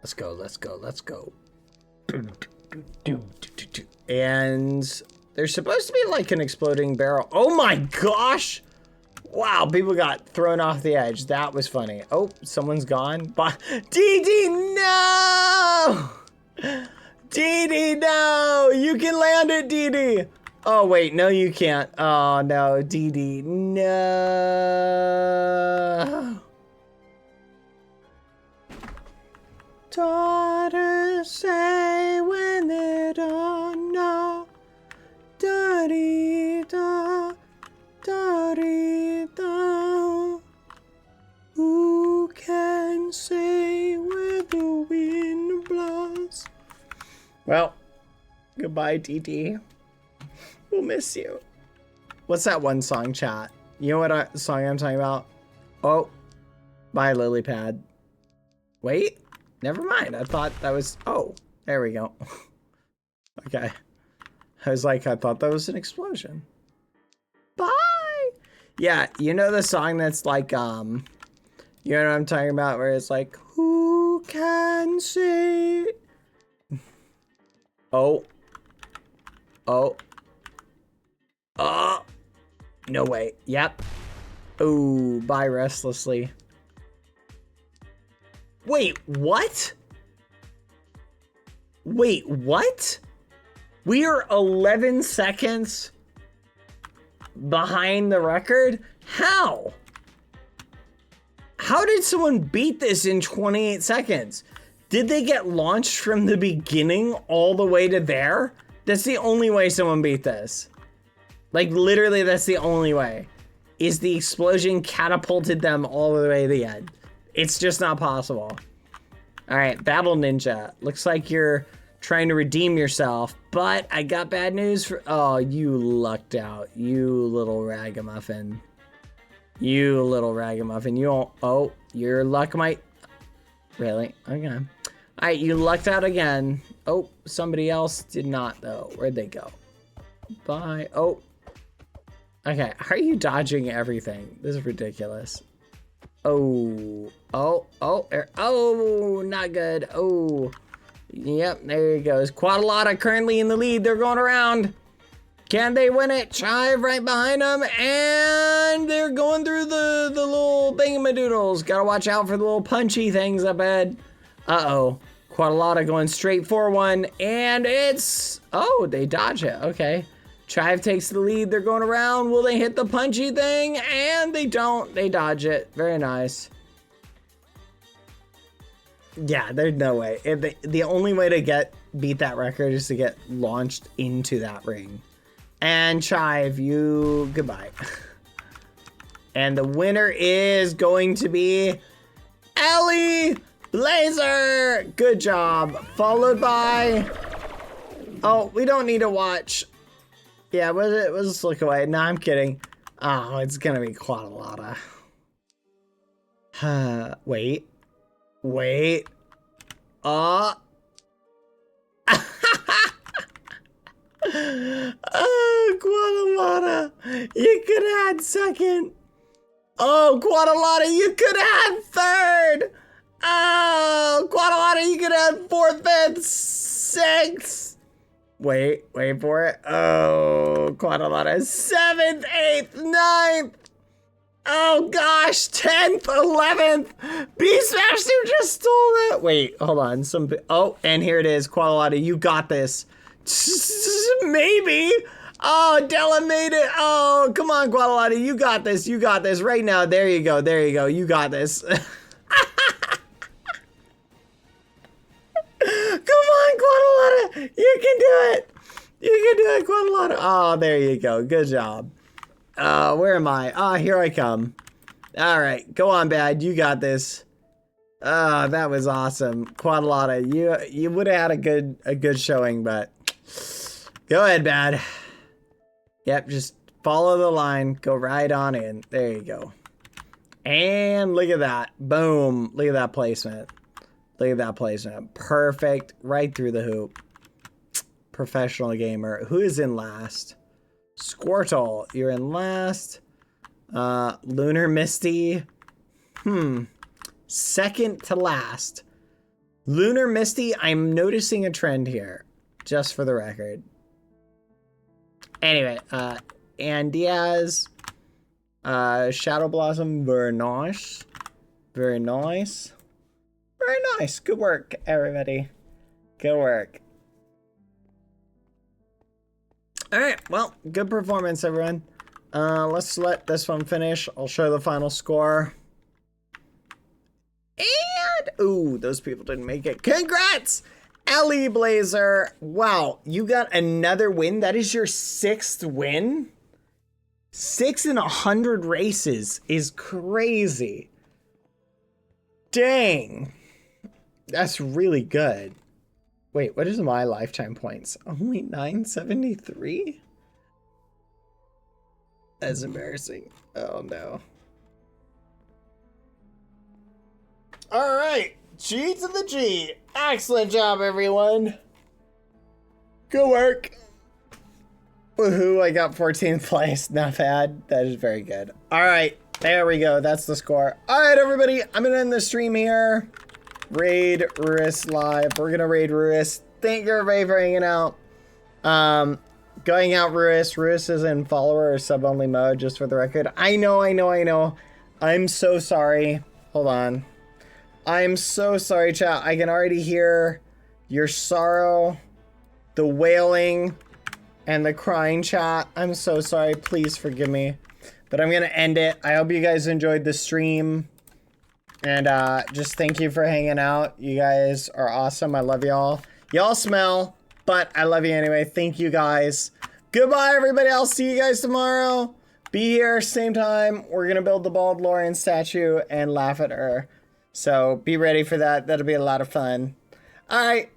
Let's go, let's go, let's go. And there's supposed to be like an exploding barrel. Oh my gosh! Wow, people got thrown off the edge. That was funny. Oh, someone's gone. But DD, no! DD, no! You can land it, DD! Oh wait, no you can't. Oh no, DD, no! Daughters say when they don't know. Da-dee-da, da-dee-da. Who can say where the wind blows? Well, goodbye, DD. We'll miss you. What's that one song, chat? You know what song I'm talking about? Oh, by Lilypad. Wait. Never mind. I thought that was... Oh, there we go. Okay. I was like, I thought that was an explosion. Bye! Yeah, you know the song that's like, you know what I'm talking about? Where it's like, who can say... Oh. Oh. Oh. No way. Yep. Ooh, bye Restlessly. Wait, what? Wait, what? We are 11 seconds behind the record? How? How did someone beat this in 28 seconds? Did they get launched from the beginning all the way to there? That's the only way someone beat this. Like, literally, that's the only way. Is the explosion catapulted them all the way to the end. It's just not possible. All right, Battle Ninja. Looks like you're trying to redeem yourself, but I got bad news for... Oh, you lucked out. You little ragamuffin. You little ragamuffin. You don't... Oh, your luck might... Really? Okay. All right, you lucked out again. Oh, somebody else did not, though. Where'd they go? Bye. Oh. Okay, how are you dodging everything? This is ridiculous. Oh, not good. Oh, yep, there he goes. Quadalata currently in the lead. They're going around. Can they win it? Chive right behind them, and they're going through the little thingamadoodles. Gotta watch out for the little punchy things up ahead. Uh-oh, Quadalata going straight for one, and it's... Oh, they dodge it, okay. Chive takes the lead. They're going around. Will they hit the punchy thing? And they don't. They dodge it. Very nice. Yeah, there's no way. The only way to beat that record is to get launched into that ring. And Chive, you... Goodbye. And the winner is going to be... Ellie Blazer! Good job. Followed by... Oh, we don't need to watch... Yeah, we'll just look away. No, I'm kidding. Oh, it's gonna be Quadalata. Wait. Oh, Quadalata. You could have had second. Oh, Quadalata, you could have third. Oh, Quadalata, you could have fourth, fifth, sixth. Wait for it. Oh, Quadalata, seventh, eighth, ninth. Oh gosh, 10th, 11th. Beastmaster just stole it. Wait, hold on. Oh, and here it is. Quadalata, you got this. Maybe. Oh, Della made it. Oh, come on, Quadalata, you got this. You got this right now. There you go. There you go. You got this. Come on, Quadalata. You can do it. You can do it, Quadalata. Oh, there you go. Good job. Where am I? Ah, here I come. All right, go on, Bad. You got this. That was awesome, Quadalata. You would have had a good showing, but go ahead, Bad. Yep, just follow the line. Go right on in. There you go. And look at that. Boom. Look at that placement. Look at that placement. Perfect. Right through the hoop. Professional gamer. Who is in last? Squirtle, you're in last. Lunar Misty. Second to last. Lunar Misty, I'm noticing a trend here. Just for the record. Anyway, and Diaz. Shadow Blossom, very nice. Very nice. Very nice. Good work, everybody. Good work. All right, well, good performance, everyone. Let's let this one finish. I'll show the final score. And, ooh, those people didn't make it. Congrats, Ellie Blazer. Wow, you got another win. That is your 6th win. 6 in 100 races is crazy. Dang. That's really good. Wait, what is my lifetime points? Only 973? That's embarrassing. Oh no. All right, G to the G. Excellent job, everyone. Good work. Woohoo, I got 14th place. Not bad. That is very good. All right, there we go. That's the score. All right, everybody, I'm gonna end the stream here. Raid Ruis live. We're gonna raid Ruis. Thank you everybody for hanging out. Going out Ruis. Ruis is in follower or sub only mode, just for the record. I know. I'm so sorry. Hold on. I'm so sorry, chat. I can already hear your sorrow, the wailing, and the crying, chat. I'm so sorry. Please forgive me. But I'm gonna end it. I hope you guys enjoyed the stream. And just thank you for hanging out. You guys are awesome. I love y'all. Y'all smell, but I love you anyway. Thank you guys. Goodbye, everybody. I'll see you guys tomorrow. Be here, same time. We're going to build the bald Lorian statue and laugh at her. So be ready for that. That'll be a lot of fun. All right.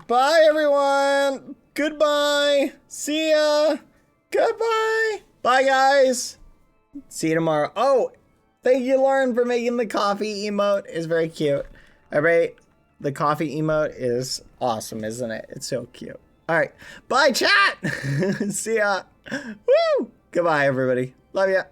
Bye, everyone. Goodbye. See ya. Goodbye. Bye, guys. See you tomorrow. Oh, thank you, Lauren, for making the coffee emote. It's very cute. All right. The coffee emote is awesome, isn't it? It's so cute. All right. Bye, chat. See ya. Woo. Goodbye, everybody. Love ya.